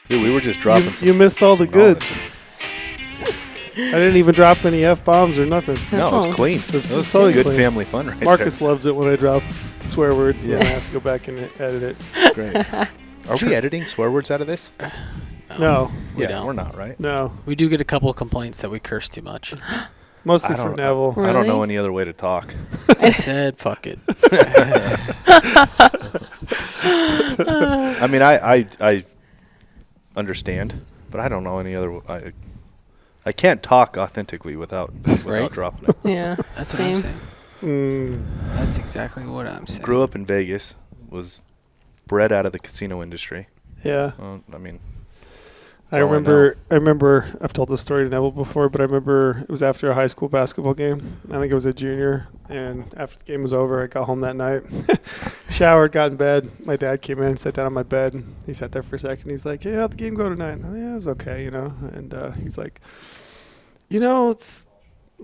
Dude, we were just dropping You missed all the goods. knowledge. I didn't even drop any F-bombs or nothing. No, it was clean. It was totally good clean. family fun right Marcus loves it when I drop swear words, Yeah. then I have to go back and edit it. there. Great. Are we editing swear words out of this? No. We Yeah, don't. we're not, right? No. We do get a couple of complaints that we curse too much. Mostly I for don't- Neville. I don't know Really? any other way to talk. I said, fuck it. I mean, I understand, but I don't know any other. I can't talk authentically without Right. dropping it. Yeah. That's what I'm Same. saying. Mm, That's exactly what I'm saying. Grew up in Vegas, was bred out of the casino industry. yeah. I mean, I remember I've told this story to Neville before, but I remember it was after a high school basketball game. I think it was a junior, and after the game was over, I got home that night, showered, got in bed. My dad came in, sat down on my bed, and he sat there for a second. He's like, "Hey, how'd the game go tonight?" Oh, yeah, it was okay, you know. And he's like, "You know, it's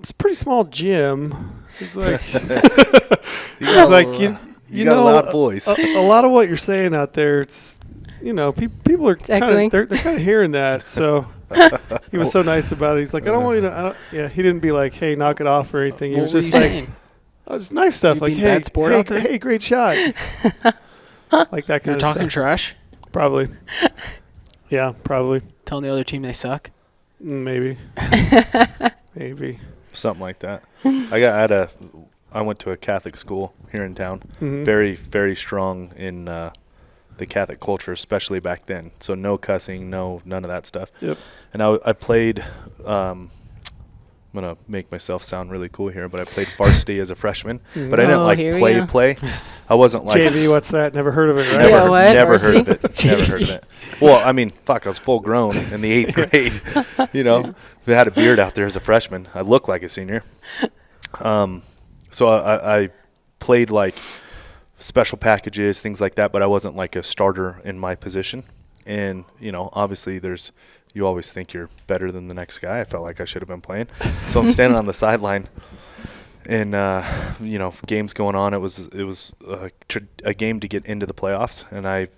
a pretty small gym." He's like, he's like, you got know, a loud voice. a lot of what you're saying out there, it's, you know, people are kind echoing. of they're kind of hearing that. So he was so nice about it. He's like, I don't want you to. Yeah, he didn't be like, hey, knock it off or anything. He What was were just you like, saying? oh, it's nice stuff. You Like, being hey, bad sport hey, out there? hey, great shot. Like that kind You're of talking stuff. trash? Probably. Yeah, probably. Telling the other team they suck? Maybe. Maybe. Something like that. I went to a Catholic school here in town. Mhm. Very, very strong in the Catholic culture, especially back then. So no cussing, none of that stuff. Yep. And I played. I'm gonna make myself sound really cool here, but I played varsity as a freshman. But I didn't Oh, like here we go. play. I wasn't like JV, what's that? Never heard of it, right? never, Yeah, what? never heard of Varsity? it. Never heard of it. Well, I mean, fuck, I was full grown in the 8th grade. You know, I had a beard out there as a freshman. I looked like a senior. So I played like special packages, things like that, but I wasn't like a starter in my position. And, you know, obviously you always think you're better than the next guy. I felt like I should have been playing. So I'm standing on the sideline and, you know, games going on. It was a game to get into the playoffs, and I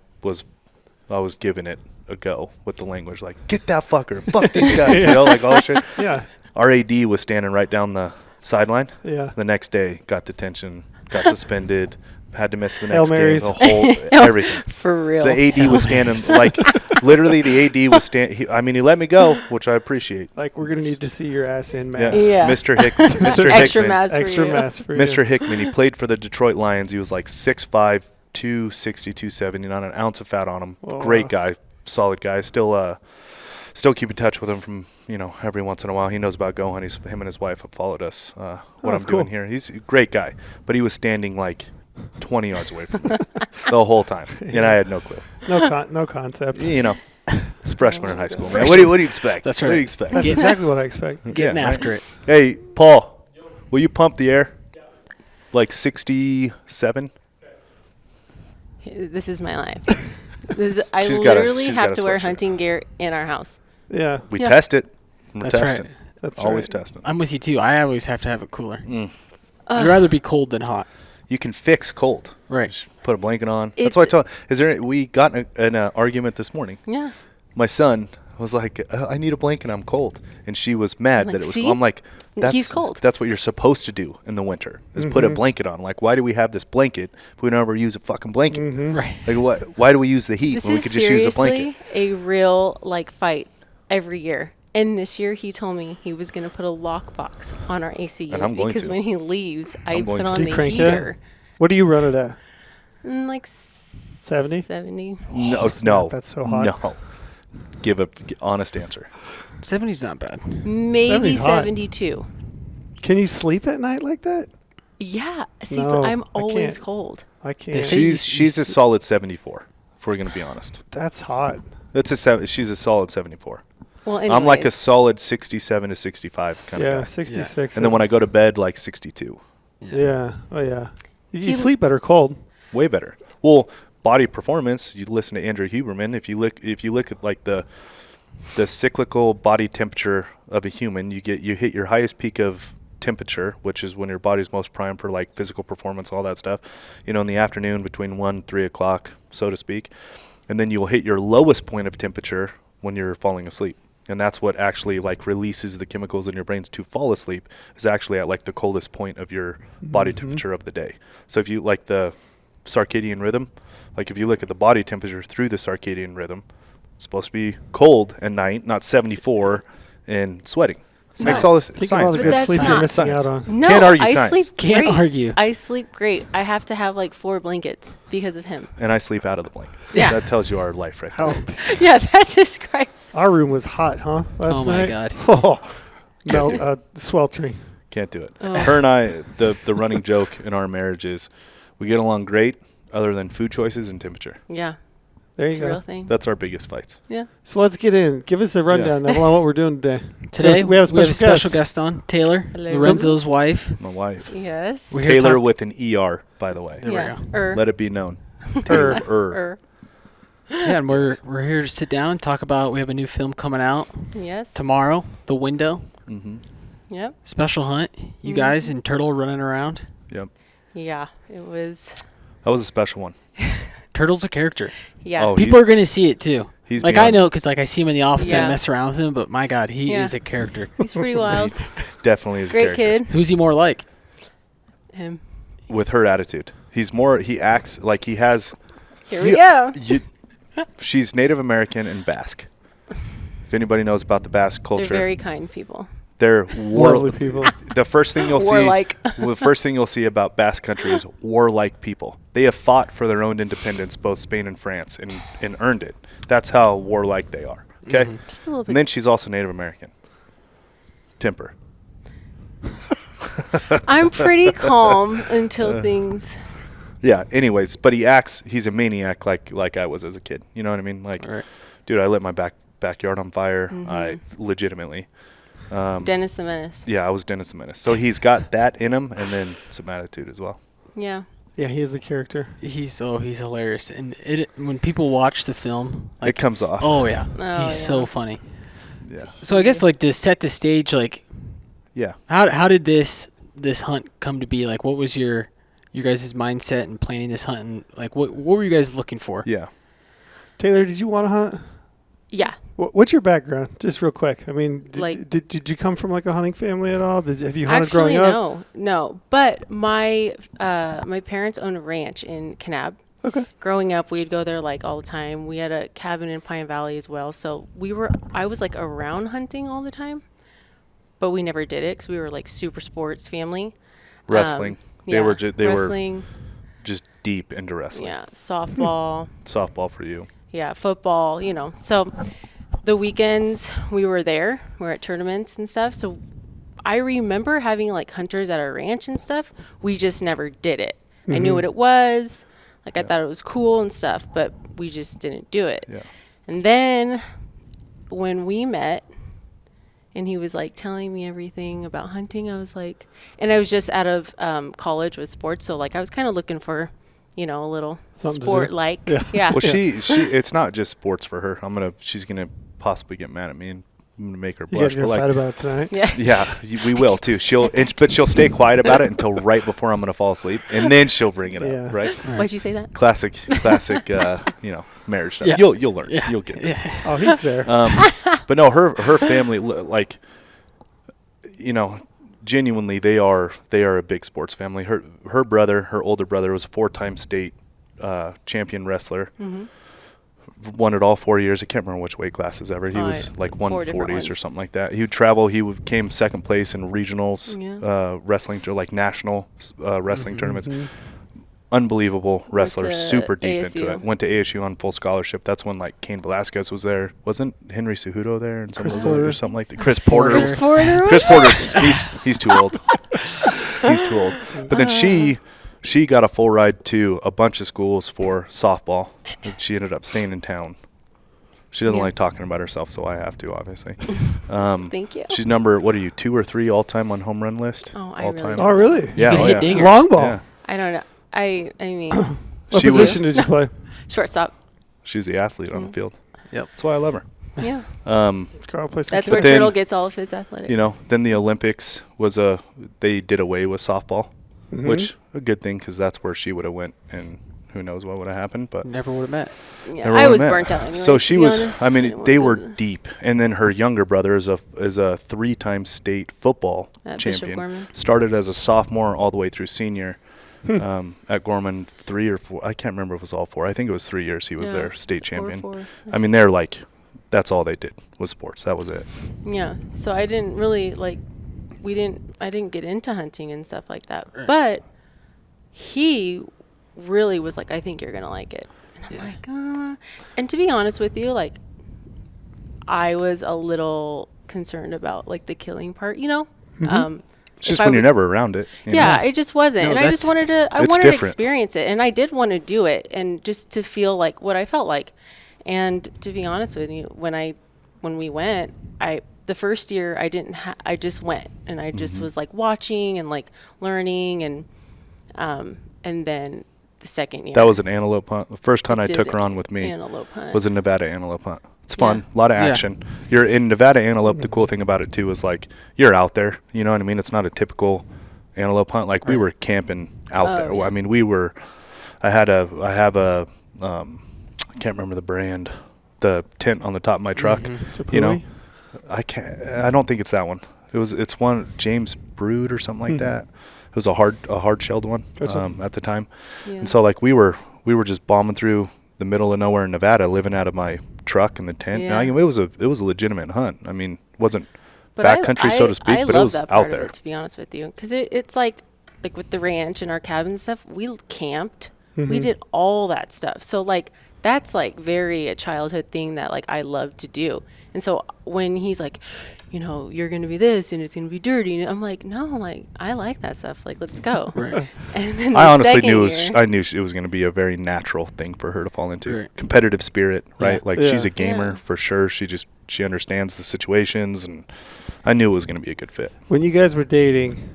was giving it a go with the language, like, get that fucker, fuck these guys, you know, like all that shit. Yeah. Our AD was standing right down the sideline. Yeah. The next day, got detention, got suspended, had to miss the Hail next game, Marys. the whole everything. For real. The AD was standing like literally. The AD was standing. I mean, he let me go, which I appreciate. Like, we're gonna need to see your ass in, Yeah, man. Yeah. Mr. Mr. Extra Hickman, mass for Extra you. mass for you. Mr. Hickman. He played for the Detroit Lions. He was like 6'5", 260, 270, not an ounce of fat on him. Oh, Great wow. guy, solid guy. Still keep in touch with him from, you know, every once in a while. He knows about GOHUNT. Him and his wife have followed us. What I'm that's doing cool. here. He's a great guy, but he was standing like 20 yards away from me the whole time, and I had no clue. No concept. You know, it's freshman in high school, man. Freshman. What do you expect? That's What do right. you expect? That's Get- exactly what I expect. Getting Yeah, after right? it. Hey, Paul, will you pump the air? Like 67? This is my life. I She's got a- literally she's have got a to wear sweatshirt. hunting gear in our house. Yeah. We Yeah. test it. We're That's testing. right. That's Always right. testing. I'm with you, too. I always have to have it cooler. Mm. I'd rather be cold than hot. You can fix cold. Right. Just put a blanket on. That's why I tell. We got in an argument this morning. Yeah. My son was like, "I need a blanket. I'm cold," and she was mad I'm that like, it was. "See? I'm like, He's cold." That's what you're supposed to do in the winter is put a blanket on. Like, why do we have this blanket if we never use a fucking blanket? Right. Like, what? Why do we use the heat This when we is could just use a blanket? seriously a real fight every year. And this year he told me he was going to put a lockbox on our AC And I'm unit going because to. when he leaves, I going put to. on You the crank it? heater. What do you run it at? Like 70? 70. No, That's so hot. No, give a honest answer. 70's not bad. Maybe 70's hot. 72. Can you sleep at night like that? Yeah. See, No, I'm I always can't. cold. I can't. They say- She's a solid 74. If we're gonna be honest, That's hot. she's a solid 74. Well, I'm like a anyways. solid 67 to 65 kind Yeah, of guy. 66. And then when I go to bed, like 62. Yeah. Oh, yeah. You He- sleep better cold. Way better. Well, body performance. You listen to Andrew Huberman. If you look at like the cyclical body temperature of a human, you hit your highest peak of temperature, which is when your body's most primed for like physical performance, all that stuff. You know, in the afternoon between 1 and 3 o'clock, so to speak. And then you'll hit your lowest point of temperature when you're falling asleep. And that's what actually like releases the chemicals in your brains to fall asleep, is actually at like the coldest point of your body temperature of the day. So if you like the circadian rhythm, like if you look at the body temperature through the circadian rhythm, it's supposed to be cold at night, not 74 and sweating. Makes all this Think of all science. the But good that's sleep you're not missing science. out on. No, Can't argue I science. sleep Can't great. argue. I sleep great. I have to have like 4 blankets because of him. And I sleep out of the blankets. Yeah. That tells you our life right How, there. Yeah, that describes. our room was hot, huh? Last Oh my night? God. Oh, sweltering. Can't do it. Oh. Her and I, the running joke in our marriage is we get along great other than food choices and temperature. Yeah, There it's you a real go. thing. That's our biggest fights. Yeah. So let's get in. Give us a rundown, Neville, on what we're doing today. Today we have a special guest on, Tayler, Hello. Lorenzo's wife. My wife. Yes. We're here to Taylor talk- with an ER, by the way. There we yeah. go. Let it be known. Er. Taylor. Yeah, and we're here to sit down and talk about. We have a new film coming out Yes. tomorrow, The Window, Mm-hmm. Yep. Special Hunt. You Mhm. guys and Turtle running around. Yep. Yeah, it was. That was a special one. Turtle's a character. Yeah. Oh, People are gonna see it too. He's Like I beyond- know, because like I see him in the office and Yeah. I mess around with him. But my God, he Yeah. is a character. He's pretty wild. Definitely is a Great character. kid. Who's he more like? Him. With her attitude. He acts like he has. Here we go. She's Native American and Basque. If anybody knows about the Basque They're culture, very kind people. they're Lovely people. The first thing you'll see, Warlike. the first thing you'll see about Basque country is warlike people. They have fought for their own independence, both Spain and France, and earned it. That's how warlike they are. Okay, Mhm. Just a little bit. and then she's also Native American. Temper. I'm pretty calm until things. Yeah. Anyways, but he's a maniac like I was as a kid. You know what I mean? Like, Right. dude, I lit my backyard on fire. Mhm. I legitimately. Dennis the Menace. Yeah, I was Dennis the Menace. So he's got that in him, and then some attitude as well. Yeah. Yeah, he is a character. He's hilarious, and when people watch the film, like, It comes off. oh yeah, Oh, he's yeah. so funny. Yeah. So I guess like to set the stage, like Yeah. how did this hunt come to be? Like, what was your guys' mindset in planning this hunt, and like what were you guys looking for? Yeah. Taylor, did you want to hunt? Yeah. What's your background? Just real quick. I mean, Like- did you come from like a hunting family at all? Have you hunted growing Actually, up? no. But my parents own a ranch in Kanab. Okay. Growing up, we'd go there like all the time. We had a cabin in Pine Valley as well, so I was like around hunting all the time, but we never did it because we were like super sports family. Wrestling. They Yeah, were they were wrestling. just deep into wrestling. Yeah, softball. Softball for you. Yeah, football. So the weekends we were there. We were at tournaments and stuff. So I remember having like hunters at our ranch and stuff. We just never did it. I knew what it was. Like I thought it was cool and stuff, but we just didn't do it. Yeah. And then when we met and he was like telling me everything about hunting, I was like, and I was just out of college with sports. So like I was kind of looking for, a little Something to do. sport like. Yeah. Yeah. Well, she it's not just sports for her. She's gonna possibly get mad at me and I'm gonna make her You guys blush. are But gonna fight about it tonight? Yeah. yeah, we will too. But she'll stay quiet about it until right before I'm gonna fall asleep, and then she'll bring it Yeah. up. Right? Why'd you say that? Classic, marriage stuff. Yeah. You'll learn. Yeah. You'll get this. Oh, he's there. But no, her family, like, genuinely, they are a big sports family. Her older brother, was a 4-time state champion wrestler. Mm-hmm. Won it all 4 years. I can't remember which weight classes ever. He Oh, was like 4 different 140s or ones. something like that. He would travel. He came second place in regionals, Yeah. wrestling to like national wrestling tournaments. Mhm. Unbelievable wrestler, to super deep into ASU. it. Went to ASU on full scholarship. That's when like Cain Velasquez was there. Wasn't Henry Cejudo there and Chris or Porter. something like that? Chris Porter. Chris Chris Porter's he's too old. He's too old. But then she got a full ride to a bunch of schools for softball. And she ended up staying in town. She doesn't Yeah. like talking about herself, so I have to, obviously. Thank you. She's number, what are you, 2 or 3 all time on home run list? Oh, I all really time. don't Oh, really? Yeah, You can oh, hit yeah. dingers. Long ball. Yeah. I don't know. I mean, What She position did you play? shortstop. She's the athlete on the field. Yep. That's why I love her. Yeah. Carl plays some That's kid- where then- Turtle gets all of his athletics. Then the Olympics they did away with softball, Mhm. which a good thing because that's where she would have went and who knows what would have happened, but never would have met. Yeah, I was burnt out anyway. So she was, honest. I mean, they were deep. And then her younger brother is a 3-time state football champion. Started as a sophomore all the way through senior at Gorman 3 or 4. I can't remember if it was all 4. I think it was 3 years he was their state champion. 4. I mean, they're like, that's all they did was sports. That was it. Yeah. So I didn't really I didn't get into hunting and stuff like that. But he really was like, I think you're going to like it. And I'm like, And to be honest with you, like, I was a little concerned about, like, the killing part, you know? It's just when you're never around it. Yeah, it just wasn't. And I just wanted to experience it. And I did want to do it and just to feel like what I felt like. And to be honest with you, when we went, the first year I just went and I just was like watching and like learning and then the second year. That was an antelope hunt. The first hunt I took her on with me was a Nevada antelope hunt. It's fun, a lot of action. You're in Nevada antelope. The cool thing about it too is like you're out there. You know what I mean? It's not a typical antelope hunt. Like we were camping out there. Yeah. I mean, I have a I can't remember the brand, the tent on the top of my truck. You know, I don't think it's that one. It's one James Brood or something like that. It was a hard shelled one at the time. Yeah. And so like we were just bombing through the middle of nowhere in Nevada, living out of my truck in the tent. Yeah. It was a legitimate hunt. I mean, it wasn't backcountry, so to speak, but it was out there. To be honest with you, because it's like with the ranch and our cabin stuff, we camped, we did all that stuff. So like that's like very a childhood thing that like I love to do. And so when he's like, you know, you're going to be this and it's going to be dirty, I'm like, no, like I like that stuff. Like, let's go. Right. And then I honestly knew it was going to be a very natural thing for her to fall into. Right. Competitive spirit, right? Yeah. Like she's a gamer for sure. She understands the situations, and I knew it was going to be a good fit. When you guys were dating,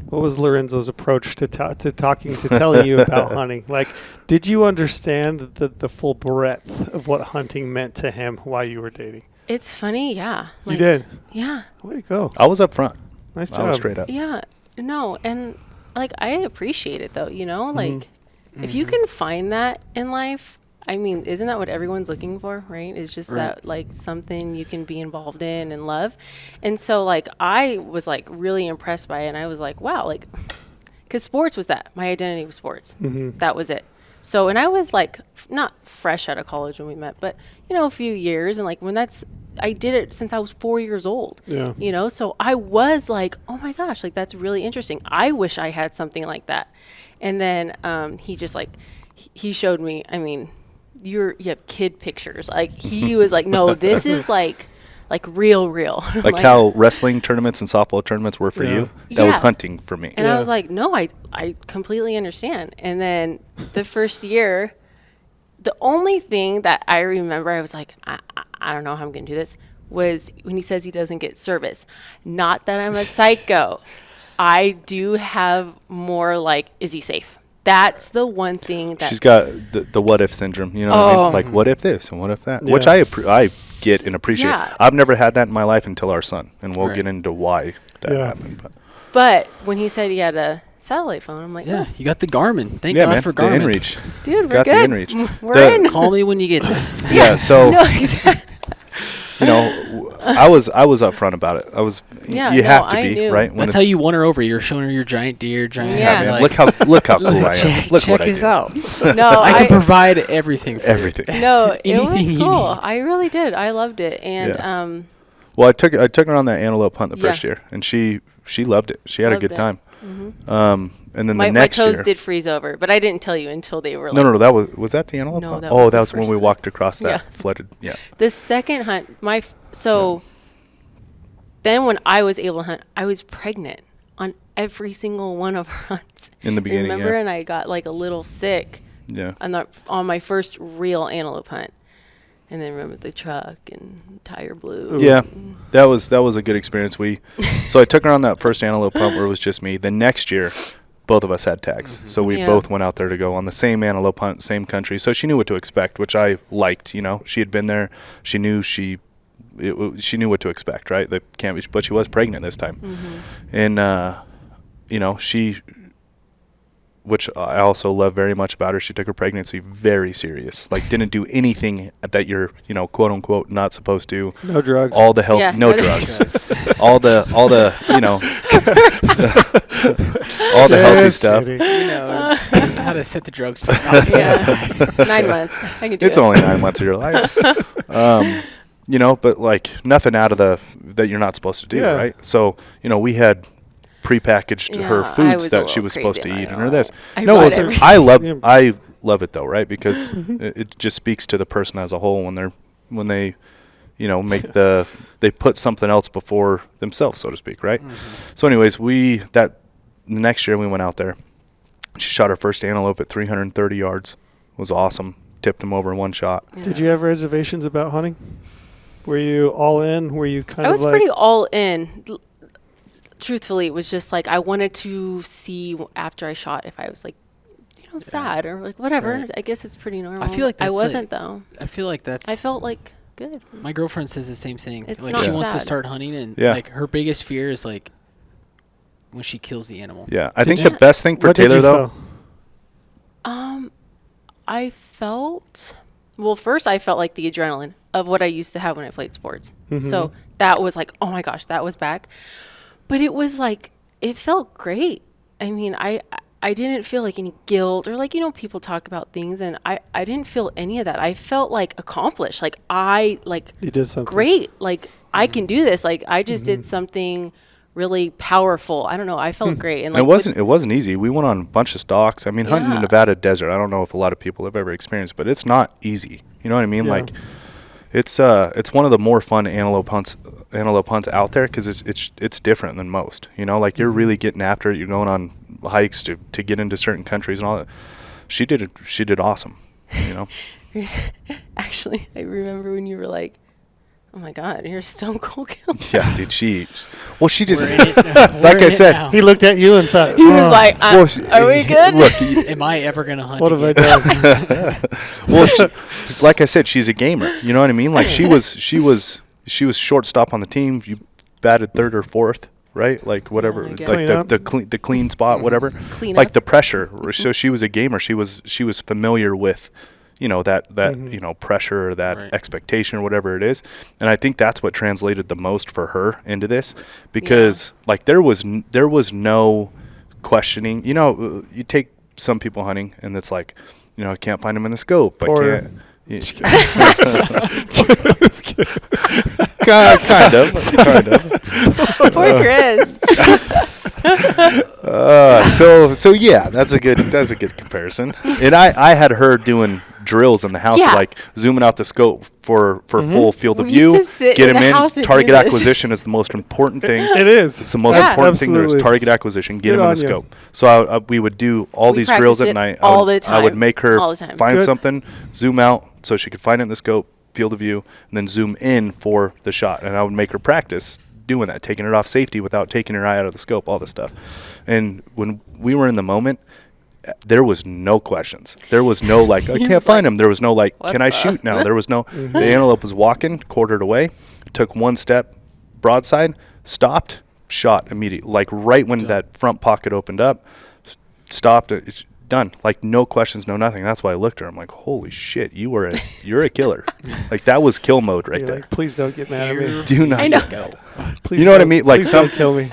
what was Lorenzo's approach to telling you about hunting? Like, did you understand the full breadth of what hunting meant to him while you were dating? It's funny, yeah. Like, you did? Yeah. Way to go. I was up front. Nice job. I was straight up. Yeah. No, and, like, I appreciate it, though, you know? Like, if you can find that in life, I mean, isn't that what everyone's looking for, right? It's just that, like, something you can be involved in and love. And so, like, I was, like, really impressed by it, and I was like, wow, like, because sports was that. My identity was sports. That was it. So, and I was, like, not fresh out of college when we met, but, you know, a few years, and, like, I did it since I was 4 years old. Yeah. You know, so I was like, oh my gosh, like that's really interesting. I wish I had something like that. And then he just like he showed me, I mean, you have kid pictures. Like he was like, no, this is like real. Like how wrestling tournaments and softball tournaments were for you. That was hunting for me. And I was like, no, I completely understand. And then the first year, the only thing that I remember, I was like, I don't know how I'm going to do this, was when he says he doesn't get service. Not that I'm a psycho. I do have more like, is he safe? That's the one thing that... She's got the what if syndrome, you know what I mean? Like, what if this and what if that? Yeah. Which I get and appreciate. Yeah. I've never had that in my life until our son, and we'll get into why that happened. But when he said he had a satellite phone, I'm like, you got the Garmin. Thank God for Garmin. The inReach. Dude, we're got good. The inReach. We're in. Call me when you get this. So no, exactly. You know, I was upfront about it. I was. You have to be, right? That's how you won her over. You're showing her your giant deer, giant. Yeah, man. Like, look how cool I am. Look check what this I out. No, I can provide everything. No, it was cool. I really did. I loved it, and Well, I took her on that antelope hunt the first year, and she loved it. She had a good time. And then the next year, my toes did freeze over, but I didn't tell you until they were like... No, that was that the antelope hunt? That was when we walked across that flooded, The second hunt, then when I was able to hunt, I was pregnant on every single one of our hunts. In the beginning, remember, and I got like a little sick on my first real antelope hunt. And then remember the truck and tire blew. Yeah, that was a good experience. So I took her on that first antelope hunt where it was just me. The next year, both of us had tags, so we both went out there to go on the same antelope hunt, same country. So she knew what to expect, which I liked. You know, she had been there. She knew she knew what to expect, right? But she was pregnant this time, and you know, which I also love very much about her, she took her pregnancy very serious. Like, didn't do anything that you're, quote unquote, not supposed to. No drugs. All the health, no drugs. all the, all the healthy stuff. How to set the drugs. 9 months. I can do it's only 9 months of your life. But like nothing out of that you're not supposed to do, right? So, we had prepackaged her foods that she was supposed to eat and her this. I love it though, right? Because it just speaks to the person as a whole when they they put something else before themselves, so to speak, right? So anyways, the next year we went out there. She shot her first antelope at 330 yards. It was awesome. Tipped him over in one shot. Yeah. Did you have reservations about hunting? Were you all in? Were you kind of I was pretty all in. Truthfully, it was just like I wanted to see after I shot if I was like, sad or like whatever. Right. I guess it's pretty normal. I feel like I wasn't though. I feel like I felt like good. My girlfriend says the same thing. It's like not she wants to sad. start hunting and like her biggest fear is like when she kills the animal. Yeah, I think the best thing for Tayler though. I felt first I felt like the adrenaline of what I used to have when I played sports. So that was like, oh my gosh, that was back. But it was like, it felt great. I mean, I didn't feel like any guilt or like, people talk about things and I didn't feel any of that. I felt like accomplished. Like you did something great. Like I can do this. Like I just did something really powerful. I don't know. I felt great. And like it wasn't easy. We went on a bunch of stalks. I mean, hunting in Nevada desert, I don't know if a lot of people have ever experienced, but it's not easy. You know what I mean? Yeah. Like it's one of the more fun antelope hunts out there because it's different than most. Like you're really getting after it. You're going on hikes to get into certain countries and all that. She did awesome. Actually, I remember when you were like, oh my God, you're a stone cold killer. Yeah, dude, she just, like I said, now. He looked at you and thought, he was like, are we good? Look, am I ever going to hunt What again? have I done? Well, like I said, she's a gamer. You know what I mean? Like she was shortstop on the team. You batted third or fourth, right? Like whatever, like the clean spot, whatever. Clean like up. the pressure. So she was a gamer. She was familiar with, that pressure or that expectation or whatever it is. And I think that's what translated the most for her into this because like there was no questioning. You take some people hunting and it's like, I can't find them in the scope. I can't. Kind of. Poor Chris. So yeah, that's a good comparison. And I had her doing drills in the house, like zooming out the scope for full field of view, get him in. Target acquisition is the most important thing. It is. It's the most important thing there is target acquisition. Get him in the scope. So we would do all these drills at night. All the time. I would make her find something, zoom out so she could find it in the scope, field of view, and then zoom in for the shot. And I would make her practice doing that, taking it off safety without taking her eye out of the scope, all this stuff. And when we were in the moment, there was no questions. There was no I can't find him. There was no can I shoot now? There was no. The antelope was walking, quartered away, took one step, broadside, stopped, shot immediately. Like right when that front pocket opened up, stopped. It's done. Like no questions, no nothing. That's why I looked at her. I'm like, holy shit, you're a killer. Like that was kill mode right there. Like, please don't get mad at me. Do not go. Please you know what I mean? Like don't kill me.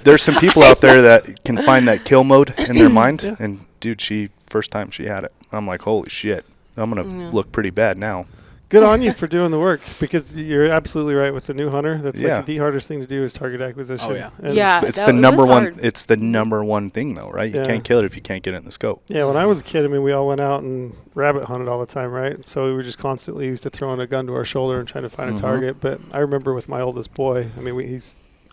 There's some people out there that can find that kill mode in their mind. And dude, first time she had it. I'm like, holy shit, I'm gonna look pretty bad now. Good on you for doing the work because you're absolutely right with the new hunter. That's like the hardest thing to do is target acquisition. Oh yeah, and it's the number one. It's the number one thing though, right? You can't kill it if you can't get it in the scope. Yeah, when I was a kid, I mean, we all went out and rabbit hunted all the time, right? So we were just constantly used to throwing a gun to our shoulder and trying to find a target. But I remember with my oldest boy, I mean,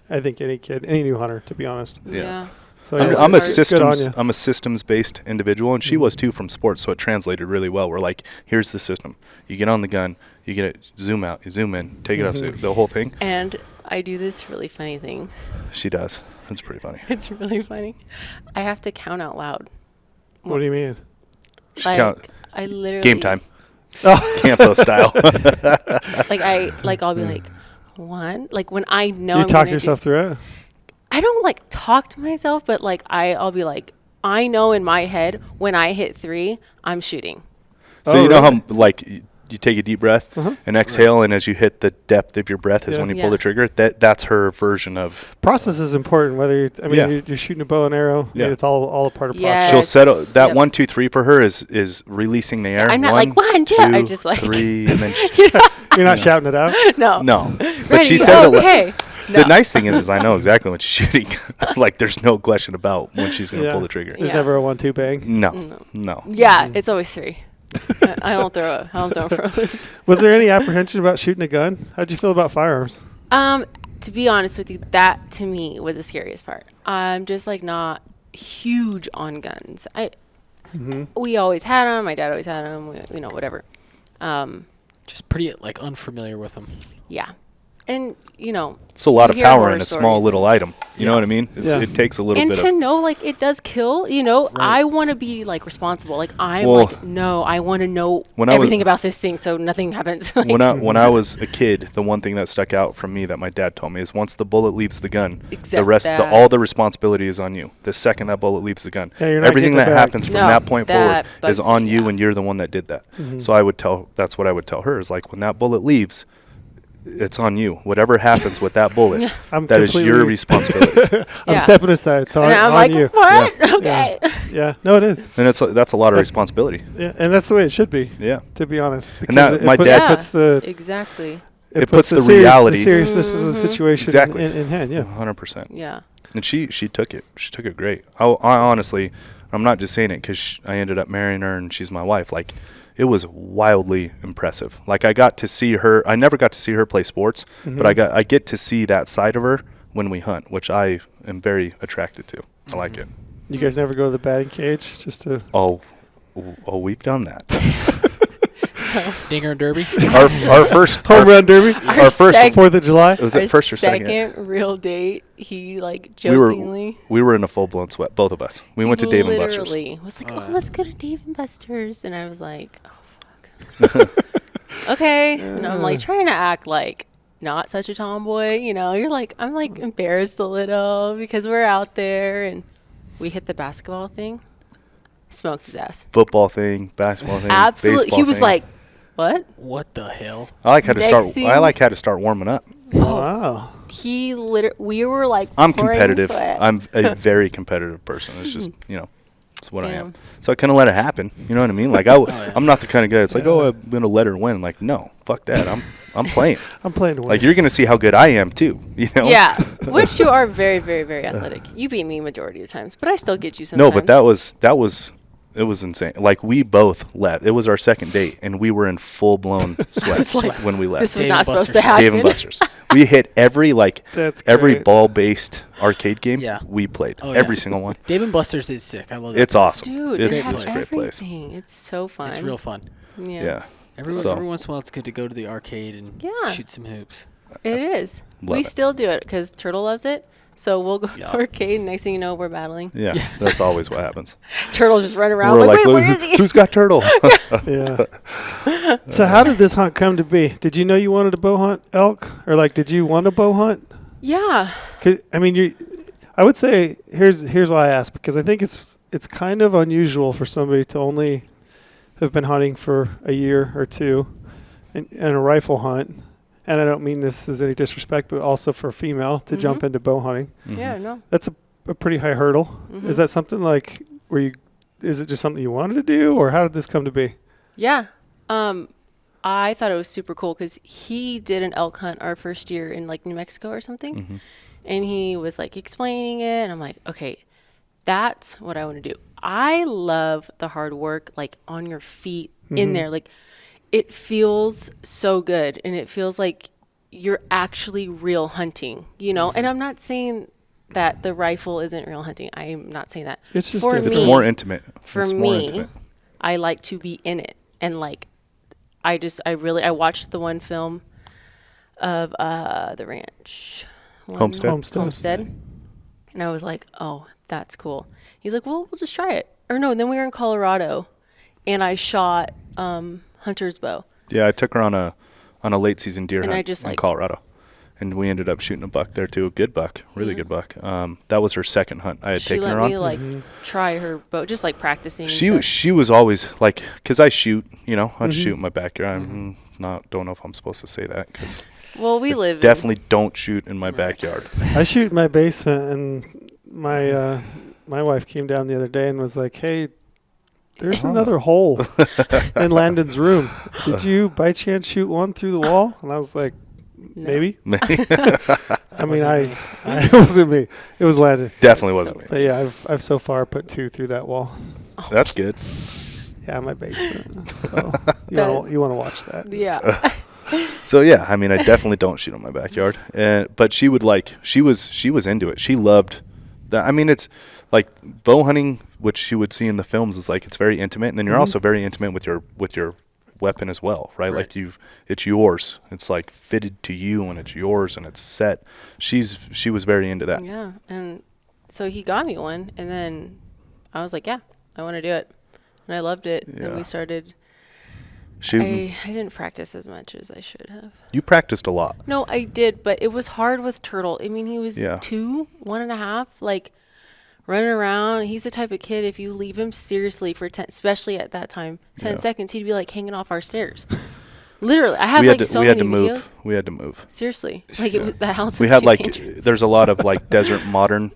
I think any new hunter, to be honest. Yeah. So I'm a systems-based individual, and she was too from sports, so it translated really well. We're like, here's the system. You get on the gun, you get it, zoom out, you zoom in, take it off, the whole thing. And I do this really funny thing. She does. It's pretty funny. It's really funny. I have to count out loud. What do you mean? I literally game time. Campo style. I'll be like, one. Like when I know you talk yourself through it. I don't talk to myself, but I'll be like, I know in my head when I hit 3, I'm shooting. So you know how like you take a deep breath and exhale, and as you hit the depth of your breath is when you pull the trigger. That's her version of process is important. Whether you're shooting a bow and arrow, I mean, it's all a part of process. She'll settle that 1, 2, 3 for her is releasing the air. I'm not 1, like 1, 2. I'm just like 3, and then you're not shouting it out. No, but Ready, she says okay. The nice thing is I know exactly when she's shooting. Like there's no question about when she's gonna pull the trigger. There's never a 1, 2 bang. No. Yeah, it's always 3. I don't throw for a loop. Was there any apprehension about shooting a gun? How'd you feel about firearms? To be honest with you, that to me was the scariest part. I'm just like not huge on guns. We always had them. My dad always had them. Whatever. Just pretty like unfamiliar with them. Yeah, and it's a lot of power in a small stories. little item. You know what I mean? It takes a little and bit to of know like it does kill. Right. I want to be like responsible. Like I want to know everything about this thing so nothing happens. When I was a kid, the one thing that stuck out from me that my dad told me is once the bullet leaves the gun, the rest, all the responsibility is on you. The second that bullet leaves the gun, everything that happens from that point forward is on you, and you're the one that did that. So that's what I would tell her is like when that bullet leaves, it's on you. Whatever happens with that bullet, that is your responsibility. I'm stepping aside. It's on you. What? Yeah. Okay. Yeah. No, it is. And that's a lot of responsibility. Yeah, and that's the way it should be. Yeah. To be honest. And that my dad puts the exactly. It puts the reality, the seriousness of the situation in hand. Yeah. 100%. Yeah. And she took it. She took it great. I honestly, I'm not just saying it because I ended up marrying her and she's my wife. Like, it was wildly impressive. Like I got to see her. I never got to see her play sports, but I get to see that side of her when we hunt, which I am very attracted to. I like it. You guys never go to the batting cage just to? Oh, we've done that. Dinger derby. Our first home run derby. Our first 4th of July. Was it first or second? Second real date. He like jokingly. We were in a full blown sweat, both of us. We went to Dave and Buster's. Literally was like, let's go to Dave and Buster's, and I was like, oh fuck. Okay, and I'm like trying to act like not such a tomboy. You're like I'm like embarrassed a little because we're out there and we hit the basketball thing. Smoked his ass. Football thing, basketball thing, absolutely. Baseball he was thing. like, "What? What the hell?" I like how to start warming up. Oh, wow. He we were like. I'm competitive. Sweat. I'm a very competitive person. It's just it's what I am. So I kind of let it happen. You know what I mean? Like I'm not the kind of guy that's like, I'm gonna let her win. Like no, fuck that. I'm playing. I'm playing to win. Like you're gonna see how good I am too. Yeah, which you are very, very, very athletic. You beat me majority of times, but I still get you sometimes. No, but that was. It was insane. Like we both left. It was our second date, and we were in full blown sweats when we left. This was not supposed to happen. Dave and Buster's. We hit every every ball based arcade game we played. Every single one. Dave and Buster's is sick. I love it. It's awesome. Dude, it's a great place. It's so fun. It's real fun. Yeah. Every once in a while, it's good to go to the arcade and shoot some hoops. It is. We still do it because Turtle loves it. So we'll go to the arcade. Next thing you know, we're battling. Yeah, that's always what happens. Turtle just run around. We're like, wait, where is he? Who's got Turtle? Yeah. So how did this hunt come to be? Did you know you wanted to bow hunt elk, or like, did you want to bow hunt? Yeah. I mean, I would say here's why I asked, because I think it's kind of unusual for somebody to only have been hunting for a year or two, and a rifle hunt. And I don't mean this as any disrespect, but also for a female to jump into bow hunting. Mm-hmm. Yeah, no. That's a pretty high hurdle. Mm-hmm. Is that something like is it just something you wanted to do, or how did this come to be? Yeah. I thought it was super cool because he did an elk hunt our first year in like New Mexico or something. Mm-hmm. And he was like explaining it. And I'm like, okay, that's what I want to do. I love the hard work, like on your feet in there. Like, it feels so good, and it feels like you're actually real hunting, And I'm not saying that the rifle isn't real hunting. I'm not saying that. It's just it's more intimate. For me, I like to be in it, and like I watched the one film of the ranch, Homestead, and I was like, oh, that's cool. He's like, well, we'll just try it. Or no, and then we were in Colorado, and I shot hunter's bow. Yeah, I took her on a late season deer hunt in Colorado, And we ended up shooting a buck there too, a good buck, really good buck. That was her second hunt I had taken her on. She let me try her bow, just like practicing. She was always like, because I shoot, I'd shoot in my backyard. Don't know if I'm supposed to say that because we live definitely don't shoot in my backyard. I shoot in my basement, and my wife came down the other day and was like, "Hey, there's another hole in Landon's room. Did you by chance shoot one through the wall?" And I was like, Maybe. I mean, it wasn't me. It was Landon. Definitely wasn't me. But yeah, I've so far put 2 through that wall. Oh. That's good. Yeah, my basement. So you want to watch that? Yeah. So yeah, I mean, I definitely don't shoot in my backyard. But she would she was into it. She loved that. I mean, it's like bow hunting, which you would see in the films, is like it's very intimate, and then you're also very intimate with your weapon as well, right? Like it's yours. It's like fitted to you, and it's yours, and it's set. She was very into that. Yeah, and so he got me one, and then I was like, yeah, I want to do it, and I loved it. Yeah. And we started shooting. I didn't practice as much as I should have. You practiced a lot. No, I did, but it was hard with Turtle. I mean, he was 2, 1.5, like running around. He's the type of kid, if you leave him seriously for 10, especially at that time, 10 seconds, he'd be like hanging off our stairs. Literally, I have so many videos. We had to move. Seriously, like the house was we had too dangerous. There's a lot of like desert modern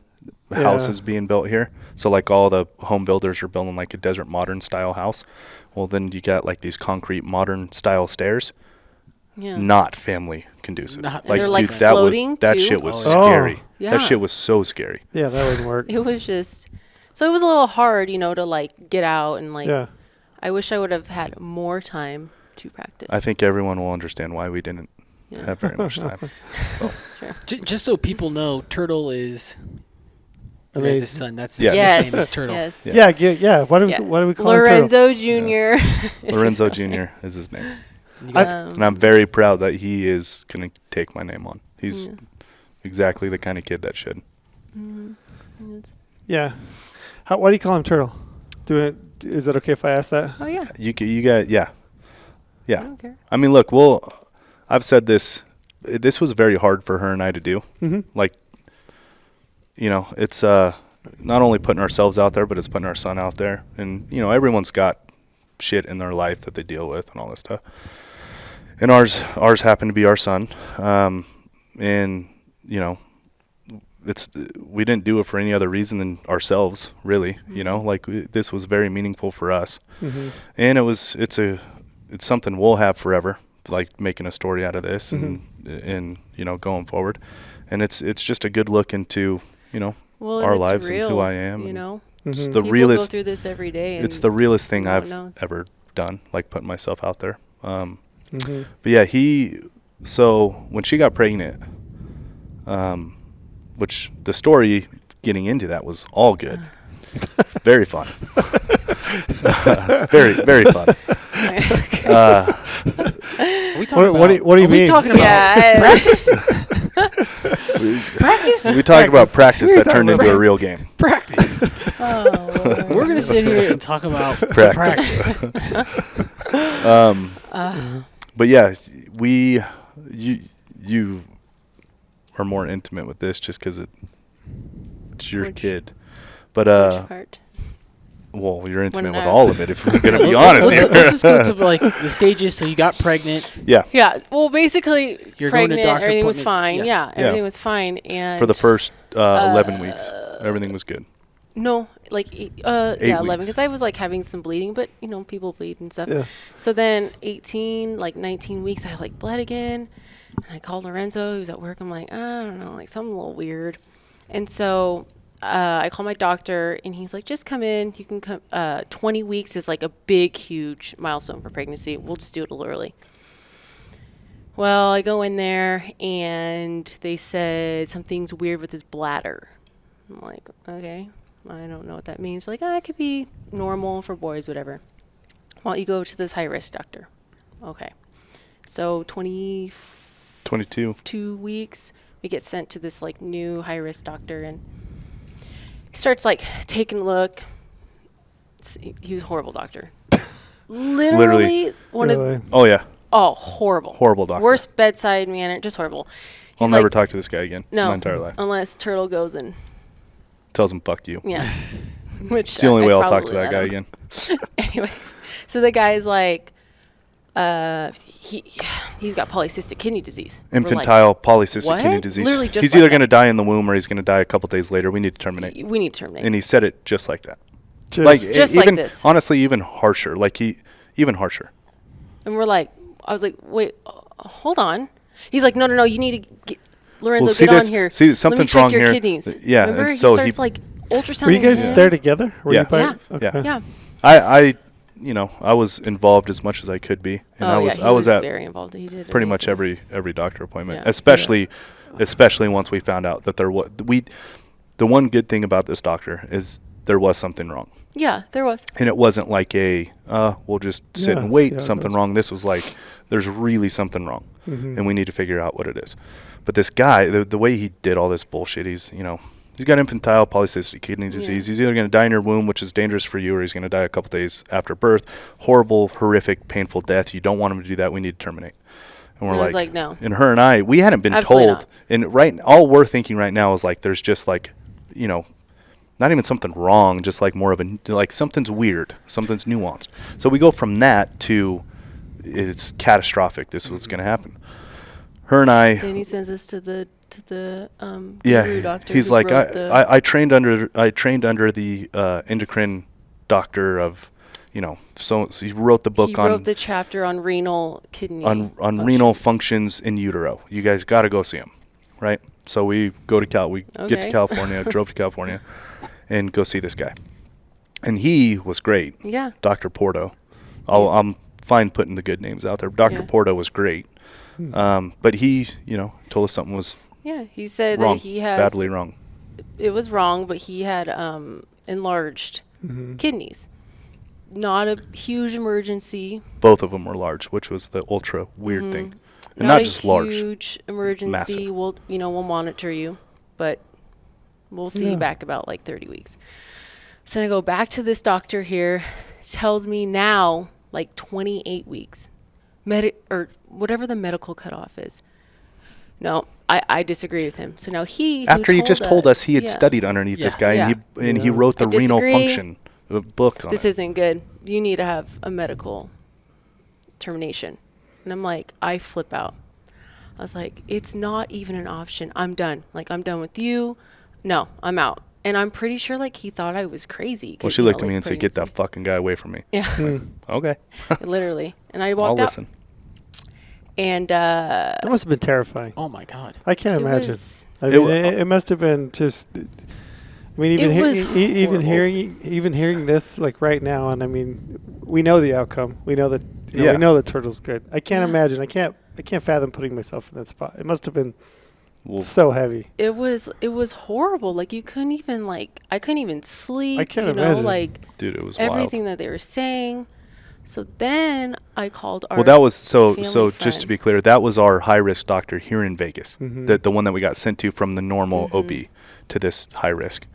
houses being built here. So like all the home builders are building like a desert modern style house. Well, then you got like these concrete modern style stairs. Yeah. Not family conducive. Like, they're like dude, floating that shit was scary. Yeah. That shit was so scary. Yeah, that wouldn't work. It was just, so it was a little hard, to like get out and like. Yeah. I wish I would have had more time to practice. I think everyone will understand why we didn't have very much time. So. Sure. Just so people know, Turtle is his son. That's his name is Turtle. Yes. Yeah. What do we call Lorenzo Jr. Lorenzo Jr. is his name. And I'm very proud that he is going to take my name on. He's exactly the kind of kid that should. Mm-hmm. Yeah. Why do you call him Turtle? Is it okay if I ask that? Oh, yeah. You got, yeah. I don't care. I mean, look, I've said this. This was very hard for her and I to do. Mm-hmm. Like, it's not only putting ourselves out there, but it's putting our son out there. And, everyone's got shit in their life that they deal with and all this stuff. And ours happened to be our son. And, we didn't do it for any other reason than ourselves, really. Mm-hmm. This was very meaningful for us. Mm-hmm. And it's something we'll have forever, like making a story out of this and going forward. And it's just a good look into, our lives and who I am. It's the people realest. Go through this every day. It's the realest thing I've ever done, like putting myself out there. But yeah, so when she got pregnant, which the story getting into that was all good. Very fun. Very, very fun. What do you mean? Are we talking about practice? Practice? We talk about practice that turned into a real game. Practice. We're going to sit here and talk about practice. But yeah, you are more intimate with this just because it's your kid. But which part? Well, you're intimate with all of it, if we're going to be honest here. Let's just go to like the stages. So you got pregnant. Yeah. Yeah. Well, basically, you're pregnant. Going to doctor everything was fine. Yeah. Everything was fine. And for the first 11 weeks, everything was good. No, like 11, because I was like having some bleeding, but people bleed and stuff. Yeah. So then 19 weeks, I like bled again, and I called Lorenzo. He was at work. I'm like, I don't know, like something a little weird, and so I called my doctor, and he's like, just come in. You can come. 20 weeks is like a big, huge milestone for pregnancy. We'll just do it a little early. Well, I go in there, and they said something's weird with his bladder. I'm like, okay. I don't know what that means. Like, it could be normal for boys, whatever. Well, you go to this high-risk doctor. Okay. So 22 weeks, we get sent to this, like, new high-risk doctor, and he starts, like, taking a look. He was a horrible doctor. Literally. Oh, yeah. Oh, horrible. Horrible doctor. Worst bedside manner, just horrible. I'll never talk to this guy again in my entire life. Unless Turtle goes and tells him, fuck you. Yeah. Which it's the only way I'll talk to that guy again. Anyways, so the guy's like, he's got polycystic kidney disease. Infantile polycystic kidney disease. Literally just he's either going to die in the womb or he's going to die a couple days later. We need to terminate. We need to terminate. And he said it just like that. Just even, like this. Honestly, even harsher. Even harsher. And we're like, I was like, wait, hold on. He's like, no, you need to get Lorenzo, get on here. See, something's wrong wrong your here. Kidneys. Yeah, remember? and so he starts like ultrasounding. Were you guys there together? Yeah. Okay. I I was involved as much as I could be, and I was at very involved. He did pretty much every doctor appointment, Yeah. especially once we found out that the one good thing about this doctor is there was something wrong. Yeah, there was. And it wasn't like we'll just sit and wait, something wrong. This was like, there's really something wrong, and we need to figure out what it is. But this guy, the way he did all this bullshit, he's got infantile polycystic kidney disease. He's either going to die in your womb, which is dangerous for you, or he's going to die a couple days after birth. Horrible, horrific, painful death. You don't want him to do that. We need to terminate. And we're like, no. And her and I, we hadn't been Absolutely told. not. And all we're thinking right now is like, there's just like, not even something wrong, just like more of something's weird, something's nuanced. So we go from that to it's catastrophic. This is what's going to happen. Her and I. Then he sends us to the guru doctor. He's like, I trained under the endocrine doctor of, so he wrote the book he wrote the chapter on renal kidney on renal functions in utero. You guys got to go see him, right? So we go to get to California, drove to California, and go see this guy, and he was great. Yeah, Dr. Porto. I'm fine putting the good names out there. Dr. Porto was great, but he, told us something was. Yeah, he said wrong, that he has badly wrong. It was wrong, but he had enlarged kidneys. Not a huge emergency. Both of them were large, which was the ultra weird thing, and not just large. Huge emergency. Massive. We'll monitor you, but we'll see you back about like 30 weeks. So I go back to this doctor here. Tells me now like 28 weeks, or whatever the medical cutoff is. No, I disagree with him. So now after he just told us he had studied underneath this guy, and he wrote the renal function book on this isn't good. You need to have a medical termination. And I'm like, I flip out. I was like, it's not even an option. I'm done. Like, I'm done with you. No, I'm out. And I'm pretty sure like he thought I was crazy. Well, she looked at me and said, get that fucking guy away from me. Yeah. Okay. Literally. And I walked out. I'll listen. And that must have been terrifying. Oh my God. I can't imagine. I mean, it must have been just. I mean, even hearing this like right now, and I mean, we know the outcome. We know that we know the turtle's good. I can't imagine. I can't fathom putting myself in that spot. It must have been so heavy. It was horrible. Like you couldn't even I couldn't even sleep. I can't imagine. Dude, it was everything wild. that they were saying. So then I called our. Well, that was so. friend. Just to be clear, that was our high risk doctor here in Vegas. The one that we got sent to from the normal OB to this high risk.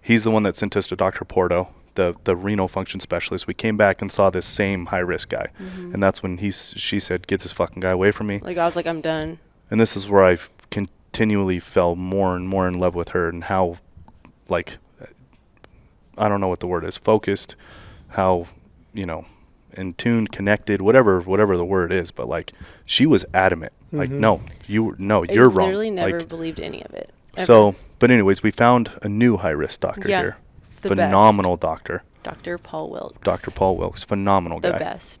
He's the one that sent us to Dr. Porto, the renal function specialist. We came back and saw this same high risk guy, and that's when she said, "Get this fucking guy away from me." Like I was like, I'm done. And this is where I continually fell more and more in love with her, and how, I don't know what the word is, focused, how in tune, connected, whatever the word is, but she was adamant. No, you're wrong. I literally never believed any of it. Ever. So, but anyways, we found a new high risk doctor here. Phenomenal doctor. Dr. Paul Wilkes. Dr. Paul Wilkes, phenomenal guy. The best.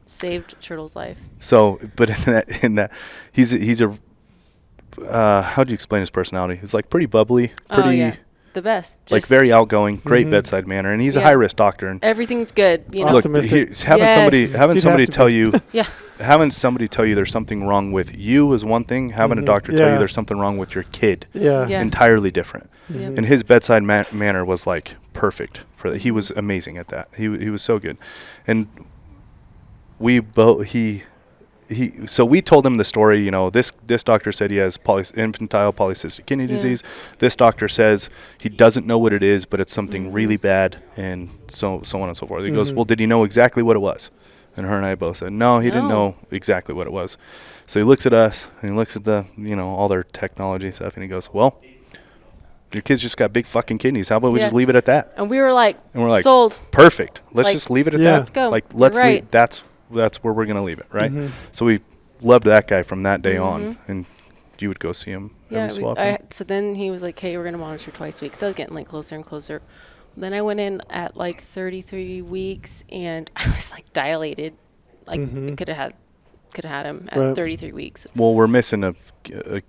Saved Turtle's life. So, but in that, he's a how do you explain his personality? He's pretty bubbly, pretty. The best. Just very outgoing, great bedside manner, and he's a high risk doctor. And everything's good. Look, having somebody tell you, having somebody tell you there's something wrong with you is one thing. Having a doctor tell you there's something wrong with your kid, entirely different. And his bedside manner was perfect for that. He was amazing at that. He was so good, and so we told him the story. This doctor said he has infantile polycystic kidney disease. This doctor says he doesn't know what it is, but it's something really bad, and so on and so forth. He goes, well, did he know exactly what it was? And her and I both said, no, he didn't know exactly what it was. So he looks at us, and he looks at the, all their technology stuff, and he goes, well, your kid's just got big fucking kidneys. How about we just leave it at that? And we were like, sold. Perfect. Let's just leave it at that. Let's go. Like, let's leave. That's where we're going to leave it, right? Mm-hmm. So we loved that guy from that day on, and you would go see him every so often. So then he was like, hey, we're going to monitor twice a week. So I was getting like closer and closer. Then I went in at like 33 weeks, and I was like dilated. Like I could have had him at 33 weeks. Well, we're missing a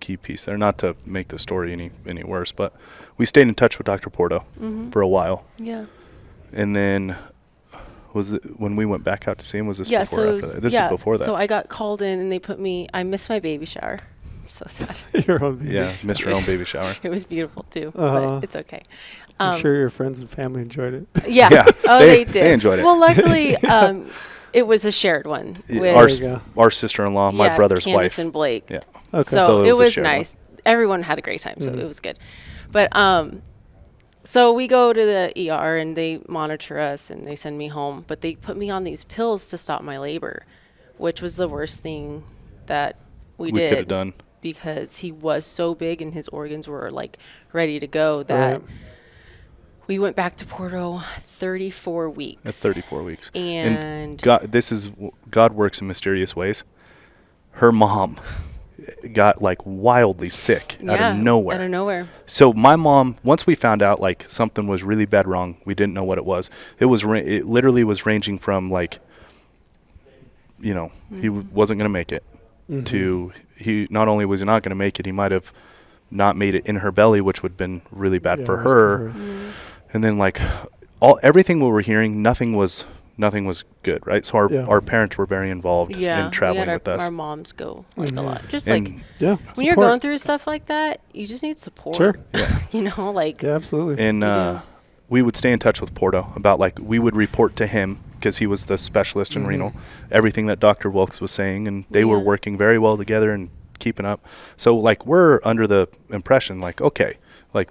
key piece there, not to make the story any worse, but we stayed in touch with Dr. Porto for a while. Yeah. And then was it when we went back out to see him? Was this before or after that? This is before that. So I got called in, and I missed my baby shower. So sad. Missed her own baby shower. It was beautiful too, but it's okay. I'm sure your friends and family enjoyed it. Yeah. Oh, they did. They enjoyed it. Well, luckily, it was a shared one. With our sister-in-law, my brother's Candace wife. and Blake. Yeah. Okay. So it was nice. Everyone had a great time, so it was good. But so we go to the ER, and they monitor us, and they send me home. But they put me on these pills to stop my labor, which was the worst thing that we did. We could have done. Because he was so big and his organs were like ready to go that we went back to Porto 34 weeks. At 34 weeks. And God works in mysterious ways. Her mom got like wildly sick out of nowhere. Out of nowhere. So my mom, once we found out like something was really bad wrong, we didn't know what it was. It literally was ranging from like, he wasn't going to make it. To he not only was he not going to make it, he might have not made it in her belly, which would have been really bad for her. And then like everything we were hearing, nothing was good, right? So our parents were very involved in traveling with us. Our moms go like a lot, just when support. You're going through stuff like that, you just need support. Sure. Absolutely. And we would stay in touch with Porto about like we would report to him, because he was the specialist in renal, everything that Dr. Wilkes was saying, and they were working very well together and keeping up. So, like, we're under the impression, like, okay, like,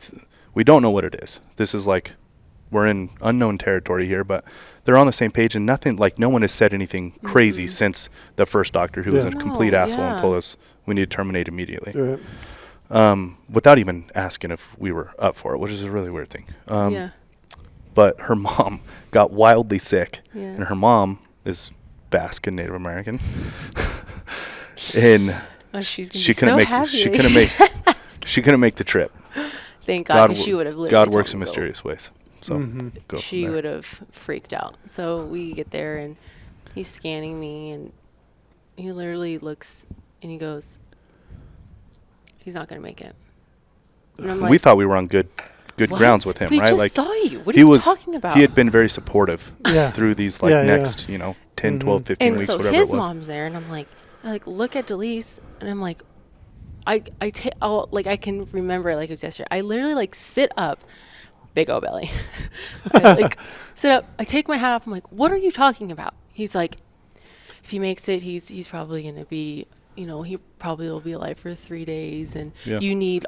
we don't know what it is. This is, like, we're in unknown territory here, but they're on the same page, and nothing, like, no one has said anything crazy since the first doctor, who was a complete asshole and told us we need to terminate immediately. Without even asking if we were up for it, which is a really weird thing. But her mom got wildly sick, and her mom is Basque and Native American, and she couldn't make the trip. Thank God, because she would have literally. God works in mysterious ways, so she would have freaked out. So we get there, and he's scanning me, and he literally looks, and he goes, "He's not going to make it." And I'm like, we thought we were on good grounds with him, we right? Just like saw you. What are you talking about? He had been very supportive through these next, 10, 12, 15 weeks, whatever it was. And so his mom's there, and I'm like, I look at Delise, and I'm like, I can remember it like it was yesterday. I literally sit up, big old belly. I sit up. I take my hat off. I'm like, what are you talking about? He's like, if he makes it, he's probably gonna be. He probably will be alive for 3 days, and you need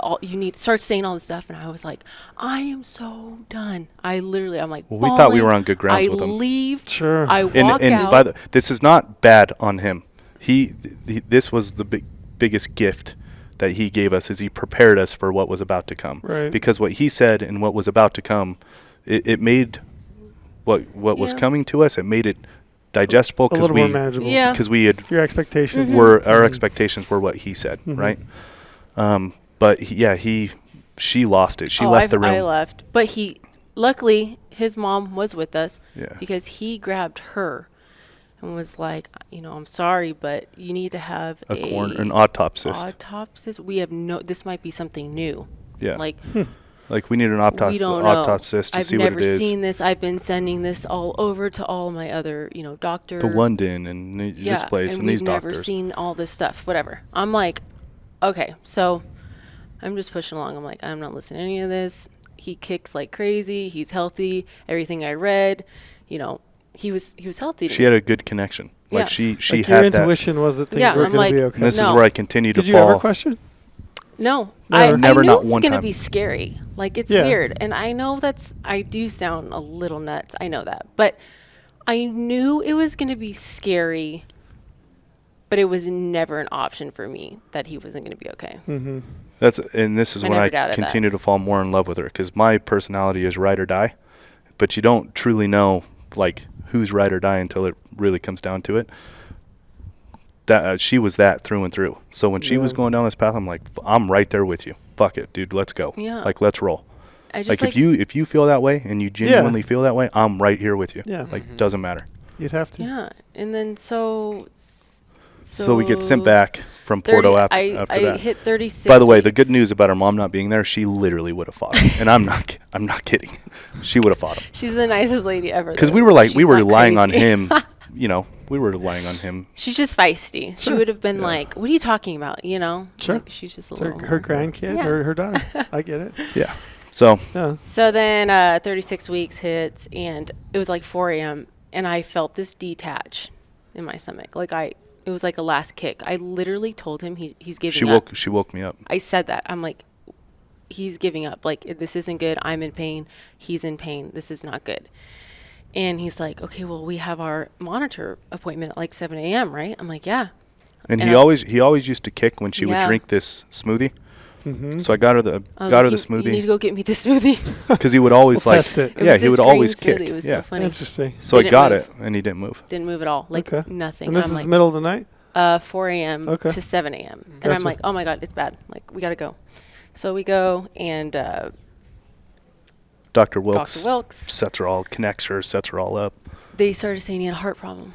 start saying all this stuff. And I was like, I am so done. I'm like, well, we thought we were on good grounds with him. I leave. Sure. I walk out. This is not bad on him. This was the biggest gift that he gave us, is he prepared us for what was about to come. Right. Because what he said and what was about to come, it made what was coming to us, it made it digestible, because more manageable. Yeah. Because we had your expectations our expectations were what he said, right? But she lost it. She left the room. I left, but luckily his mom was with us, because he grabbed her and was like, I'm sorry, but you need to have an autopsy. We have this might be something new. Yeah. Like, we need an autopsy to see what it is. I've never seen this. I've been sending this all over to all my other, doctor. To London and this place and these doctors. We've never seen all this stuff, whatever. I'm like, okay, so I'm just pushing along. I'm like, I'm not listening to any of this. He kicks like crazy. He's healthy. Everything I read, he was healthy. She had a good connection. Like, she had your intuition was that things were going to be okay. And this is where I continue to fall. Did you ever question? No. Never, I not know one it's going to time. be scary. Like, it's weird. And I know I do sound a little nuts. I know that. But I knew it was going to be scary, but it was never an option for me that he wasn't going to be okay. Mm-hmm. This is when I continue to fall more in love with her, because my personality is ride or die, but you don't truly know like who's ride or die until it really comes down to it. That she was that through and through. So when she was going down this path, I'm like, I'm right there with you. Fuck it, dude. Let's go. Yeah. Like, let's roll. Like if you feel that way and you genuinely feel that way, I'm right here with you. Yeah. Like, doesn't matter. You'd have to. Yeah. And then so we get sent back from Porto after that. I hit 36. By the way, the good news about her mom not being there, she literally would have fought him. And I'm not kidding. She would have fought him. She's the nicest lady ever. Because we were relying on him. We were relying on him. She's just feisty. Sure. She would have been like, "What are you talking about?" Sure. Like, she's just a little. Her grandkid or her daughter. I get it. Yeah. So then 36 weeks hits, and it was like 4 a.m. and I felt this detach in my stomach. It was like a last kick. I literally told him he's giving up. She woke me up. I said that. I'm like, he's giving up. Like, this isn't good. I'm in pain. He's in pain. This is not good. And he's like, okay, well, we have our monitor appointment at like 7 a.m., right? I'm like, yeah. And he always used to kick when she would drink this smoothie. Mm-hmm. So I got her the smoothie. You need to go get me the smoothie. Because he would always test it. He would always kick. It was so funny. Interesting. So I got it, and he didn't move. Didn't move at all. Like nothing. And this is the middle of the night? 4 a.m. to 7 a.m. Gotcha. And I'm like, oh my God, it's bad. Like, we got to go. So we go, and Dr. Wilkes connects her, sets her all up. They started saying he had a heart problem.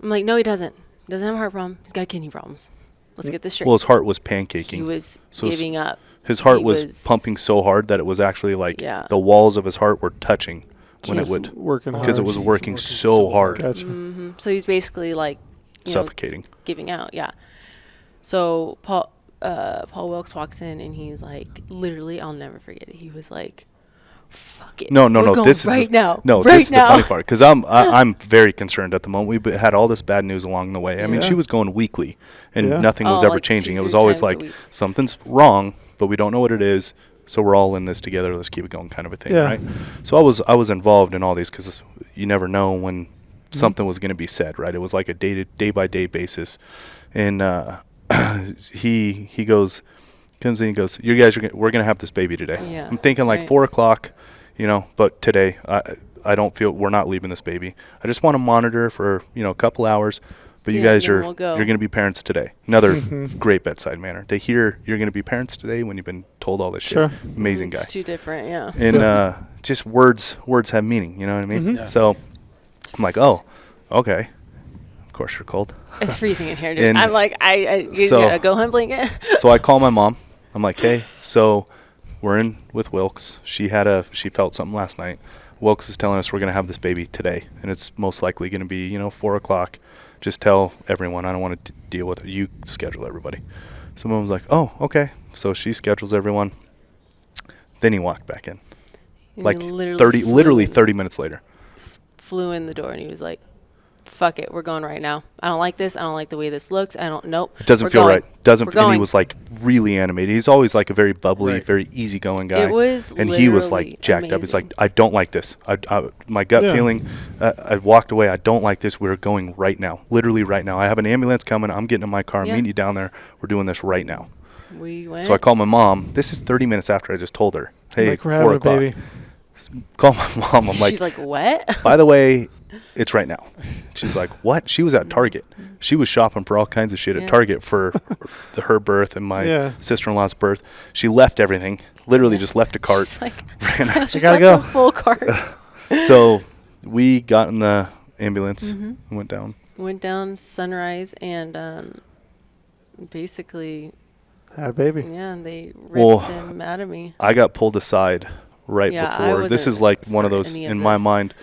I'm like, no, he doesn't. He doesn't have a heart problem. He's got kidney problems. Let's get this straight. Well, his heart was pancaking. He was giving up. His heart was pumping so hard that it was actually like the walls of his heart were touching when it would, because it was working so hard. Gotcha. Mm-hmm. So he's basically like suffocating, giving out. Yeah. So Paul Wilkes walks in, and he's like, literally, I'll never forget it. He was like, fuck it. No. This is now. This is the funny part, because I'm very concerned at the moment. We had all this bad news along the way. I mean, she was going weekly, and nothing was ever like changing. It was always like something's wrong, but we don't know what it is. So we're all in this together. Let's keep it going, kind of a thing, right? So I was involved in all these, because you never know when something was going to be said, right? It was like a day by day basis, and he comes in and goes, "You guys we're gonna have this baby today." Yeah, I'm thinking like 4 o'clock, but today I don't feel we're not leaving this baby. I just want to monitor for a couple hours, but you guys you're gonna be parents today. Another great bedside manner. To hear you're gonna be parents today when you've been told all this shit. Amazing guy. It's too different, yeah. And just words have meaning. You know what I mean? Mm-hmm. Yeah. So I'm like, oh, okay. Of course you're cold. It's freezing in here, dude. I'm like, I get a GOHUNT blanket. So I call my mom. I'm like, hey, so we're in with Wilkes. She felt something last night. Wilkes is telling us we're going to have this baby today, and it's most likely going to be, 4 o'clock. Just tell everyone. I don't want to deal with it. You schedule everybody. So Mom was like, oh, okay. So she schedules everyone. Then he walked back in. And like 30 minutes later. Flew in the door, and he was like, fuck it, we're going right now. I don't like this. I don't like the way this looks. Nope. It doesn't feel right. And he was like really animated. He's always like a very bubbly, very easygoing guy. It was and he was like jacked up. He's like, I don't like this. My gut feeling, I walked away. I don't like this. We're going right now. Literally right now. I have an ambulance coming. I'm getting in my car. I'm meeting you down there. We're doing this right now. We went. So I call my mom. This is 30 minutes after I just told her, hey, like, we're 4 o'clock. Baby. Call my mom. I'm like, she's like, what? By the way, it's right now. She's like, what? She was at Target. She was shopping for all kinds of shit at Target for her birth and my sister-in-law's birth. She left everything. Literally just left a cart. She's like, ran out. I gotta go. A full cart. So we got in the ambulance and went down. Went down Sunrise, and basically had a baby. Yeah, and they ripped him out of me. I got pulled aside right before. This is like one of those, in my mind,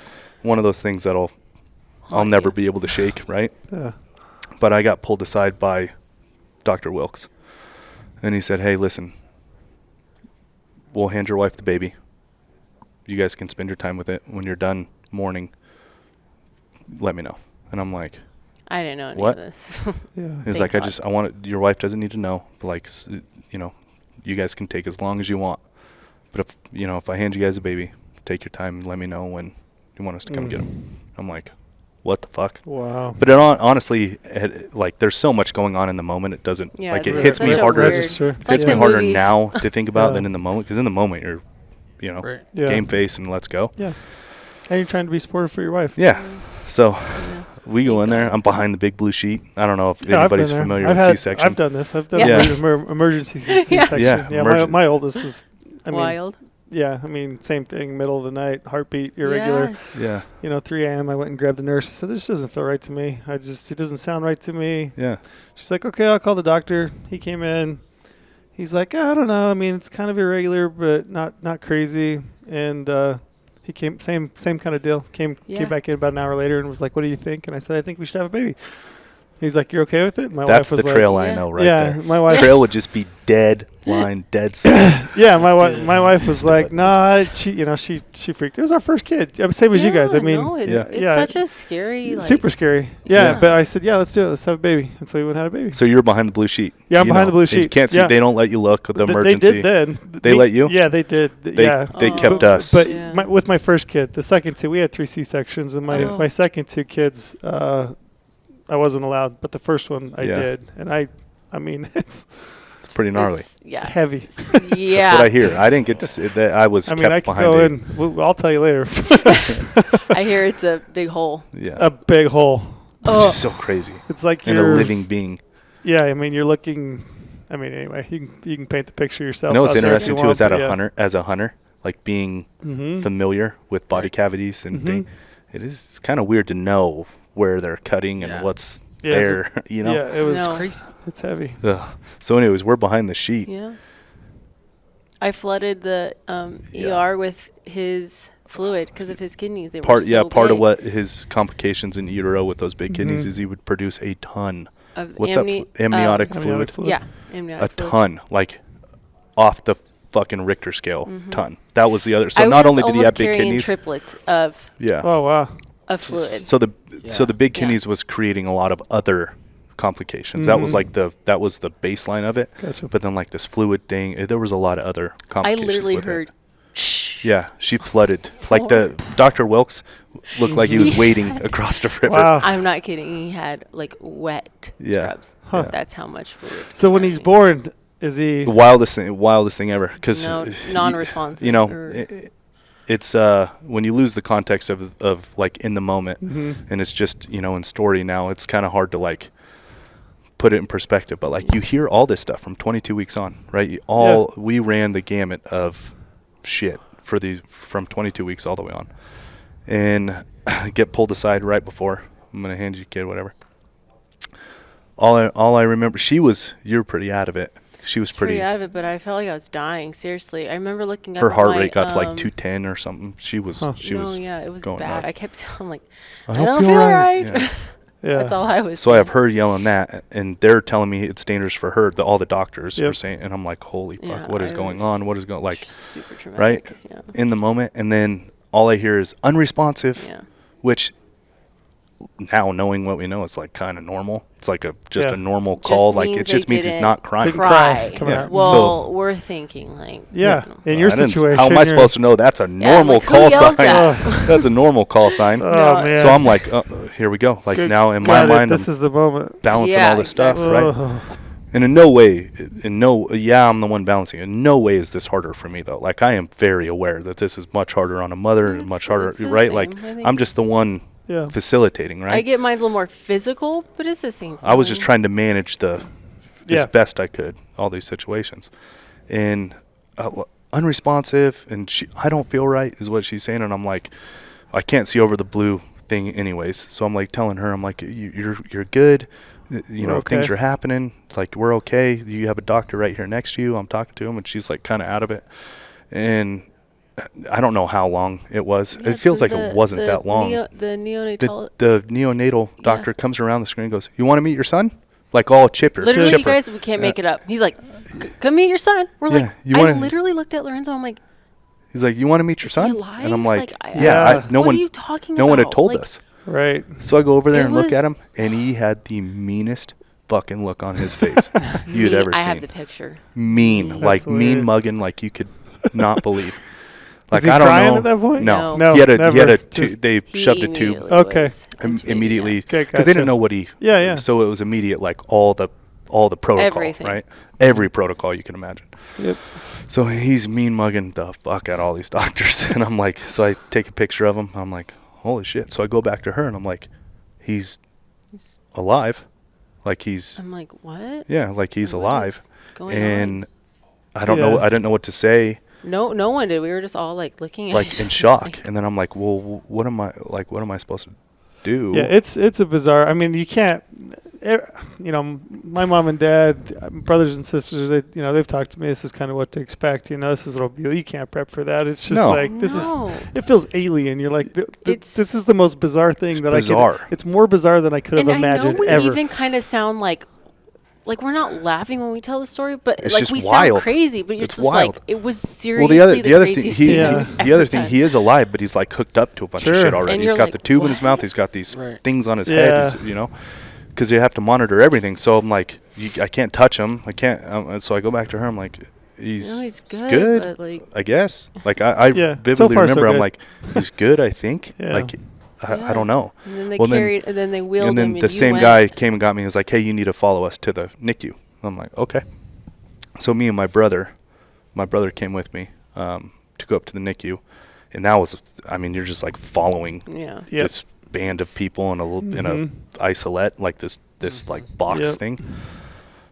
one of those things I'll never be able to shake, right? Yeah. But I got pulled aside by Dr. Wilkes. And he said, hey, listen, we'll hand your wife the baby. You guys can spend your time with it. When you're done mourning, let me know. And I'm like, I didn't know any what? of this. He's like, I want it, your wife doesn't need to know. But like, you guys can take as long as you want. But if I hand you guys a baby, take your time and let me know when you want us to come get him. I'm like, what the fuck? Wow. But honestly, like, there's so much going on in the moment. It doesn't, like, it hits me harder. Hits me harder now to think about than in the moment. Because in the moment, you're, game face and let's go. Yeah. And you're trying to be supportive for your wife. Yeah. So we go in there. I'm behind the big blue sheet. I don't know if anybody's familiar with C-section. I've done this. I've done emergency C-section. Yeah, my oldest was wild. Yeah, I mean, same thing, middle of the night, heartbeat irregular. Yes. Yeah. 3 a.m. I went and grabbed the nurse. I said, this doesn't feel right to me. It doesn't sound right to me. Yeah. She's like, okay, I'll call the doctor. He came in. He's like, I don't know. I mean, it's kind of irregular, but not crazy. And he came, same kind of deal. Came back in about an hour later and was like, what do you think? And I said, I think we should have a baby. He's like, you're okay with it? That's the Trail I know right there. My wife. Trail would just be dead center. Yeah, my wife was like, nah, she freaked. It was our first kid. Same as you guys. I mean, it's such a scary, super scary. Yeah, but I said, yeah, let's do it. Let's have a baby. And so we went and had a baby. So you're behind the blue sheet. Yeah, I'm behind the blue sheet. You can't see. They don't let you look at the emergency. They did then. They let you? Yeah, they did. They kept us. But with my first kid, the second two, we had 3 C-sections, and my second 2 kids, I wasn't allowed, but the first one I did, and I mean it's pretty gnarly. Heavy. Yeah, that's what I hear. I didn't get to see that. I was kept behind. I'll tell you later. I hear it's a big hole. Yeah, a big hole. Which is so crazy. It's like you're a living being. Yeah, I mean you're looking. I mean anyway, you can paint the picture yourself. You know what's interesting too is that as a hunter, like being familiar with body cavities and things. It's kind of weird to know where they're cutting and what's there, Yeah, it was crazy. It's heavy. Ugh. So anyways, we're behind the sheet. Yeah. I flooded the ER with his fluid because of his kidneys. They were so part big. of what his complications in utero with those big kidneys is he would produce a ton of amniotic fluid. Yeah, amniotic fluid. Ton, like off the fucking Richter scale, ton. That was the other. So not only did he have big kidneys, triplets of oh wow, of fluid. So the big kidneys was creating a lot of other complications. That was like the baseline of it. Gotcha. But then like this fluid thing, there was a lot of other complications. I literally with heard. Shh. Yeah, she flooded. Like the Dr. Wilkes looked like he was wading across the river. Wow. I'm not kidding. He had like wet scrubs. Huh. That's how much fluid. So when he's born, is he the wildest thing ever? Because non-responsive. It's when you lose the context of like in the moment, and it's just in story now. It's kind of hard to like put it in perspective. But like you hear all this stuff from 22 weeks on, right? We ran the gamut of shit from 22 weeks all the way on, and get pulled aside right before I'm gonna hand you a kid, whatever. All I remember, you're pretty out of it. She was pretty out of it, but I felt like I was dying. Seriously, I remember looking up. Her heart rate got to like 210 or something. She was. It was bad. Nuts. I kept telling like, I don't feel right. Yeah. That's all I was. So saying. I have her yelling that, and they're telling me it's dangerous for her. All the doctors are saying, and I'm like, holy fuck, what is going on? What is going like? Super traumatic. Right in the moment, and then all I hear is unresponsive, which. Now knowing what we know, it's like kind of normal. It's like a normal call. Like it just means he's not crying. Well, we're thinking like in your situation. How am I supposed to know that's a normal call sign? That's a normal call sign. Man. So I'm like, here we go. Like now in my mind, this is the moment. Balancing all this stuff, right? And in no way, I'm the one balancing. In no way is this harder for me though. Like I am very aware that this is much harder on a mother and much harder, right? Like I'm just the one. Facilitating, right? I get mine's a little more physical, but it's the same thing. I was just trying to manage as best I could all these situations, and unresponsive, and I don't feel right is what she's saying, and I'm like, I can't see over the blue thing anyways, so I'm like telling her, I'm like, you're good, things are happening, like we're okay. You have a doctor right here next to you. I'm talking to him, and she's like kind of out of it, and. I don't know how long it was. It feels like it wasn't that long. The neonatal doctor comes around the screen and goes, "You want to meet your son?" Like all chipper. Literally, you guys, we can't make it up. He's like, "Come meet your son." We're like, I literally looked at Lorenzo. I'm like, he's like, "You want to meet your son?" Alive? And I'm like, no one. What are you talking about? No one had told us. Right. So I go over there and look at him, and he had the meanest fucking look on his face you'd ever seen. I have the picture. Mean, like mean mugging, like you could not believe. Was he I don't crying know. at that point? No, No, he had never. a Just- they shoved a tube Okay. immediately Okay, because they gotcha. didn't know what he. Yeah. So it was immediate, like all the protocol, Everything. right? Every protocol you can imagine. Yep. So he's mean mugging the fuck out of all these doctors, and I'm like, so I take a picture of him. I'm like, holy shit. So I go back to her and I'm like, he's alive, like he's. I'm like, what? Yeah, like he's What alive, is going and on? I don't know. I didn't know what to say. No one did. We were just all like looking at Like each in other, shock, like, and then I'm like, well, what am I supposed to do? Yeah, it's a bizarre. I mean, you can't. My mom and dad, brothers and sisters, they've talked to me. This is kind of what to expect. This is what'll be. You can't prep for that. It's just like this is. It feels alien. You're like, this is the most bizarre thing that bizarre. I could. It's more bizarre than I could have imagined. I know we ever. even kind of sound like we're not laughing when we tell the story, but It's like just we wild. sound crazy. But you're It's just wild. like it was Well, seriously the other thing, craziest thing. I've the other ever thing, done. he is alive, but he's like hooked up to a bunch of Sure. shit already. And He's you're got like, the tube in his what? mouth. He's got these Right. things on his Yeah. head. Because you have to monitor everything. So I'm like, I can't touch him. I can't. So I go back to her. I'm like, he's good. But like, I guess. Like I Yeah, vividly so far, so remember. I'm good. like, he's good. I think. Yeah. Like, I don't know. and then they Well, carried, and then they wheeled And him. then And the you same went. guy came and got me and was like, hey, you need to follow us to the NICU. I'm like, okay. So me and my brother came with me to go up to the NICU. And that was, you're just like following Yeah. Yep. this band of people in a isolette, like this like box Yep. thing.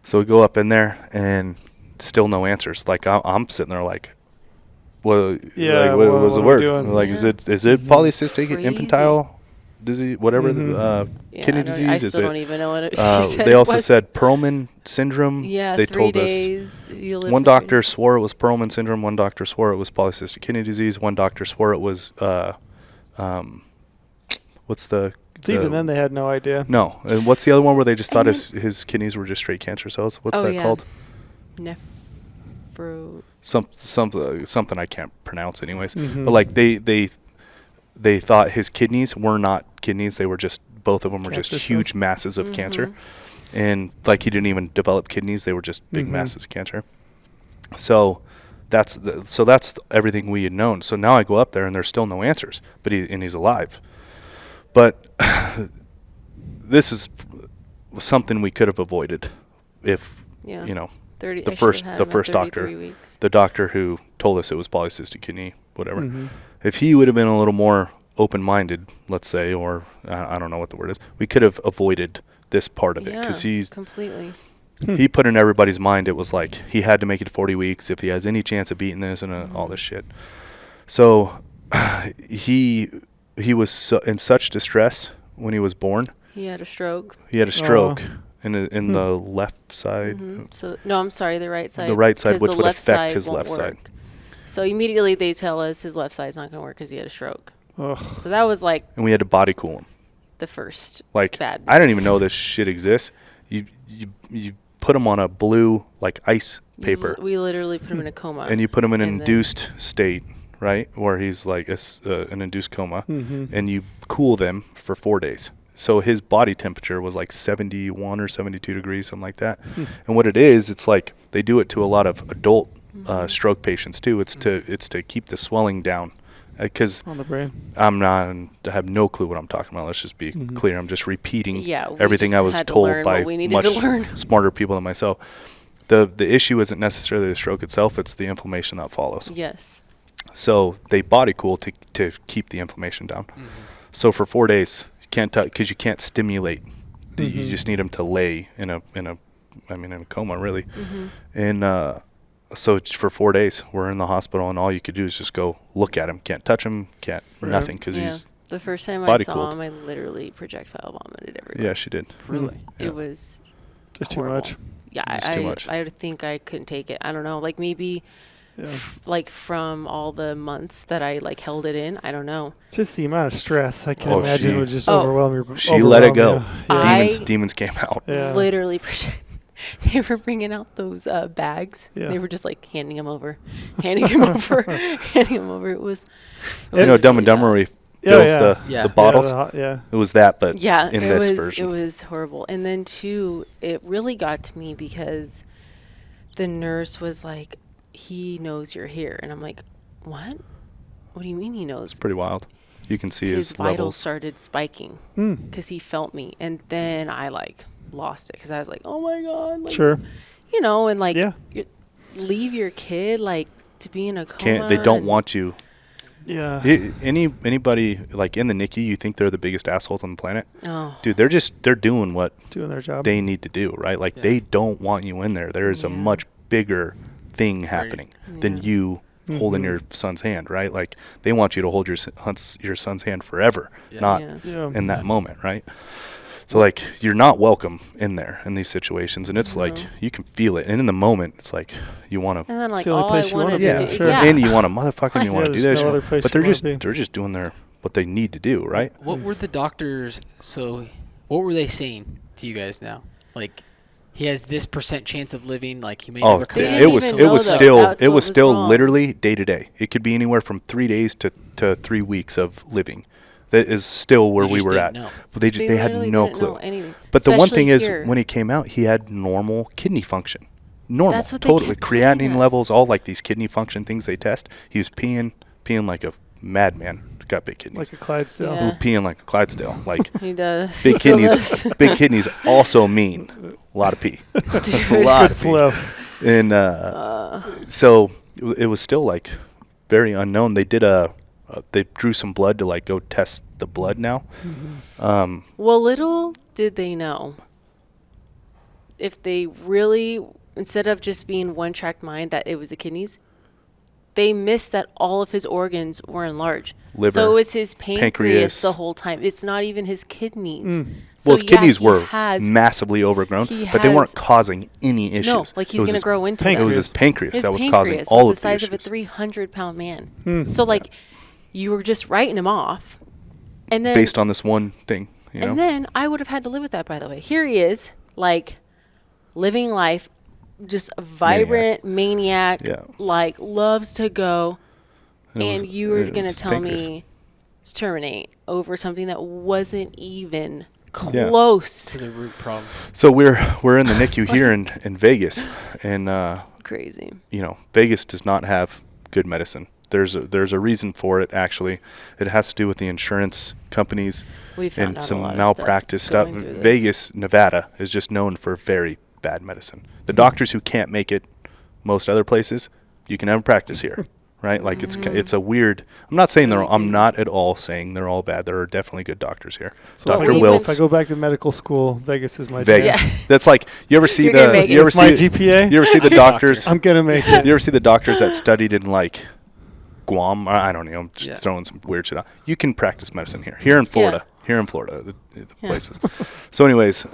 So we go up in there and still no answers. Like I'm sitting there like, well, Yeah, like, what what was the are we word? doing? Like, Yeah. is it polycystic Crazy. infantile disease, whatever, Mhm. Yeah, kidney I don't- disease? I Is still it? don't even know what it. he said They it also was. said Perlman syndrome. Yeah, They 3 told us. days. You live One for 3 doctor days. swore it was Perlman syndrome. One doctor swore it was polycystic kidney disease. One doctor swore it was what's the? So even then, they had no idea. No, and what's the other one where they just thought And his kidneys were just straight cancer cells? What's Oh, that yeah. called? Nephro. Something I can't pronounce, anyways. Mhm. But like they thought his kidneys were not kidneys. They were just, both of them were just Cancer cells. huge masses of cancer, Mm-hmm. and like he didn't even develop kidneys. They were just big Mhm. masses of cancer. So that's everything we had known. So now I go up there and there's still no answers, but he's alive. But this is something we could have avoided if Yeah. 30. the I first should've had the him at first doctor, 33 weeks. the doctor who told us it was polycystic kidney, whatever. Mhm. If he would have been a little more open-minded, let's say, or I don't know what the word is, we could have avoided this part of it, because Yeah, completely. he put in everybody's mind it was like he had to make it 40 weeks if he has any chance of beating this and all this shit. So he was in such distress when he was born. He had a stroke. He had a stroke in the left side. So no, I'm sorry, the right side. The right side, 'cause which the would left affect side his won't left side. work. So immediately they tell us his left side's not going to work because he had a stroke. Ugh. So that was like And we had to body cool him. the first Like, bad I didn't news. even know this shit exists. You put him on a blue like ice paper, We literally put him in a coma. and you put him in an and then- induced state, right, where he's like an induced coma, Mhm. and you cool them for 4 days. So his body temperature was like 71 or 72 degrees, something like that. And what it is, it's like they do it to a lot of adult stroke patients too. It's to keep the swelling down. Because On the brain. I have no clue what I'm talking about. Let's just be clear. I'm just repeating Yeah, we everything just I was had to told learn by what we needed much to learn. smarter people than myself. The issue isn't necessarily the stroke itself; it's the inflammation that follows. Yes. So they body cool to keep the inflammation down. So for 4 days, you can't because you can't stimulate. You just need them to lay in a coma, really. And so for 4 days, we're in the hospital, and all you could do is just go look at him. Can't touch him. Can't nothing, because Yeah. he's. The first time I body saw cooled. him, I literally projectile vomited everywhere. Yeah, she did. Really? Yeah. It was Just too horrible. much. Yeah, It's too much. I think I couldn't take it. I don't know. Like maybe Yeah. like from all the months that I like held it in. I don't know. Just the amount of stress I can Oh, imagine she- would just Oh. overwhelm your. She let it go. Yeah. Demons came out. Yeah. Literally they were bringing out those bags. Yeah. They were just like handing them over, handing them over, handing them over. It was Dumb and Dumber where he Yeah, fills yeah. Yeah. the bottles. Yeah. It was that, but Yeah, in it this was version. it was horrible. And then too, it really got to me because the nurse was like, "He knows you're here," and I'm like, "What?" what do you mean he knows? It's pretty wild. You can see his vitals levels. started spiking because he felt me. And then I, like, lost it because I was like, oh, my God. Like, Sure. You know, and, like, you leave your kid, like, to be in a coma. They don't want you. Yeah. Anybody, like, in the NICU, you think they're the biggest assholes on the planet? Oh. Dude, they're doing their job. they need to do, right? Like, they don't want you in there. There is a much bigger thing happening than you holding your son's hand, right? Like, they want you to hold your son's hand forever, not in that moment, right? So, like, you're not welcome in there in these situations, and it's like you can feel it, and in the moment, it's like you want to. And then, like, it's the only all place I you wanted wanna to be. do, Sure. And you want to motherfucking, you want to do this, no other place but you they're wanna be. just doing what they need to do, right? What were the doctors? So, what were they saying to you guys now? Like, he has this % chance of living. Like, he may never come didn't back. it was even know that. That's it what was was still wrong. literally day to day. It could be anywhere from 3 days to 3 weeks of living. That is still where They we just were didn't at. know. But they had literally no didn't clue. know anything. But the one Especially thing is, here. when he came out, he had normal kidney function. Normal, That's what they totally. kept telling Creatinine us. levels, all like these kidney function things they test. He was peeing like a madman. Got big kidneys. Like a Clydesdale. Yeah. Peeing like a Clydesdale. Like He does. big He still kidneys. does. Big kidneys also mean a lot of pee. Dude. A lot Good of pee. flow. And so it was still like very unknown. They did they drew some blood to like go test the blood now. Well, little did they know, if they really, instead of just being one-track mind, that it was the kidneys, they missed that all of his organs were enlarged. Liver, so it was his pancreas pancreas. the whole time. It's not even his kidneys. So Well, his kidneys he were has, massively overgrown, he but they weren't has- causing any issues. No, like he's It was going to his- grow into It that. was his pancreas His that was pancreas causing was all the of the size of a issues. 300-pound man. So, like, you were just writing him off. And then Based on this one thing, you know? And then I would have had to live with that, by the way. Here he is, like, living life, just a vibrant maniac, Yeah. like, loves to go. It And was- you were it going to was tell pancreas. me to terminate over something that wasn't even Yeah. close. To the root problem. So we're in the NICU here in Vegas, and Crazy. you know, Vegas does not have good medicine. There's a reason for it, actually. It has to do with the insurance companies We found and out a some lot of malpractice stuff. going through this. Vegas, Nevada is just known for very bad medicine. The doctors who can't make it most other places, you can have practice here, right? Like it's a weird. I'm not saying I'm not at all saying they're all bad. There are definitely good doctors here. So Dr. if Wilkes, I go back to medical school, Vegas is my Vegas. jam. Yeah. That's like you ever see You're gonna make you ever With my see GPA? you ever see the doctors. I'm gonna make it. You ever see the doctors that studied in like Guam? I don't know. I'm just Yeah. throwing some weird shit out. You can practice medicine here. Here in Florida. Here in Florida, the places. So, anyways,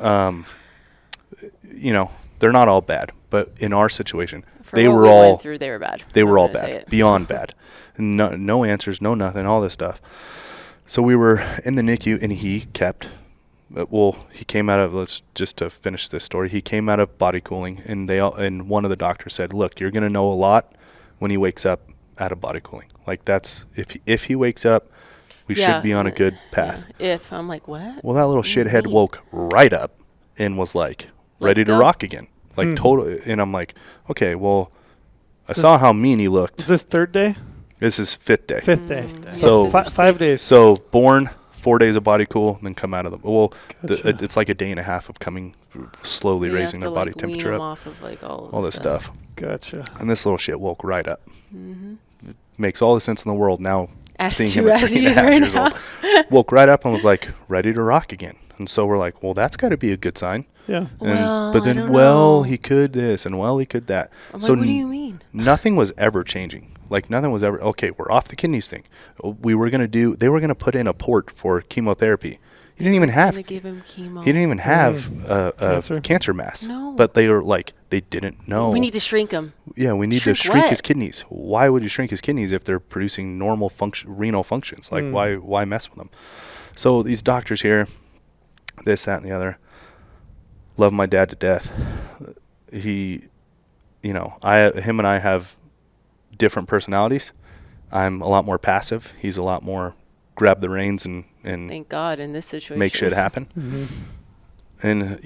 you know, they're not all bad, but in our situation, For they what were we all went through, they were bad. they were I'm all gonna say bad, it. beyond bad. No answers, no nothing, all this stuff. So we were in the NICU, and he kept. He came out of. Let's just to finish this story. He came out of body cooling, and and one of the doctors said, "Look, you're gonna know a lot when he wakes up out of body cooling. Like that's if he wakes up, we should be on a good path." Yeah. If I'm like, what? Well, that little shithead mean? woke right up and was like ready to go. rock again, like total. And I'm like, okay, well, I saw how mean he looked. Is this third day? This is fifth day. Fifth day. So- 5 days. So born 4 days of body cool, and then come out of the Gotcha. it's like a day and a half of coming slowly You raising have their to, body like, wean temperature them up, off of, like, all all this stuff. Gotcha. And this little shit woke right up. It makes all the sense in the world now. As seeing to him at as 3 he and a is half right years now. old. Woke right up and was like ready to rock again. And so we're like, well, that's got to be a good sign. Yeah. And, Well, but I then, don't well, know. he could this, and well, he could that. I'm so like, what do you mean? Nothing was ever changing. Like nothing was ever okay. We're off the kidneys thing. They were gonna put in a port for chemotherapy. He didn't even have. Gonna give him chemo. He didn't even have a cancer mass. No. But they were like, they didn't know. We need to shrink him. Yeah, we need to Shrink shrink what? his kidneys. Why would you shrink his kidneys if they're producing normal renal functions? Like, why mess with them? So these doctors here, this, that, and the other, love my dad to death. He, him and I have different personalities. I'm a lot more passive. He's a lot more grab the reins and Thank God in this situation. make shit happen. And,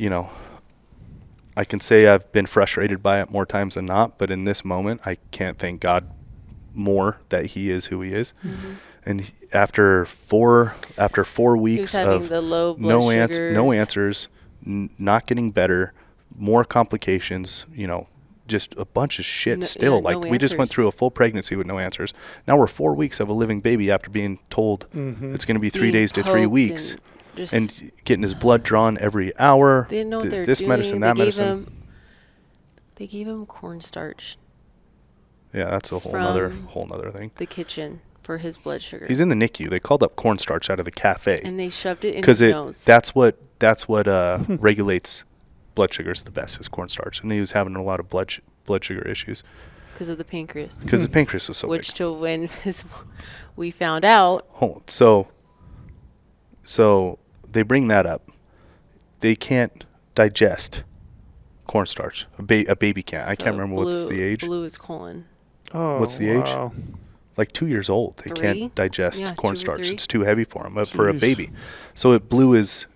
I can say I've been frustrated by it more times than not, but in this moment, I can't thank God more that he is who he is. And after 4 weeks of no answers, not getting better, more complications, just a bunch of shit still. We just went through a full pregnancy with no answers. Now we're 4 weeks of a living baby after being told it's going to be 3 days to 3 weeks, and getting his blood drawn every hour. They didn't know what they're this doing. medicine, that medicine. They gave him cornstarch. Yeah, that's a whole nother thing. The kitchen for his blood sugar. He's in the NICU. They called up cornstarch out of the cafe. And they shoved it in his nose. That's what regulates blood sugars the best, is cornstarch. And he was having a lot of blood sugar issues. Because of the pancreas. Because the pancreas was so big. Which till when we found out. So they bring that up. They can't digest cornstarch. A baby can't. I can't remember what's the age. Blue is colon. Oh, what's the age? Like 2 years old. They can't digest cornstarch. It's too heavy for him, for a baby. So it blew his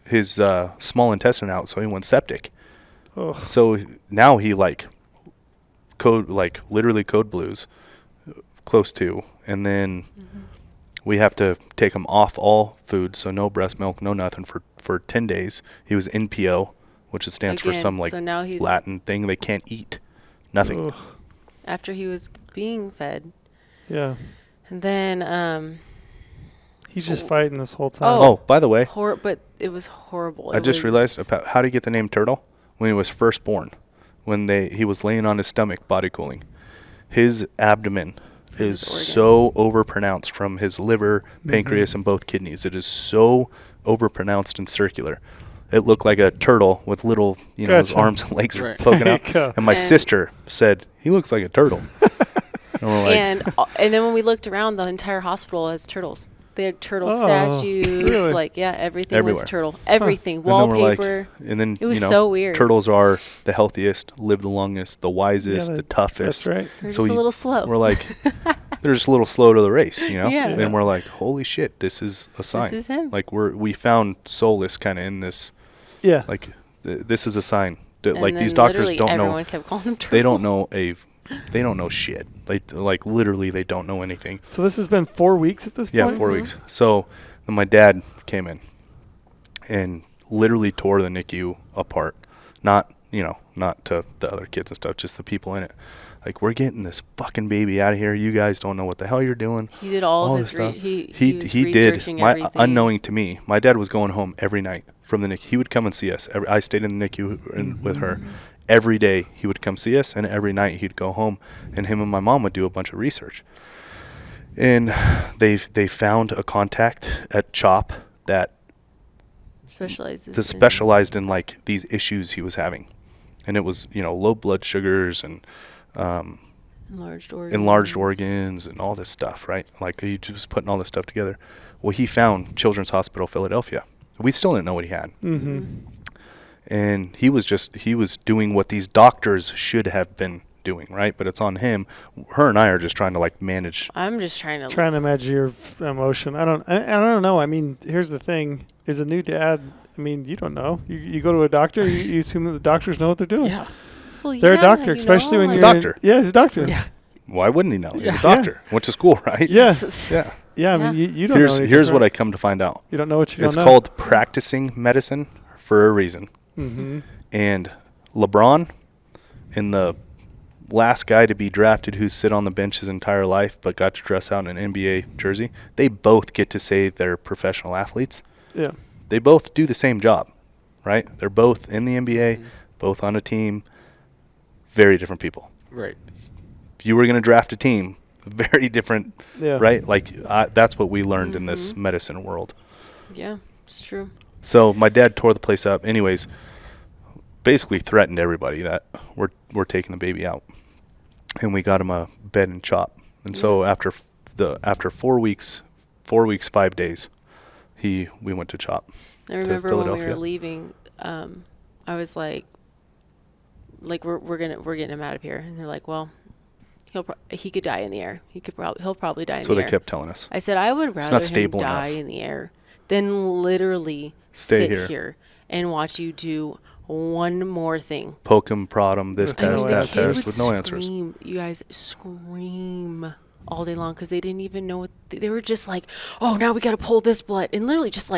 small intestine out, so he went septic. Oh. So now he literally code blues, close to, and then we have to take him off all food, so no breast milk, no nothing for 10 days. He was NPO, which stands for some Latin thing. They can't eat nothing. Ugh. After he was being fed. Yeah. And then he's just fighting this whole time. Oh, by the way. But it was horrible. I just realized about how to get the name Turtle. When he was first born, when he was laying on his stomach, body cooling, his abdomen is so overpronounced from his liver, pancreas, and both kidneys. It is so overpronounced and circular. It looked like a turtle with little, his arms and legs poking out. And my sister said, he looks like a turtle. And we're like, and then when we looked around, the entire hospital has turtles. They had turtle statues. Really? Everything Everywhere. was turtle. Everything. Wallpaper. And then, it was so weird. Turtles are the healthiest, live the longest, the wisest, the toughest. That's right. They're just a little slow. We're like, they're just a little slow to the race, Yeah. And we're like, holy shit, this is a sign. This is him. Like we found solace kind of in this. Yeah. Like this is a sign. That, and these doctors don't know. Everyone kept calling him turtle. They don't know shit. Like literally, they don't know anything. So this has been 4 weeks at this point? Yeah, 4 weeks. So then my dad came in and literally tore the NICU apart. Not to the other kids and stuff, just the people in it. Like, we're getting this fucking baby out of here. You guys don't know what the hell you're doing. He did all of his stuff. he did. everything. Unknowing to me, my dad was going home every night from the NICU. He would come and see us. I stayed in the NICU with her. Every day he would come see us, and every night he'd go home, and him and my mom would do a bunch of research. And they found a contact at CHOP that specialized in like these issues he was having, and it was low blood sugars and enlarged organs and all this stuff, right? Like he just putting all this stuff together. Well, he found Children's Hospital Philadelphia. We still didn't know what he had. And he was doing what these doctors should have been doing, right? But it's on him. Her and I are just trying to like manage. I'm just trying to imagine your emotion. I don't know. I mean, here's the thing: as a new dad, I mean, you don't know. You go to a doctor, you assume that the doctors know what they're doing. Yeah. Well, they're a doctor, especially when you're a doctor. Yeah, he's a doctor. Yeah. Why wouldn't he know? He's a doctor. Went to school, right? Yeah. Yeah. Yeah. I mean, you don't know. Here's what I come to find out. You don't know what you don't know. It's called practicing medicine for a reason. And LeBron, in the last guy to be drafted who's sit on the bench his entire life but got to dress out in an NBA jersey, they both get to say they're professional athletes. Yeah. They both do the same job, right? They're both in the NBA, both on a team, very different people. Right. If you were going to draft a team, very different, yeah. Right? Like that's what we learned in this medicine world. Yeah, it's true. So my dad tore the place up. Anyways, basically threatened everybody that we're taking the baby out, and we got him a bed and CHOP. And so after 4 weeks, 5 days, we went to CHOP. I remember when we were leaving, I was like we're getting him out of here, and they're like, well, he could die in the air. He'll probably die in the air. That's what they kept telling us. I said I would rather him die in the air than literally sit here and watch you do one more thing. Poke him, prod him, this test, that test, with no answers. You guys scream. all day long because they didn't even know what they were just like, oh, now we got to pull this blood, and literally just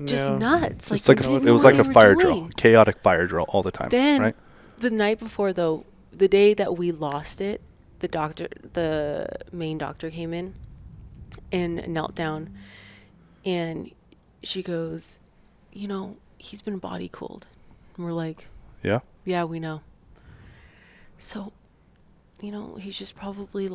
just nuts. It's like it was like a fire drill, chaotic fire drill all the time. Then right? The night before, though, the day that we lost it, the main doctor came in and knelt down, and she goes, he's been body cooled. And we're like, yeah, we know. So, he's just probably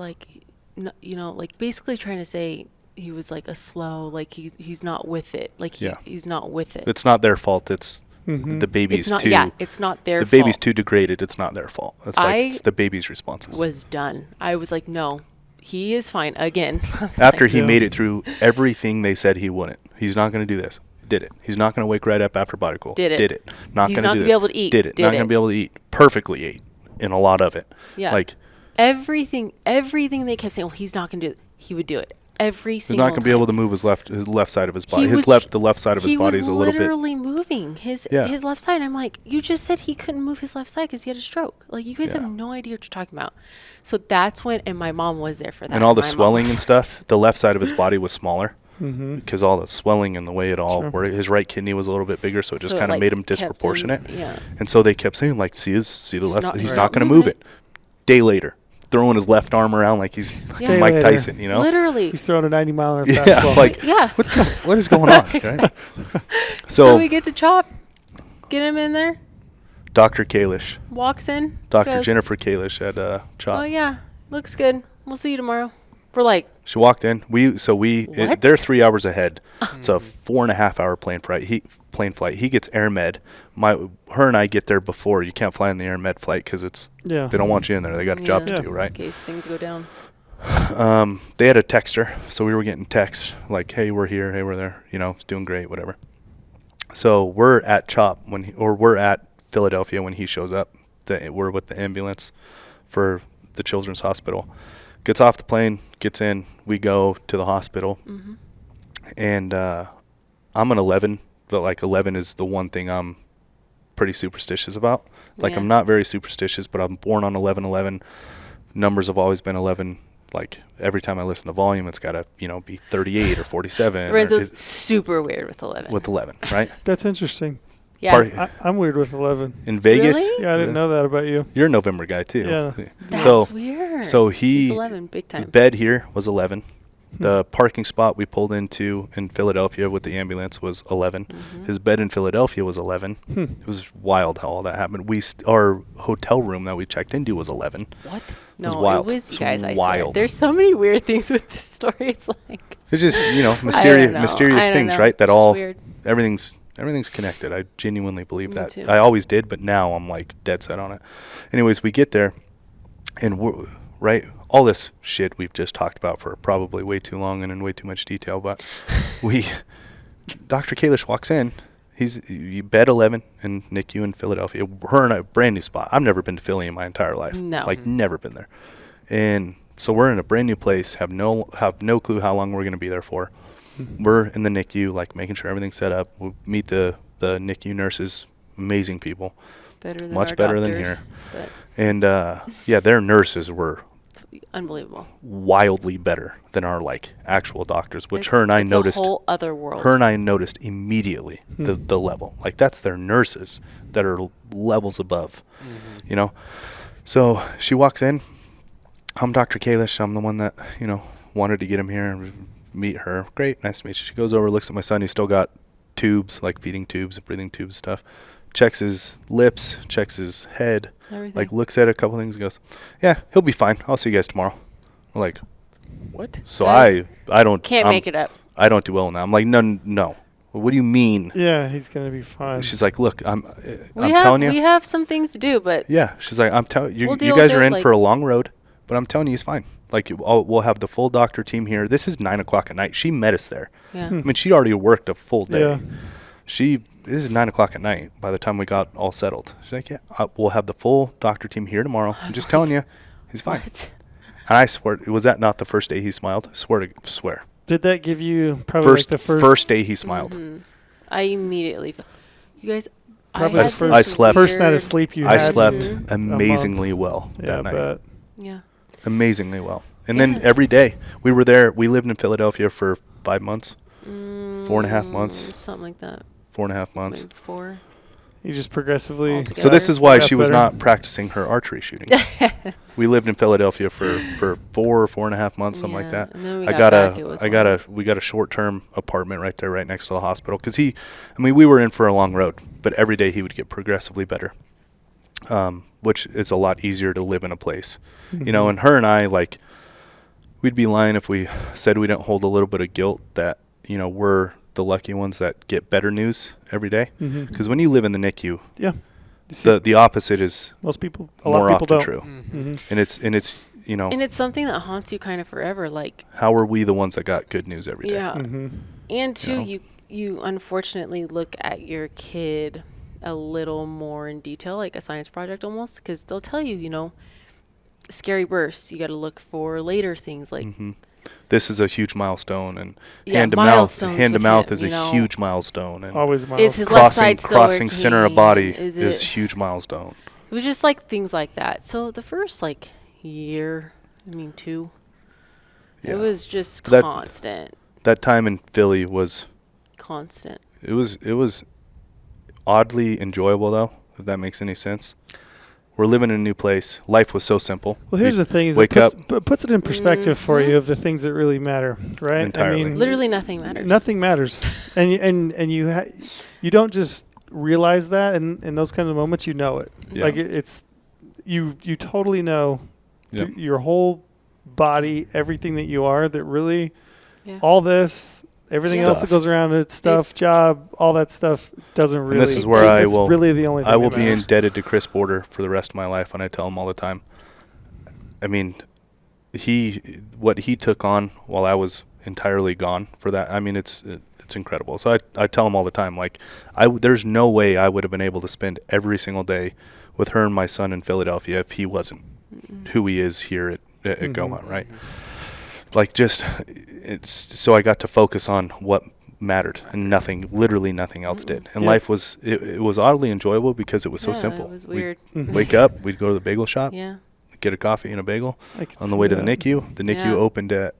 basically trying to say he was like a slow, like he's not with it. Like he's not with it. It's not their fault. It's the baby's too. Yeah, it's not their fault. The baby's too degraded. It's not their fault. It's the baby's responses. Was done. I was like, no, he is fine. Again. After he made it through everything they said he wouldn't. He's not going to do this. Did it. He's not going to wake right up after body cool. Did it. Did it. Not going to do this. He's not going to be able to eat. Did it. Not going to be able to eat. Perfectly ate in a lot of it. Yeah. Like everything they kept saying, well, he's not going to do it. He would do it. Every single time. He's not going to be able to move his left side of his body. The left side of his body is a little bit. He was literally moving his left side. I'm like, you just said he couldn't move his left side because he had a stroke. Like, you guys have no idea what you're talking about. So that's when, and my mom was there for that. And all the swelling and stuff, the left side of his body was smaller because all the swelling and the way it all worked. His right kidney was a little bit bigger, so it just kind of made him disproportionate. And so they kept saying, like, see the left, he's not going to move it. Day later. Throwing his left arm around like he's Mike Tyson, Literally. He's throwing a 90-mile-an-hour fastball. What is going on? Right? So we get to Chop, get him in there. Dr. Kalish walks in. Dr. Jennifer Kalish at Chop. Oh yeah, looks good. We'll see you tomorrow. We're like. She walked in. They're 3 hours ahead. It's a 4.5-hour plane flight. He gets air med. Her and I get there before. You can't fly in the air med flight because they don't want you in there. They got a job to do, right? In case things go down. They had a texter, so we were getting texts like, "Hey, we're here. Hey, we're there. It's doing great, whatever." So we're at Chop we're at Philadelphia when he shows up. We're with the ambulance for the Children's Hospital. Gets off the plane, gets in. We go to the hospital, and I'm an 11, but like 11 is the one thing I'm pretty superstitious about. Like I'm not very superstitious, but I'm born on 11/11. Numbers have always been 11. Like every time I listen to volume, it's got to be 38 or 47. Lorenzo's super weird with 11. With 11, right? That's interesting. Yeah. I'm weird with 11. In Vegas? Really? Yeah, I didn't know that about you. You're a November guy, too. Yeah. That's weird. So he's 11, big time. The bed here was 11. The parking spot we pulled into in Philadelphia with the ambulance was 11. His bed in Philadelphia was 11. It was wild how all that happened. Our hotel room that we checked into was 11. What? No, it was wild. It was, you guys, I swear. There's so many weird things with this story. It's like. It's just, mysterious things, right? That all, everything's connected. I genuinely believe that. Too. I always did, but now I'm like dead set on it. Anyways, we get there, and all this shit we've just talked about for probably way too long and in way too much detail, but Dr. Kalish walks in. He's bed 11 in NICU in Philadelphia. Her in a brand new spot. I've never been to Philly in my entire life. No. Like never been there. And so we're in a brand new place, have no clue how long we're going to be there for. We're in the NICU, like making sure everything's set up. We meet the NICU nurses, amazing people. Much better than here. And their nurses were unbelievable, wildly better than our actual doctors, which her and I noticed. A whole other world. Her and I noticed immediately the level. Like that's their nurses that are levels above, So she walks in. I'm Dr. Kalish. I'm the one that wanted to get him here and meet her. Great, nice to meet you. She goes over, looks at my son. He's still got tubes, like feeding tubes, breathing tubes, stuff. Checks his lips, checks his head, everything. Looks at a couple things and goes, "Yeah, he'll be fine. I'll see you guys tomorrow." We're like, what? So guys, I don't make it up. I don't do well now. I'm like, no. What do you mean? Yeah, he's gonna be fine. She's like, look, I'm telling you, we have some things to do, but yeah. She's like, I'm telling you, you guys are in for a long road, but I'm telling you, he's fine. Like, we'll have the full doctor team here. This is 9:00 at night. She met us there. Yeah. I mean, she already worked a full day. Yeah. This is 9:00 at night by the time we got all settled. She's like, yeah, we'll have the full doctor team here tomorrow. I'm just telling you, he's fine. What? And I swear, was that not the first day he smiled? Swear. Did that give you probably the first day he smiled? Mm-hmm. I immediately, you guys, probably I slept. First night of sleep you had. I slept amazingly well that night. Bet. Yeah. Amazingly well. And then every day we were there. We lived in Philadelphia for 5 months, 4.5 months, something like that. 4.5 months. Maybe 4. You just progressively. Altogether. So this is why she was better. not practicing her archery shooting. We lived in Philadelphia for 4.5 months, something like that. And then we we got a short-term apartment right there, right next to the hospital. Because we were in for a long road, but every day he would get progressively better, which is a lot easier to live in a place, you know. And her and I, like, we'd be lying if we said we didn't hold a little bit of guilt that, you know, we're the lucky ones that get better news every day. Because when you live in the NICU, the opposite is most people, more often don't. true. And it's you know, and it's something that haunts you kind of forever. Like, how are we the ones that got good news every day? Yeah. And two, you unfortunately look at your kid a little more in detail, like a science project almost, because they'll tell you, you know, scary bursts. You got to look for later things like. This is a huge milestone, and hand to mouth is a huge milestone, and always is his left side crossing center of body is huge milestone. It was just like things like that. So the first like year, 2, it was just constant. That time in Philly was constant. It was oddly enjoyable though, if that makes any sense. We're living in a new place. Life was so simple. Well, here's the thing: is it puts it in perspective for you of the things that really matter, right? Entirely. I mean, literally nothing matters. Nothing matters, and you don't just realize that in those kind of moments. You know it, like it's you totally know your whole body, everything that you are. That really, all this. Everything else that goes around it, job, all that stuff doesn't really. And this is where I will. Really, the only thing I will be indebted to Chris Border for the rest of my life, and I tell him all the time. I mean, what he took on while I was entirely gone for that. I mean, it's incredible. So I tell him all the time, like, there's no way I would have been able to spend every single day with her and my son in Philadelphia if he wasn't who he is here at GOHUNT, right? Like, just it's so I got to focus on what mattered, and literally nothing else did. And life was it was oddly enjoyable because it was so simple. It was weird. We'd wake up, we'd go to the bagel shop, get a coffee and a bagel on the way to the NICU. The NICU opened at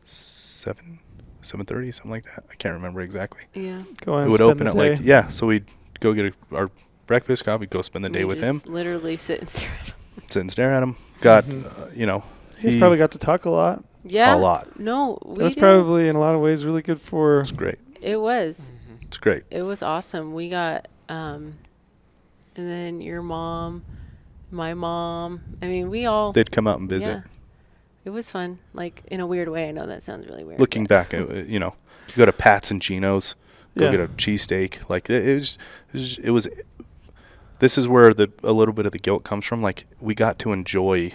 7:30, something like that. I can't remember exactly. Yeah. Go ahead. It would open at so we'd go get our breakfast, coffee, go spend the day with him. Literally sit and stare at him. Sit and stare at him. Got you know. He's probably got to talk a lot. Yeah. A lot. No, that's probably in a lot of ways really good for. It's great. It was. It's great. It was awesome. We got, and then your mom, my mom. I mean, we all. They'd come out and visit. Yeah. It was fun, like in a weird way. I know that sounds really weird. Looking back, you know, you go to Pat's and Gino's, go get a cheesesteak. Like it was. This is where a little bit of the guilt comes from. Like, we got to enjoy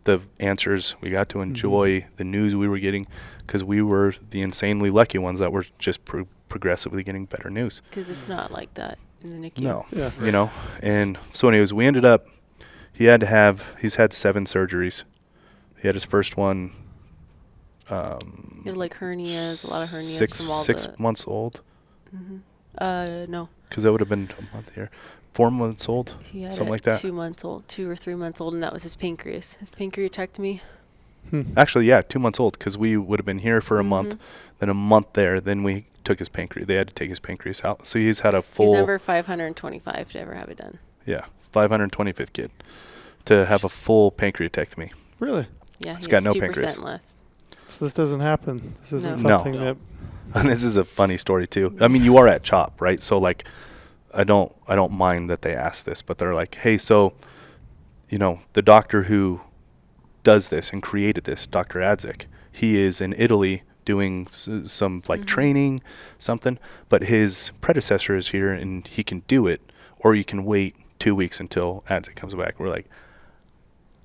the answers. We got to enjoy the news we were getting because we were the insanely lucky ones that were just progressively getting better news. Because it's not like that in the NICU. No, you know. And so anyways, we ended up, he's had 7 surgeries. He had his first one. He had like hernias, a lot of hernias. 6 months old. No. Because that would have been a month here. 4 months old, he had something like that. 2 months old, 2 or 3 months old, and that was his pancreas. His pancreatectomy. Actually, 2 months old, because we would have been here for a month, then a month there, then we took his pancreas. They had to take his pancreas out. So he's had a full. He's number 525 to ever have it done. Yeah, 525th kid to have a full pancreatectomy. Really? Yeah, he's got no 2% pancreas left. So this doesn't happen. This isn't something that. And this is a funny story too. I mean, you are at CHOP, right? So like, I don't mind that they ask this, but they're like, hey, so, you know, the doctor who does this and created this, Dr. Adzik, he is in Italy doing some like training, something, but his predecessor is here and he can do it, or you can wait 2 weeks until Adzik comes back. We're like,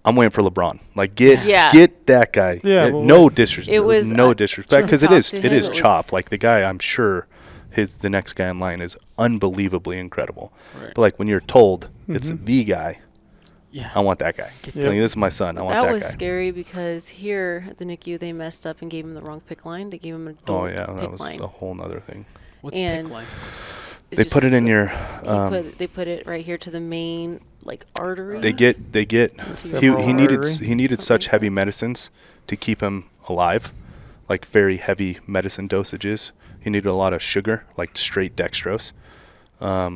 I'm waiting for LeBron. Like, get that guy. Yeah, no disrespect. It was no disrespect, because it is CHOP. Was like, the guy, I'm sure the next guy in line is unbelievably incredible. Right. But like, when you're told it's the guy, I want that guy. Like, this is my son. I want that guy. That was scary because here at the NICU they messed up and gave him the wrong pick line. They gave him an adult pick line. That was a whole nother thing. What's pick line? They put it in your. They put it right here to the main like artery. They get. He needed Something such like heavy that. medicines to keep him alive, like very heavy medicine dosages. He needed a lot of sugar, like straight dextrose, a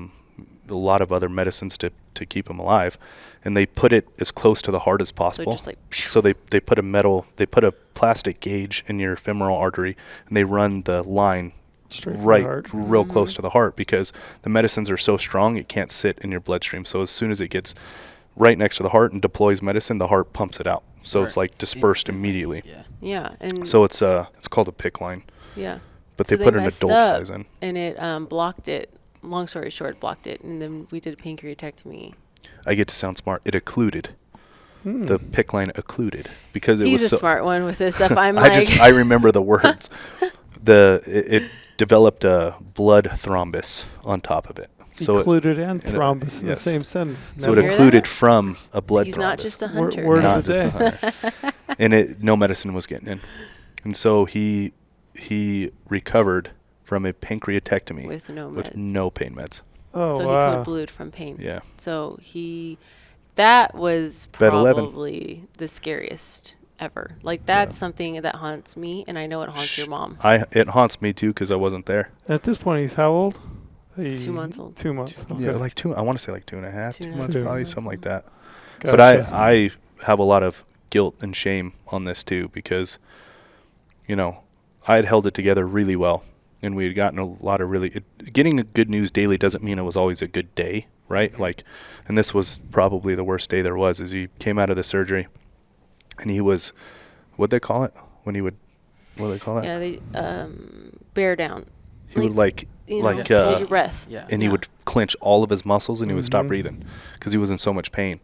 lot of other medicines to keep him alive, and they put it as close to the heart as possible. So they put a plastic gauge in your femoral artery, and they run the line Straight to the right heart. real close to the heart because the medicines are so strong it can't sit in your bloodstream. So as soon as it gets right next to the heart and deploys medicine, the heart pumps it out. So it's like dispersed immediately. Yeah, and So it's called a PICC line. yeah. But So they put an messed adult up, size in. and it blocked it. Long story short, blocked it, and then we did a pancreatectomy. I get to sound smart. It occluded. The PICC line occluded because it He's was a so smart one with this stuff. I'm like, I remember the words. It developed a blood thrombus on top of it. So Included and and thrombus in the yes. same sentence. So it Hear that? occluded from a blood he's thrombus. not just a hunter. Word Not of the just a day. hunter. And no medicine was getting in. And so he recovered from a pancreatectomy with no meds. with no pain meds. Oh, So he wow. code blued from pain. Yeah. So that was Bet 11. probably the scariest ever. Like that's something that haunts me, and I know it haunts your mom. It haunts me too because I wasn't there. At this point, he's how old? 2 months old. 2 months. Okay. Yeah, like I want to say like 2.5, 2 months, Two. probably something like that. Gotcha. But I have a lot of guilt and shame on this too because, I had held it together really well, and we had gotten a lot of getting a good news daily doesn't mean it was always a good day, right? Like, and this was probably the worst day there was. Is he came out of the surgery, and he was, what'd they call it when he would, what do they call it? Yeah, they bear down. He would hold your breath. Yeah. and he would clench all of his muscles and he would stop breathing because he was in so much pain.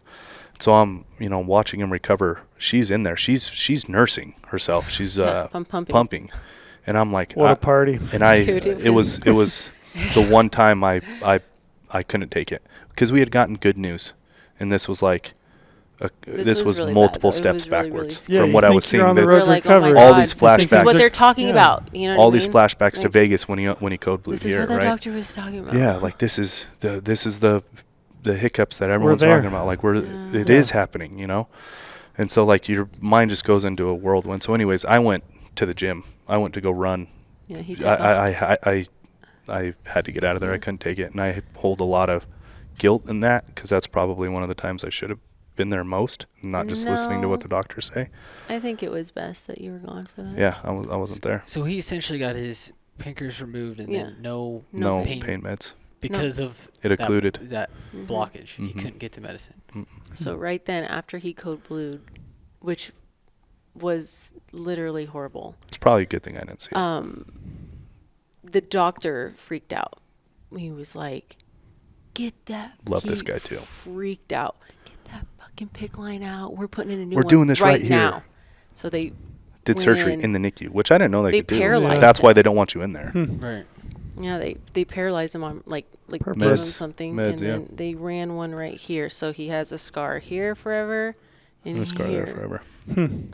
So I'm, watching him recover. She's in there. She's nursing herself. She's I'm pumping, and I'm like, What a party. And Dude, it was the one time I couldn't take it because we had gotten good news, and this was like, this was really multiple bad, though. It was steps really, backwards really Yeah, from you what I think was you're seeing. on the That road We're like, to oh my recovery. God. all these This is flashbacks, what they're talking about. You know what all I these mean? flashbacks to Like, Vegas when he code blue This is here, what that right? doctor was talking about. Yeah, like this is the hiccups that everyone's there. talking about. Like it is happening, And so like your mind just goes into a whirlwind. So anyways, I went to the gym. I went to go run. Yeah, he took off. I had to get out of there. I couldn't take it, and I hold a lot of guilt in that because that's probably one of the times I should have been there most, not just listening to what No. the doctors say. I think it was best that you were gone for that. Yeah, I wasn't there. So he essentially got his pancreas removed and Yeah. then no No pain, pain meds. because of It occluded. that Mhm. blockage. He Mhm. couldn't get the medicine. So right then, after he code blued, which was literally horrible, It's probably a good thing I didn't see it. the doctor freaked out. He was like, "Get that!" Love he this guy, too. Freaked out. Get that fucking PICC line out. We're putting in a new We're one doing this right here. now. So they Did went surgery in the NICU, which I didn't know they They could do. paralyzed That's why him. they don't want you in there. Right. Yeah, they paralyzed him on like Purpose. gave him Meds. something, Meds, and yeah. then they ran one right here, so he has a scar here forever, and And a scar there here. forever.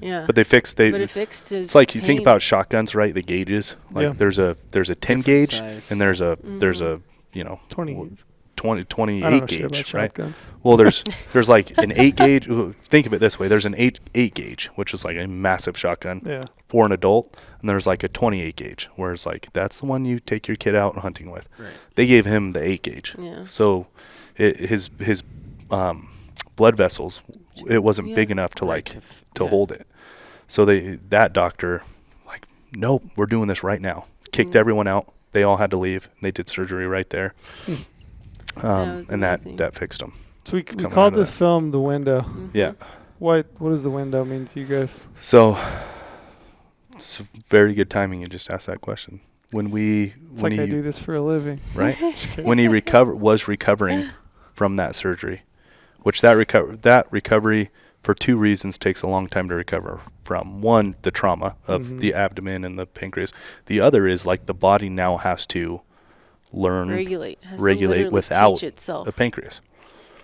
Yeah, But they fixed. but it fixed his. It's like you think pain. about shotguns, right? The gauges. Like Yeah. there's a 10 Different gauge size. and there's a Mm-hmm. 20. 28 I don't know shit about gauge, right? shotguns. Well, there's like an 8 gauge. Think of it this way: there's an 8 gauge, which is like a massive shotgun Yeah. for an adult, and there's like a 28 gauge, where it's like that's the one you take your kid out hunting with. Right. They gave him the 8 gauge, Yeah. so his blood vessels, it wasn't Yeah. big enough to Right, like to to hold it. So that doctor, like, nope, we're doing this right now. Kicked everyone out. They all had to leave. They did surgery right there. was And amazing. that fixed them. So we Coming called out of this that. film The Window. Mhm. Yeah. What does The Window mean to you guys? So it's very good timing. You just asked that question. When It's like I do this for a living. right when he was recovering from that surgery, which that recovery for 2 reasons takes a long time to recover from. One, the trauma of the abdomen and the pancreas. The other is like the body now has to learn regulate has to regulate literally without teach itself. a pancreas.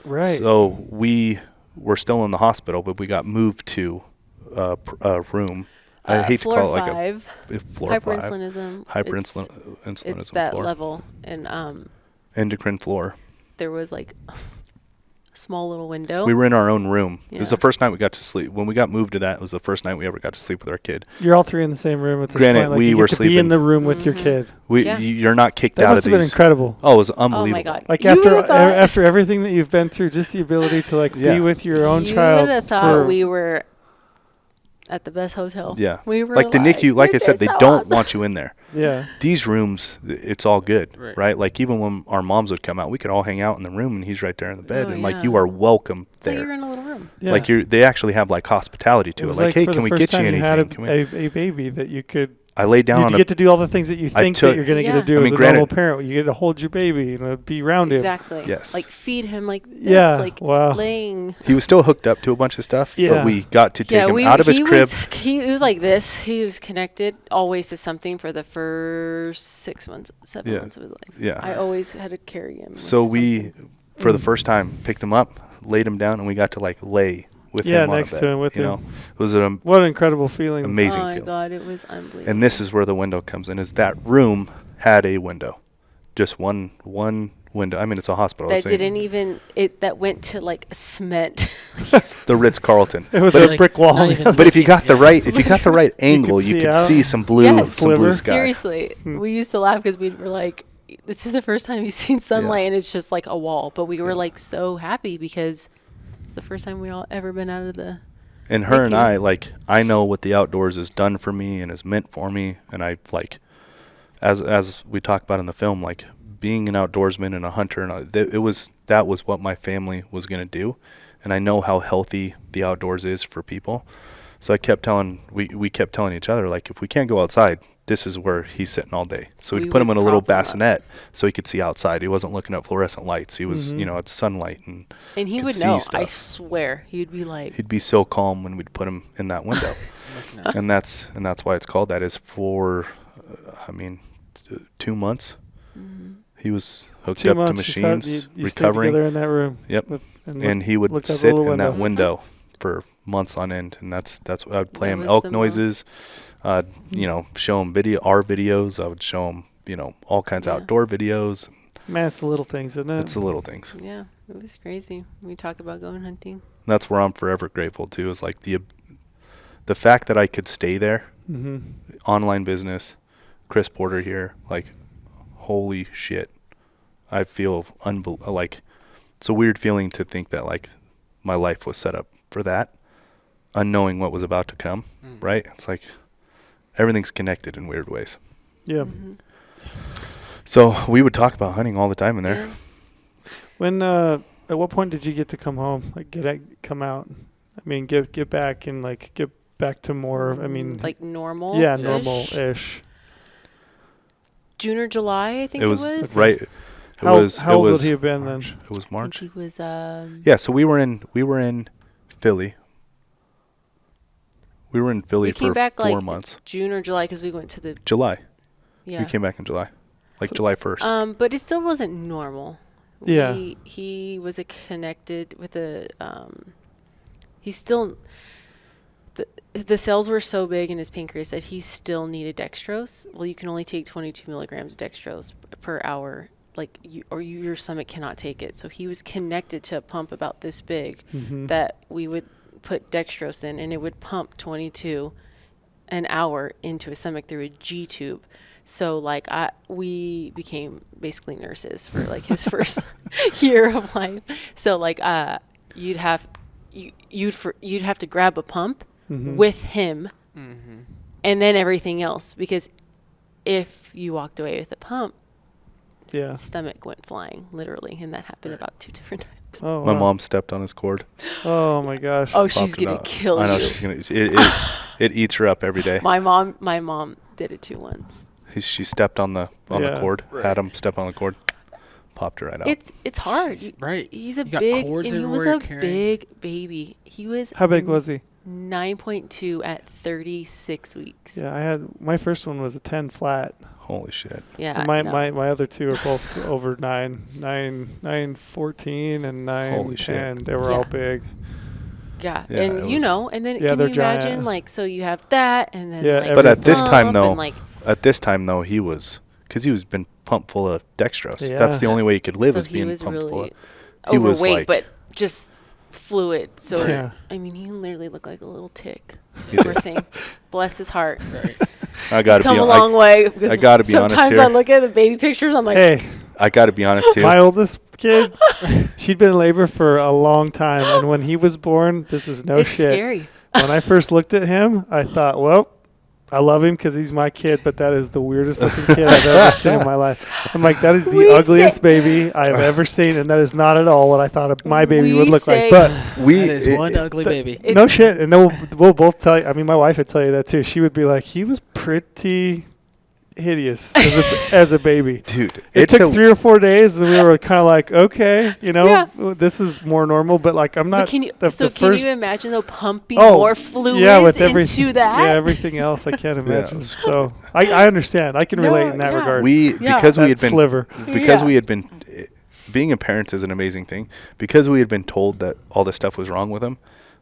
Right. So we were still in the hospital, but we got moved to a room. I hate to floor call it like 5, a floor 5. hyperinsulinism. Hyperinsulinism It's that floor. level, and Endocrine floor. There was like a small little window. We were in our own room. Yeah. It was the first night we got to sleep. When we got moved to that, it was the first night we ever got to sleep with our kid. You're all three in the same room at this Granted, point. Like we you were get to be in sleeping. the room with your kid. Yeah. You're not kicked That out of must have been these. incredible. Oh, it was unbelievable. Oh my God. Like You after would've thought- after everything that you've been through, just the ability to like Yeah. be with your own you child. would have thought we were at the best hotel. Yeah. We were like the NICU, like I this said, is they so don't awesome. want you in there. Yeah. These rooms, it's all good, Right. right? Like even when our moms would come out, we could all hang out in the room, and he's right there in the bed, Oh, and like yeah. you are welcome It's like there. you're in a little room. Yeah. Like they actually have like hospitality to it. was Like, hey, for can the we first get you time anything? had Can we? a baby that you could. I laid down You on a. get to do all the things that you think took- that you're going to get to Yeah. do I as mean, a granted- normal parent. You get to hold your baby and be around him. Exactly. Yes. Like feed him like this. Yeah, Like wow. laying. He was still hooked up to a bunch of stuff, Yeah. but we got to take him we, out of his he crib. he was like this. He was connected always to something for the first 6 months, 7 Yeah. months of his life. Yeah. I always had to carry him. So with we, something. for the first time, picked him up, laid him down, and we got to like lay with Yeah, him on next a to bed, him, with you him. know, it was an What an incredible feeling. amazing Oh my feeling. God, it was unbelievable. And this is where the window comes in. Is that room had a window, just one window. I mean, it's a hospital. that so you- didn't even that went to like cement. the Ritz Carlton. It was But a brick wall. not even But if you missing- got the right, if you got the right angle, see you could out. see some blue, Yes. some blue Sliver. sky. Seriously, we used to laugh because we were like, "This is the first time we've seen sunlight, and it's just like a wall." But we were like so happy because it's the first time we all ever been out of the. And her and Thank you. I, like, I know what the outdoors has done for me and has meant for me. And I, like, as we talk about in the film, like, being an outdoorsman and a hunter, and that was what my family was going to do. And I know how healthy the outdoors is for people. So I kept telling, we kept telling each other, like, if we can't go outside, this is where he's sitting all day. So we'd We put him would in a little prop him up. bassinet so he could see outside. He wasn't looking at fluorescent lights. He was, you know, at sunlight. And And he could would see know. I stuff. swear, he'd be like, He'd be so calm when we'd put him in that window. and that's why it's called that. Is for, 2 months. He was hooked 2 up to months, you sat- machines, you stayed recovering. together in that room. Yep. And And he would looked out the sit little in that window. window for months on end, and that's what I would play That him was elk the noises, show him our videos. I would show him, all kinds of Yeah. outdoor videos. Man, it's the little things, isn't it? It's the little things. yeah, it was crazy. We talk about going hunting. That's where I'm forever grateful too. Is like the fact that I could stay there, online business, Chris Porter here, like, holy shit. I feel like it's a weird feeling to think that like my life was set up for that, unknowing what was about to come, right? It's like everything's connected in weird ways. Yeah. So we would talk about hunting all the time in there. Yeah. When at what point did you get to come home? Like come out? I mean, get back and like get back to more. I mean, Like normal. yeah, normal-ish. June or July, I think It was was. right. How old it would was he have been March. then? It was I March. think he was. Yeah, so we were in Philly. We were in Philly We came for back 4 like months. June or July because we went to the. July. Yeah. We came back in July. Like July 1st. But it still wasn't normal. Yeah. He was connected with a. He still. The cells were so big in his pancreas that he still needed dextrose. Well, you can only take 22 milligrams of dextrose per hour, your stomach cannot take it. So he was connected to a pump about this big that we would put dextrose in, and it would pump 22 an hour into his stomach through a G tube. So we became basically nurses for like his first year of life. So you'd have to grab a pump with him, and then everything else, because if you walked away with a pump, Yeah. stomach went flying, literally, and that happened about 2 different times. Oh, My wow. mom stepped on his cord. Oh my gosh. Oh, she's popped it gonna out. kill I know you. she's gonna. It eats her up every day. My mom did it too once. She stepped on the Yeah. cord. Had him step on the cord. Popped her right out. It's hard. Right. He's a You got big, cords and he was everywhere a carrying. big baby. He was. How big was he? 9.2 at 36 weeks. Yeah, my first one was a 10 flat. Holy shit. Yeah. And my, no. my other two are both over 9.14 and 9.10. Holy shit. They were all big. Yeah, Yeah, and it you was- know, and then Yeah, can they're you imagine, giant. so you have that, and then Yeah, like But at the this time, pump, though, and, At this time though, he was, because he was been pumped full of dextrose. Yeah. That's the only way he could live, So is he being was pumped full of. really He was overweight, like, but just fluid. So Yeah. I mean, he literally looked like a little tick. He Poor did. thing. Bless his heart. Right. I gotta He's come be a hon- long way. because I gotta be honest sometimes here. I look at the baby pictures. I'm like, Hey, I gotta be honest too. my oldest kid, she'd been in labor for a long time, and when he was born, this is no it's shit. scary. When I first looked at him, I thought, well, I love him because he's my kid, but that is the weirdest looking kid I've ever seen in my life. I'm like, that is the We ugliest say- baby I've ever seen, and that is not at all what I thought my baby We would look say- like. But That is one ugly baby. no shit, and then we'll both tell you. I mean, my wife would tell you that too. She would be like, he was pretty hideous as a baby. Dude, It it's took 3 or 4 days, and we were kind of like, okay, Yeah. this is more normal. But like, I'm But not. can you, the so first, can you imagine though pumping Oh, more fluids yeah, with into that? Yeah, everything else I can't imagine. it's So I understand. I can relate in that yeah. regard. we Yeah. because we That had been sliver. because Yeah. we had been being a parent is an amazing thing. Because we had been told that all this stuff was wrong with him,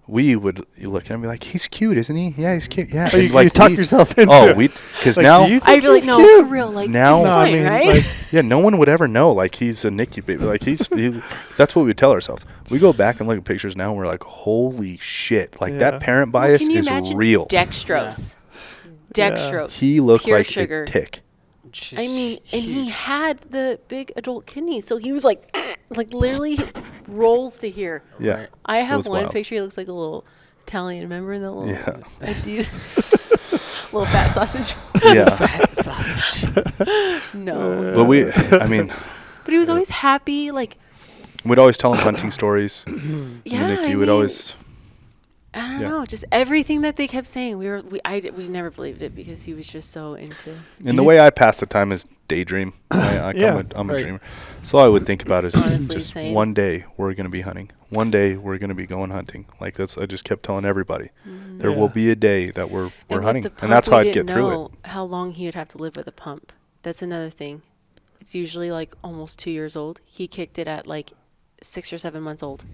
we would look at him and be like, he's cute, isn't he? Yeah, he's cute. Yeah. Oh, And, you talk yourself into Oh, it. we because Like, now do you think I'd be like, he's no, cute? for real. Like, Now- he's No, I fine, mean, right? like, yeah, no one would ever know. Like, he's a Nicky baby. Like, that's what we tell ourselves. We go back and look at pictures now, and we're like, holy shit! Like Yeah. that parent Well, bias can you is imagine real. Dextrose. Yeah. Dextrose. He looked Pure like sugar. a tick. I mean, and he Huge. had the big adult kidneys, so he was like literally rolls to here. Yeah, Right. I have was one wild. picture. He looks like a little Italian. Remember the little Yeah. little fat sausage? yeah. Fat sausage. No, But I mean, but he was always happy. Like, we'd always tell him hunting stories. yeah, Nicky I would mean, always. I don't yeah. know, just everything that they kept saying. We never believed it because he was just so into. And the way I pass the time is daydream. Yeah. I'm a Right. dreamer. So all I would think about is Honestly, just same. one day we're going to be hunting. One day we're going to be going hunting. Like I just kept telling everybody, there will Yeah. be a day that we're And with hunting. the And that's pump, how we I'd get didn't through know it. how long he would have to live with a pump. That's another thing. It's usually like almost 2 years old. He kicked it at like 6 or 7 months old.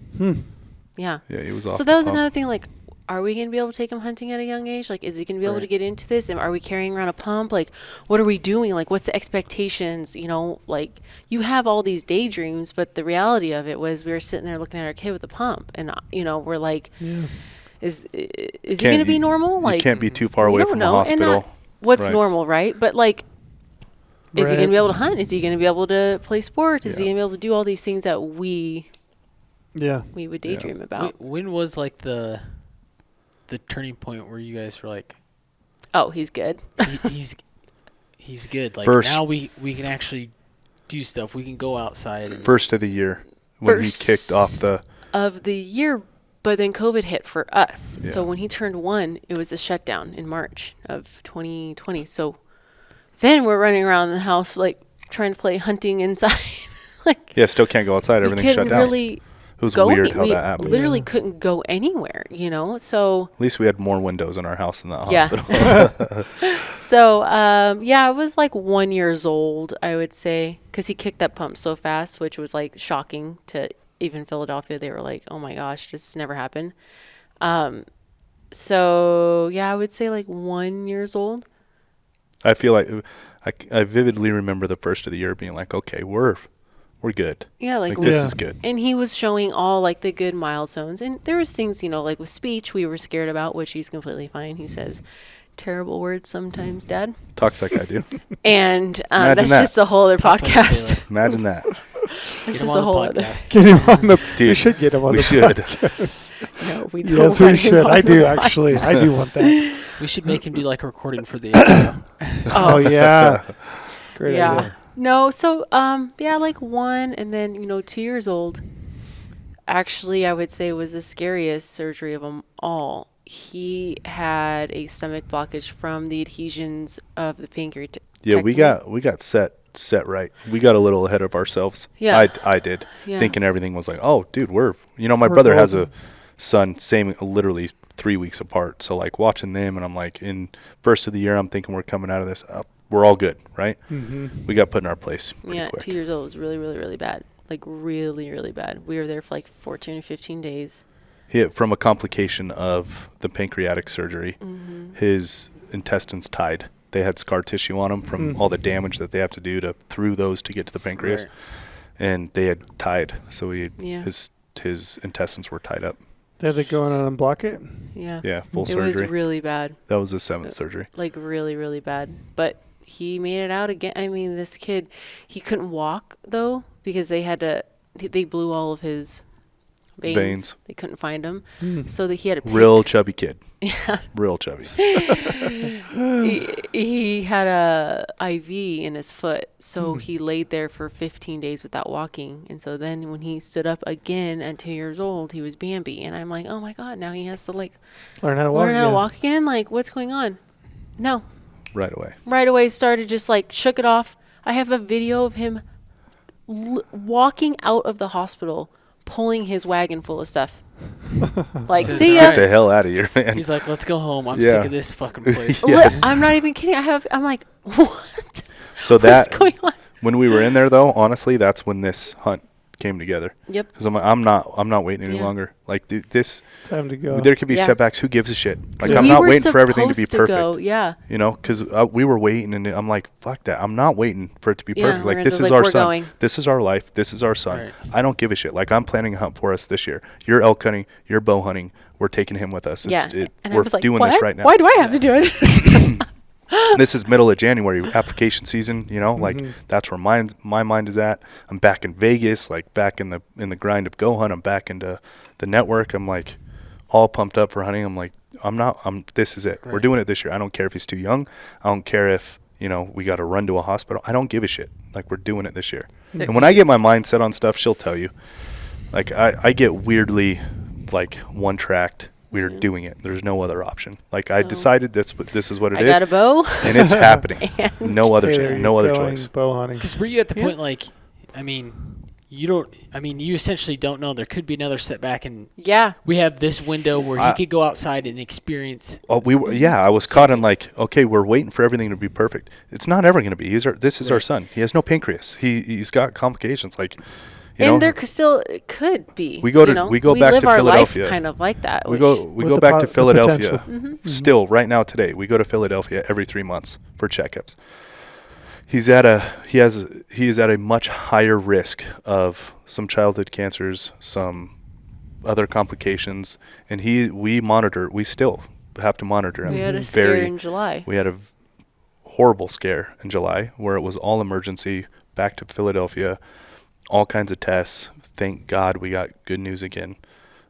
Yeah. Yeah, he was off. So that was another thing. Like, are we going to be able to take him hunting at a young age? Like, is he going to be able to Right. get into this? And are we carrying around a pump? Like, what are we doing? Like, what's the expectations? You know, like, you have all these daydreams, but the reality of it was we were sitting there looking at our kid with a pump, and we're like, is he going to be normal? Like, you can't be too far we away don't from the know. And hospital. not what's Right. normal, right? But like, is he Right. going to be able to hunt? Is he going to be able to play sports? Is he Yeah. going to be able to do all these things that we Yeah. would daydream about? When was like the turning point where you guys were like, Oh, he's good. he's good. Like First- now we can actually do stuff. We can go outside. And First of the year when First he kicked off the. of the year, but then COVID hit for us. So Yeah. when he turned 1, it was a shutdown in March of 2020. So then we're running around the house like trying to play hunting inside. Like, Yeah, still can't go outside. we Everything's shut couldn't down. really It was go. weird how we that happened. literally couldn't go anywhere, So At least we had more windows in our house than the Yeah. hospital. So, I was like 1 year old, I would say, because he kicked that pump so fast, which was like shocking to even Philadelphia. They were like, oh my gosh, this never happened. So, yeah, I would say like 1 year old. I feel like I vividly remember the first of the year being like, okay, we're good. Yeah, like, This Yeah. is good. and he was showing all like the good milestones. And there was things, like with speech we were scared about, which he's completely fine. He says terrible words sometimes, Dad. Talks like I do. And Imagine that's that. just a whole other Talks like a podcast. sailor. Imagine that. It's Get just him a on the whole other. podcast. Get him on the. We Dude, should get him on we the should. podcast. No, we don't. Yes, want we him should. on I the do podcast. actually. I do want that. We should make him do like a recording for the intro. Oh yeah. Great Yeah. idea. No, so like 1 and then 2 years old. Actually, I would say was the scariest surgery of them all. He had a stomach blockage from the adhesions of the pancreas. Yeah, we got set right. We got a little ahead of ourselves. Yeah. I did. Yeah. Thinking everything was like, oh, dude, my We're brother has a golden. son, same, literally 3 weeks apart. So like watching them, and I'm like, in first of the year, I'm thinking we're coming out of this. We're all good, right? Mm-hmm. We got put in our place pretty Yeah, quick. 2 years old was really, really, really bad. Like really, really bad. We were there for like 14 or 15 days. From a complication of the pancreatic surgery, Mm-hmm. his intestines tied. They had scar tissue on them from all the damage that they have to do through those to get to the pancreas. Right. And they had tied. So his intestines were tied up. They had to go in and unblock it? Yeah. Yeah, full It was surgery. really bad. That was his 7th surgery. Like really, really bad. But he made it out again. I mean, this kid, he couldn't walk though because they blew all of his veins. They couldn't find him. So that he had a real chubby kid. Yeah. Real chubby. he had a IV in his foot. So he laid there for 15 days without walking. And so then when he stood up again at 2 years old, he was Bambi. And I'm like, oh my God, now he has to like learn how to walk again. Like, what's going on? No. Right away. Right away started just like shook it off. I have a video of him walking out of the hospital pulling his wagon full of stuff. Like, So see it's ya. Get the hell out of here, man. He's like, let's go home. I'm Yeah. sick of this fucking place. Yeah. I'm not even kidding. I'm like, what? So What's going on? when we were in there, though, honestly, that's when this hunt came together. Yep. Because I'm not waiting any longer. Like this, Time to go. there could be Yeah. setbacks. Who gives a shit? Like So I'm we not were waiting for everything to be supposed perfect. go, yeah. You know, because we were waiting, and I'm like, fuck that. I'm not waiting for it to be Yeah, perfect. Like this Lorenzo's is like, our we're son. going. This is our life. This is our son. Right. I don't give a shit. Like I'm planning a hunt for us this year. You're elk hunting. You're bow hunting. We're taking him with us. Yeah. And I We're was like, doing what? this right now. Why do I have to do it? This is middle of January, application season, you know, like that's where my mind is at. I'm back in Vegas, like back in the grind of GOHUNT. I'm back into the network. I'm like all pumped up for hunting. I'm like, this is it. Right. We're doing it this year. I don't care if he's too young. I don't care if, you know, we got to run to a hospital. I don't give a shit. Like we're doing it this year. Yeah, And when I get my mind set on stuff, she'll tell you. Like I get weirdly like one-tracked. We're doing it. There's no other option. Like I So- decided this is what it I is. got a bow. And it's happening. And No other Taylor, no other you're going choice. bow hunting. Because were you at the Yeah. point like, I mean, you essentially don't know. There could be another setback, and Yeah. we have this window where he could go outside and experience. Oh, I was caught in like, okay, we're waiting for everything to be perfect. It's not ever going to be. This is our son. He has no pancreas. He's got complications. Like, you know, And there could be. We go to- you know? we go back live to our Philadelphia. Life kind of like that. we which- go With the back to the Philadelphia. potential. Still, right now today, we go to Philadelphia every 3 months for checkups. He is at a much higher risk of some childhood cancers, some other complications, and we still have to monitor him. We had a scare in July. We had a horrible scare in July where it was all emergency, back to Philadelphia, all kinds of tests. Thank God we got good news again.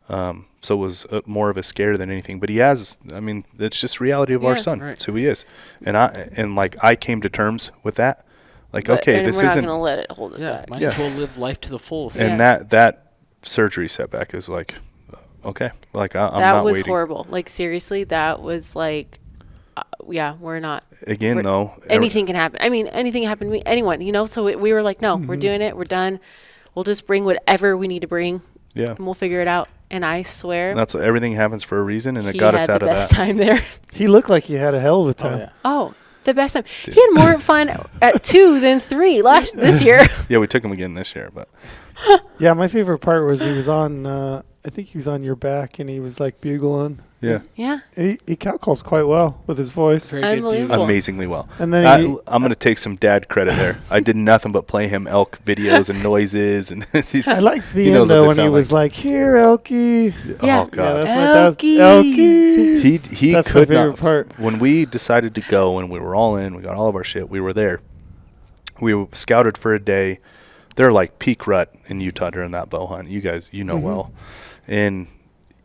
So it was more of a scare than anything. But it's just reality of our Yeah. son. Right. It's who he is. And I came to terms with that. Like, But- okay, and this we're isn't. not going to let it hold us Yeah, back. might as Yeah. well live life to the fullest. And Yeah. that surgery setback is like, okay, like I'm That not was waiting. horrible. Like, seriously, that was like, we're not. Again, we're- though, Anything can happen. I mean, anything can happen to me, anyone, you know? So we were like, no, we're doing it. We're done. We'll just bring whatever we need to bring, yeah, and we'll figure it out. And I swear, that's everything happens for a reason, and it he got us had out the of best that. time there. He looked like he had a hell of a Oh, time. yeah. Oh, the best time. He had more fun at 2 than 3 this year. Yeah, we took him again this year, but Yeah, my favorite part was he was on, I think he was on your back and he was like bugling. yeah, Yeah. He cow calls quite well with his voice. Very good Unbelievable. view. amazingly well. And then I'm going to take some dad credit there. I did nothing but play him elk videos and noises, and I liked the he end knows what though they when he sound was like, "Here, Elkie." Yeah. Oh God, that's Elkies. Elkies. he That's my could favorite not. part. When we decided to go and we were all in, we got all of our shit. We were there. We were scouted for a day. They're like peak rut in Utah during that bow hunt. You guys, well, and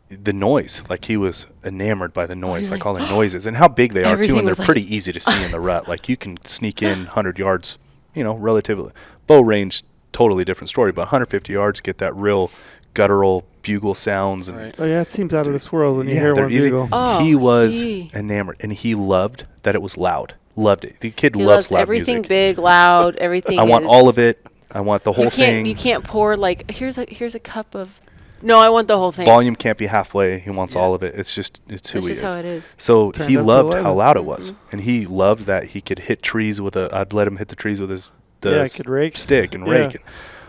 the noise, like he was enamored by the noise, he's like like, all the noises and how big they are too, Everything and they're was like- pretty easy to see in the rut. Like you can sneak in 100 yards, relatively. Bow range, totally different story, but 150 yards, get that real guttural bugle sounds and Right. Oh yeah, it seems out of this world when you yeah, hear they're one easy. bugle. Oh, he was he- enamored, and he loved that it was loud. Loved it. The kid He loves loves loud everything music. big, loud, everything. I want is- all of it. I want the whole you can't, thing. You can't pour like here's a cup of. No, I want the whole thing. Volume can't be halfway. He wants Yeah. all of it. It's who That's he just is. how it is. So Turned he up to loved how 11. loud it was, and he loved that he could hit trees with I'd let him hit the trees with his Yeah, could rake. stick and Yeah. rake.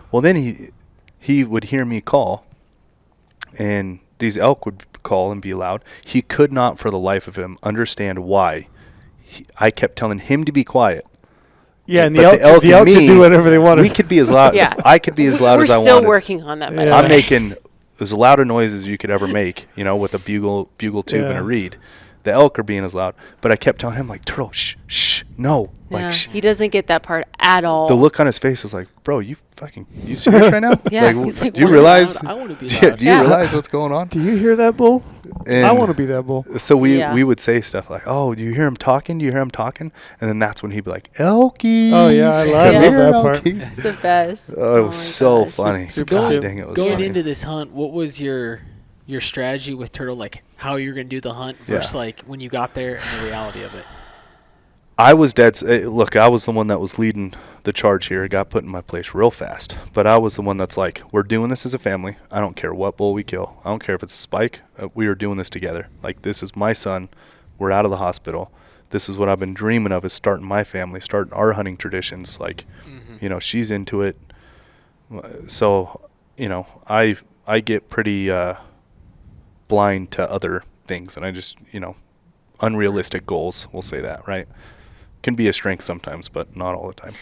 Well, then he would hear me call, and these elk would call and be loud. He could not, for the life of him, understand why I kept telling him to be quiet. Yeah, and But the elk and could do whatever they wanted. We could be as loud. Yeah. I could be as loud as I wanted. We're still working on that. By the I'm way. making as loud a noise as you could ever make, with a bugle tube and a reed. The elk are being as loud, but I kept telling him like, Turtle, shh, no, Yeah, shh. he doesn't get that part at all. The look on his face was like, bro, you serious right now? Yeah, he's like, do you "What?" realize? I want to be Yeah, loud. do you realize what's going on? Do you hear that bull? And I want to be that bull. So we Yeah. would say stuff like, "Oh, do you hear him talking? Do you hear him talking?" And then that's when he'd be like, "Elkies." Oh, yeah, I love Come here, that part. Elkies." It's the best. Oh, it my was so gosh. funny. So God dang, it was going funny. into this hunt, what was your strategy with Turtle, like how you're going to do the hunt versus like when you got there and the reality of it? I was dead. Look, I was the one that was leading the charge here. It got put in my place real fast. But I was the one that's like, we're doing this as a family. I don't care what bull we kill. I don't care if it's a spike. We are doing this together. Like, this is my son. We're out of the hospital. This is what I've been dreaming of, is starting my family, starting our hunting traditions. Like, she's into it. So, I get pretty blind to other things. And I just, unrealistic goals, we'll say that, right? Can be a strength sometimes, but not all the time.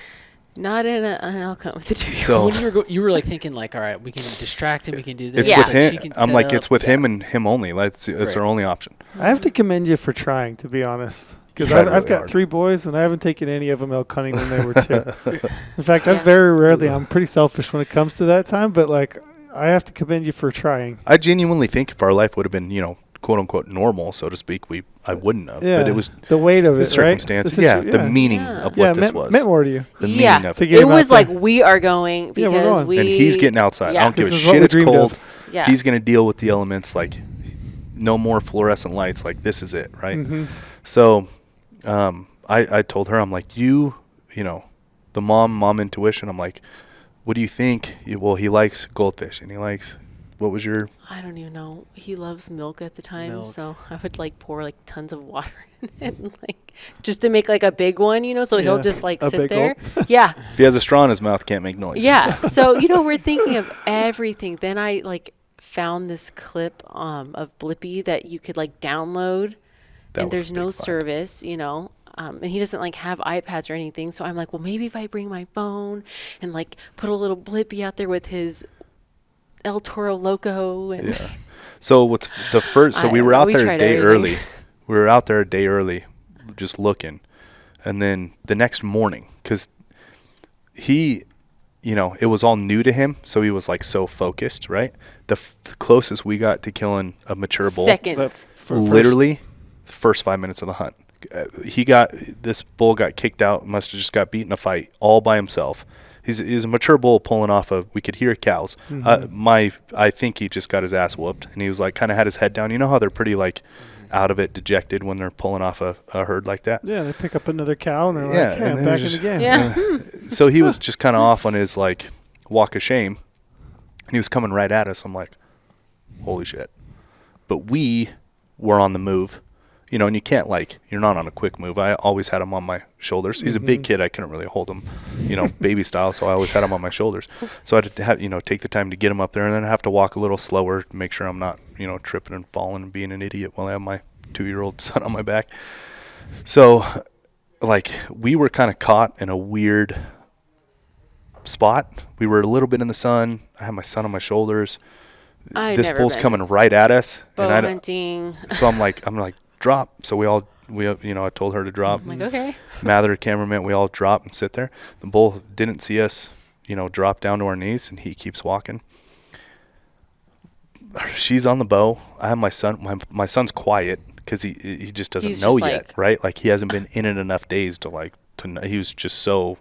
Not in an elk hunt with the 2-year-old. So when you were like thinking like, all right, we can distract him, we can do this. it's Yeah. with Like, him. she can I'm set like, up. it's with him and him only. That's our only option. I have to commend you for trying, to be honest. Because Tried I've really got hard. 3 boys, and I haven't taken any of them elk hunting when they were 2. In fact, I'm pretty selfish when it comes to that time, but, like, I have to commend you for trying. I genuinely think if our life would have been, quote unquote normal, so to speak, I wouldn't have. Yeah, But it was the weight of the it, circumstances. right? The meaning of what this was. meant more to you. The Yeah. meaning of To it. get It him was out like, there. we are going Yeah, we're because going. we. And he's getting outside. Yeah. I don't give This a is what shit. we It's dreamed cold. of. Yeah. He's going to deal with the elements. Like, no more fluorescent lights. Like, this is it, right? Mm-hmm. So I told her, I'm like, the mom intuition. I'm like, what do you think? Well, he likes goldfish, and he likes, what was your? I don't even know. He loves milk at the time, Milk. so I would like pour like tons of water in it, and, like just to make like a big one, so he'll Yeah. just like A sit big there. gulp. Yeah, If he has a straw in his mouth, can't make noise. yeah. So we're thinking of everything. Then I like found this clip of Blippi that you could like download, That and was a there's no big find. service, and he doesn't like have iPads or anything. So I'm like, well, maybe if I bring my phone and like put a little Blippi out there with his El Toro Loco and. Yeah. So what's the first? So we were out there a tried day everything. early. We were out there a day early, just looking, and then the next morning, because he, it was all new to him, so he was like so focused, right? The closest we got to killing a mature bull, Seconds. literally, first 5 minutes of the hunt. This bull got kicked out. Must have just got beat in a fight all by himself. He's a mature bull pulling off we could hear cows. I think he just got his ass whooped, and he was like kind of had his head down. You know how they're pretty like out of it, dejected when they're pulling off a herd like that. Yeah, they pick up another cow, and they're Yeah, like, and I'm they're back in just- the game. Yeah. So he was just kind of off on his like walk of shame, and he was coming right at us. I'm like, holy shit. But we were on the move. And you can't you're not on a quick move. I always had him on my shoulders. He's a big kid. I couldn't really hold him, baby style. So I always had him on my shoulders. So I had to have, take the time to get him up there, and then I have to walk a little slower to make sure I'm not, tripping and falling and being an idiot while I have my 2-year-old son on my back. So we were kind of caught in a weird spot. We were a little bit in the sun. I had my son on my shoulders. This bull's coming right at us. Bow and hunting. So I'm like, drop. So I told her to drop. I'm like, okay. Mather, cameraman, we all drop and sit there. The bull didn't see us, drop down to our knees, and he keeps walking. She's on the bow. I have my son. My son's quiet because he just doesn't know just yet, right? Like, he hasn't been in it enough days to know. He was just so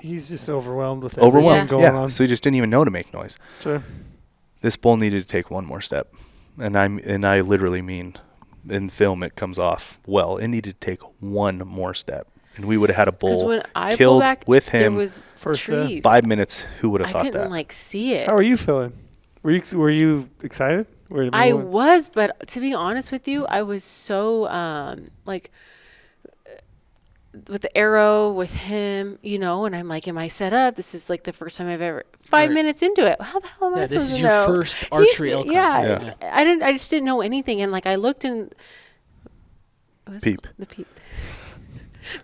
He's just overwhelmed with overwhelmed. everything going Yeah. on. So he just didn't even know to make noise. Sure. This bull needed to take one more step, and I literally mean, in film it comes off well. It needed to take one more step, and we would have had a 'Cause bull when I killed pulled back, with there him. was First step. trees. 5 minutes. Who would have I thought couldn't that? see it. How are you feeling? Were you excited? I was, but to be honest with you, I was so with the arrow with him, and I'm like, am I set up? This is like the first time I've ever 5 minutes into it. How the hell am I Yeah, this supposed is to your know? first archery elk hunt. Yeah, I just didn't know anything, and I looked, and What's Peep. The peep.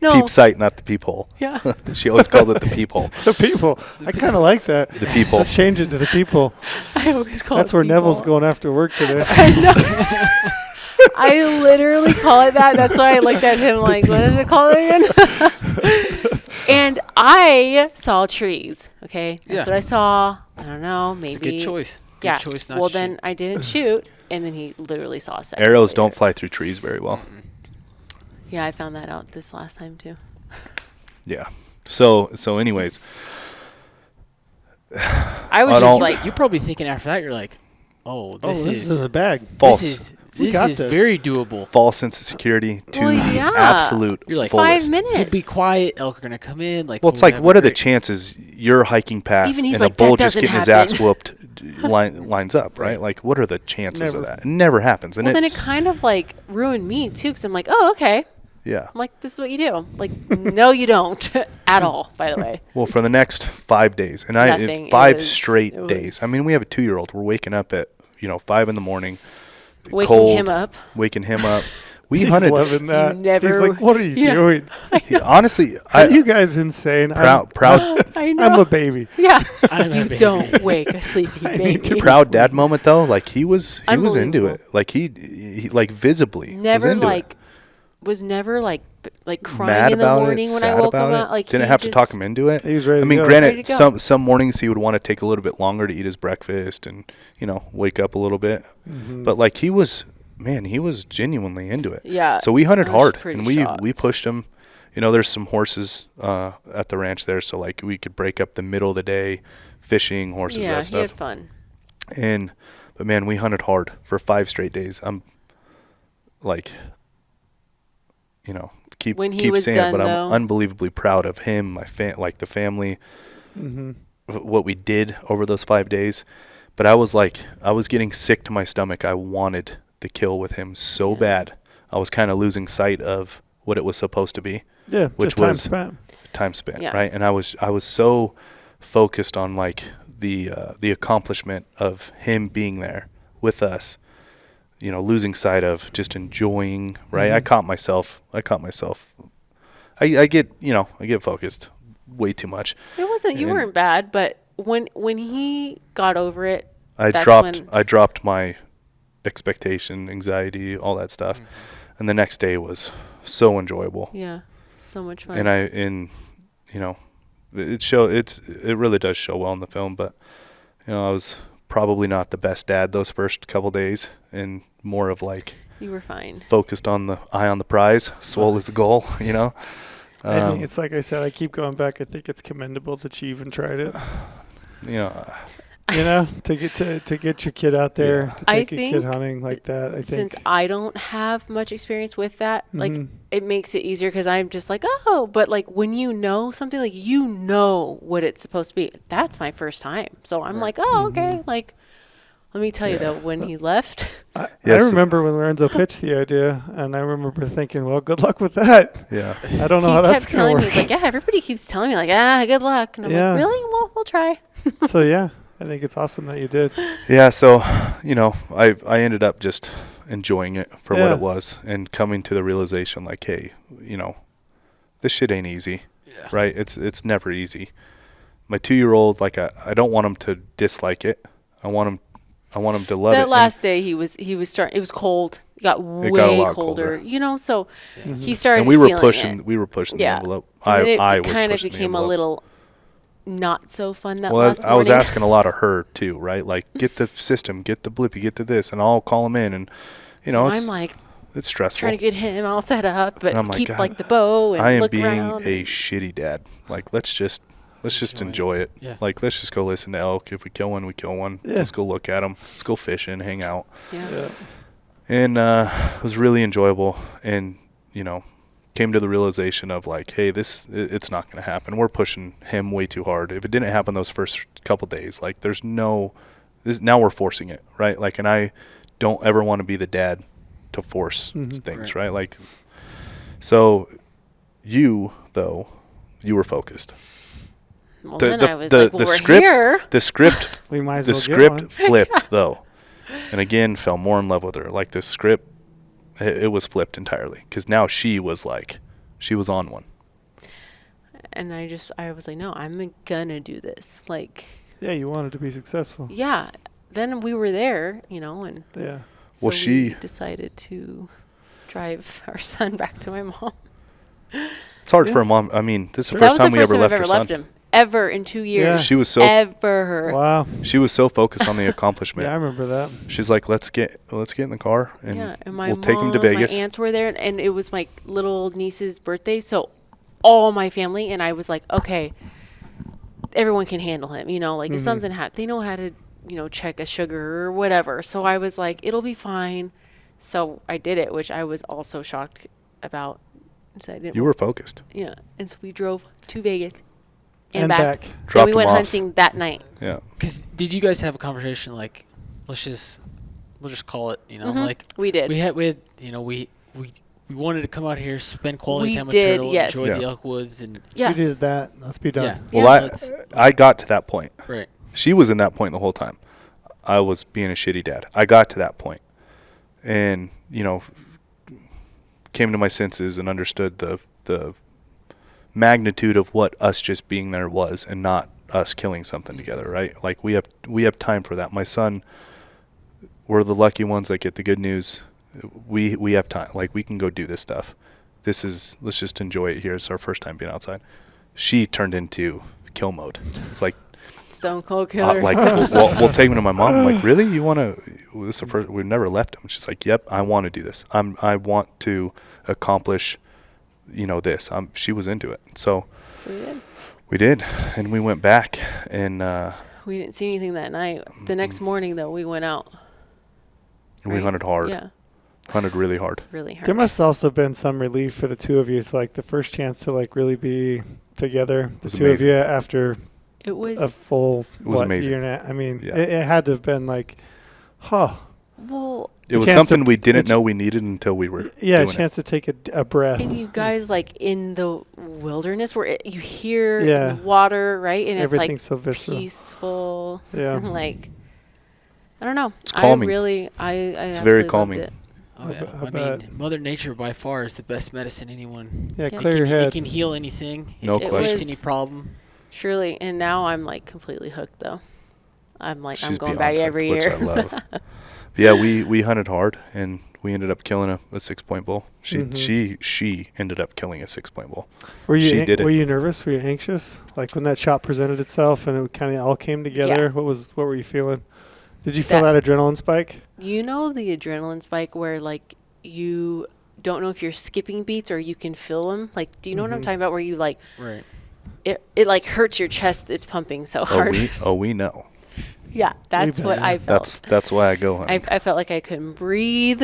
No. Peep sight, not the peephole. Yeah. She always called it the peephole. The people. I kind of like that. The people. Let's change it to the people. I always call That's it where people. Neville's going after work today. I know. I literally call it that. That's why I looked at him like, what is it called again? And I saw trees. Okay. That's what I saw. I don't know. Maybe. It's a good choice. Good Yeah. choice not Well, to then shoot. I didn't shoot. And then he literally saw a second. Arrows later. don't fly through trees very well. Yeah, I found that out this last time too. Yeah. So anyways. I was I just don't- like, You're probably thinking after that, you're like, oh, this this is a bag. False. We This got is this. very doable. False sense of security to Well, the yeah. absolute You're like, fullest. 5 minutes. He'd be quiet. Elk are gonna come in. Like, Well, it's we're like, gonna have what a are the great- chances your hiking path Even he's and like, a bull "That just doesn't getting his happen." ass whooped lines up, right? Like, what are the chances Never. of that? It never happens. And well, then it it's, kind of like ruined me too, because I'm like, oh, okay. yeah. I'm like, this is what you do. Like, no, you don't at all. By the way, Well, for the next 5 days, and Nothing. It 5 was- straight it days. I was- mean, we have a 2-year-old. We're waking up at 5 in the morning, waking cold, him up. waking him up. We He's hunted. loving that. never- He's like, what are you Yeah. doing? Honestly, Are you guys insane? proud I know. I'm a baby. Yeah. I'm a You baby. don't wake a sleepy need to baby. proud dad moment though. Like he was into Unbelievable. it. Like he like visibly was Never into like it. was never like crying Mad in the about morning it, when sad I woke him about up. it. Like Didn't he have to talk just- him into it. He was ready I to mean, go. Ready granted, to go. some mornings he would want to take a little bit longer to eat his breakfast and wake up a little bit. Mm-hmm. But like he was genuinely into it. Yeah. So we hunted I was hard pretty and we shocked. pushed him. There's some horses at the ranch there, so like we could break up the middle of the day, fishing, horses, Yeah, that he stuff. had fun. But man, we hunted hard for 5 straight days. I'm like, keep When he keep was saying done, it, but though- I'm unbelievably proud of him, the family, Mm-hmm. what we did over those 5 days. But I was getting sick to my stomach. I wanted the kill with him so Yeah. bad. I was kind of losing sight of what it was supposed to be, Yeah, which just time was spent. time spent, Yeah. right? And I was so focused on like the accomplishment of him being there with us, losing sight of just enjoying, right? Mhm. I caught myself. I get focused way too much. It wasn't. You And- weren't bad, but when he got over it, I that's dropped when- I dropped my expectation, anxiety, all that stuff. And the next day was so enjoyable. yeah, so much fun. And it really does show well in the film, but I was probably not the best dad those first couple days, and more of like you were fine. focused on the eye on the prize, swole is the goal, I mean, it's like I said, I keep going back. I think it's commendable that you even tried it. To get your kid out there, Yeah. to I take a kid think hunting like that. I think Since I don't have much experience with that, like Mhm. it makes it easier because I'm just like, oh, but like when you know something, like what it's supposed to be. That's my first time, so I'm like, oh, okay. Like, let me tell you though, when he left, I Yes. remember when Lorenzo pitched the idea, and I remember thinking, well, good luck with that. Yeah. I don't know he how kept that's going telling to me, work. he's like, yeah, everybody keeps telling me like, good luck, and I'm Yeah. like, really? Well, we'll try. So, yeah, I think it's awesome that you did. Yeah, so I ended up just enjoying it for what Yeah. it was and coming to the realization like, hey, this shit ain't easy. Yeah. Right? It's never easy. My 2-year-old, like I don't want him to dislike it. I want him to love it. That And last day, he was starting. It was cold. It got way got a lot colder. colder. So he started. and we were feeling pushing it. we were pushing Yeah. the envelope. And then I it was kind of pushing the became a envelope. little not so fun that Well, last I was morning. asking a lot of her too, right? Like, get the system, get the blippy, get to this, and I'll call him in, and So it's I'm like it's stressful. trying to get him all set up, but And I'm like, keep God, like the bow and I am look being around. a shitty dad. Like, let's just enjoy it. Yeah. Like, let's just go listen to elk. If we kill one, we kill one. Yeah. Let's go look at them. Let's go fishing, hang out. yeah. Yeah. And it was really enjoyable. And came to the realization of like, hey, it's not going to happen. We're pushing him way too hard. If it didn't happen those first couple days, like now we're forcing it, right? Like, and I don't ever want to be the dad to force things, right? Like, so you were focused. Well, The- then the- I was the- like, the well, we're script- here. The script We might as the well script get one. flipped though, and again fell more in love with her. Like the script It was flipped entirely because now she was on one. And I was like, no, I'm gonna do this. Like, Yeah, you wanted to be successful. yeah. Then we were there, and Yeah. so Well, we decided to drive our son back to my mom. It's hard for a mom. I mean, this is the That first was time the we first ever time I've left her ever left son. him. Ever in 2 years. Yeah. She was so Wow. She was so focused on the accomplishment. Yeah, I remember that. She's like, let's get in the car and, And my we'll mom, take him to Vegas. my aunts were there, and it was my little niece's birthday, so all my family, and I was like, okay, everyone can handle him, like if something they know how to, check a sugar or whatever. So I was like, it'll be fine. So I did it, which I was also shocked about. So I didn't You were focused. Yeah. And so we drove to Vegas and And back. back. Then Dropped we him went off. hunting that night. Yeah. Because did you guys have a conversation like, we'll just call it, like We did. we had, we wanted to come out here, spend quality We time with did, Turtle, yes. enjoy Yeah. the elk woods, and Yeah. We did that. Let's be done. yeah. Well, let's- I got to that point. right. She was in that point the whole time. I was being a shitty dad. I got to that point and, came to my senses and understood the magnitude of what us just being there was and not us killing something together, right? Like we have time for that. My son, we're the lucky ones that get the good news. We have time. Like we can go do this stuff. Let's just enjoy it here. It's our first time being outside. She turned into kill mode. It's like, Stone Cold Killer. we'll take him to my mom. I'm like, really? You want to? This is the first. We've never left him. She's like, yep, I want to do this. I want to accomplish, this. She was into it. So So we did. we did, and we went back, and We didn't see anything that night. The next morning, though, we went out. we hunted hard. Yeah, Hunted really hard. really hard. There must also have been some relief for the two of you to like the first chance to like really be together, the was two amazing. of you after It was a full was amazing. year and a half. I mean, Yeah. it had to have been like, huh. well, It was chance to- something we didn't the ch- know we needed until we were Yeah, a doing chance to take a breath. and you guys like in the wilderness where you hear Yeah. the water, right? And Everything's it's so like visceral. peaceful. Yeah. And like, I don't know. It's calming. I really, I It's absolutely very loved calming. it. Oh, yeah. I I bet. mean, Mother Nature by far is the best medicine anyone. Yeah, Yeah. clear your It head. can heal anything. No it can question. fix any problem. Surely, and now I'm like completely hooked though. I'm like She's I'm going beyond back hooked, every which year. I love. Yeah, we hunted hard, and we ended up killing a 6-point bull. She ended up killing a 6-point bull. Were you She did it. Were you nervous? Were you anxious? Like when that shot presented itself and it kind of all came together. Yeah. What were you feeling? Did you feel that adrenaline spike? You know the adrenaline spike where like you don't know if you're skipping beats or you can feel them. Like, do you know what I'm talking about? Where you like Right. it like hurts your chest. It's pumping so hard. We know. Yeah, that's what I felt. That's why I go hunting. I felt like I couldn't breathe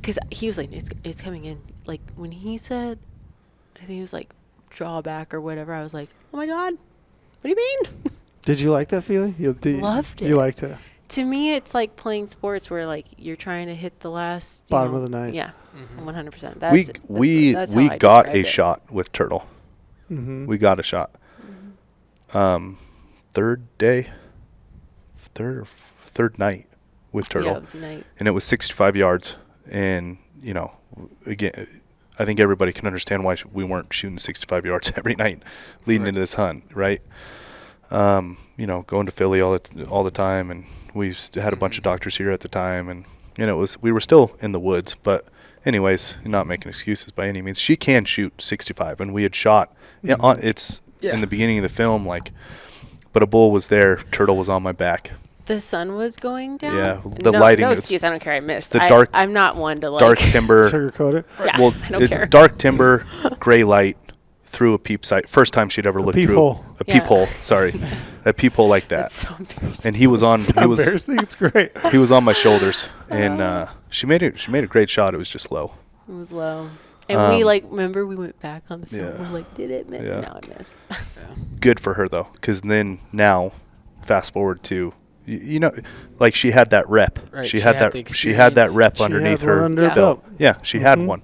because he was like, it's coming in. Like when he said, I think he was like drawback or whatever. I was like, oh my god, what do you mean? Did you like that feeling? Loved it. You liked it. To me, it's like playing sports where like you're trying to hit the last Bottom of the ninth. Yeah, Mm-hmm. 100%. we that's how I got describe a it. shot with Turtle. Mm-hmm. We got a shot. Third night with Turtle. Yeah, it was a night. And it was 65 yards. And, again, I think everybody can understand why we weren't shooting 65 yards every night leading into this hunt, right? Going to Philly all the time. And we had a bunch of doctors here at the time. And, we were still in the woods. But anyways, not making excuses by any means. She can shoot 65. And we had shot. It's in the beginning of the film, but a bull was there. Turtle was on my back. The sun was going down. Yeah, the lighting, No it's- excuse. I don't care. I missed. the dark- I'm not one to like. Dark timber. Sugarcoat it. Yeah, Well, I don't care. dark timber, gray light through a peep sight. First time she'd ever looked through peephole. a Yeah. peephole. Sorry, a peephole like that. That's so embarrassing. And he was on. It's not embarrassing. It's great. He was on my shoulders, and she made it. She made a great shot. It was just low. It was low. And we remember we went back on the film. Yeah. We're like, did it miss? Yeah. No, I missed. Good for her though, because then now, fast forward to. Like she had that rep. Right, She she had had that. the She had that experience. rep She underneath had one her under her belt. belt. Yeah, she had one,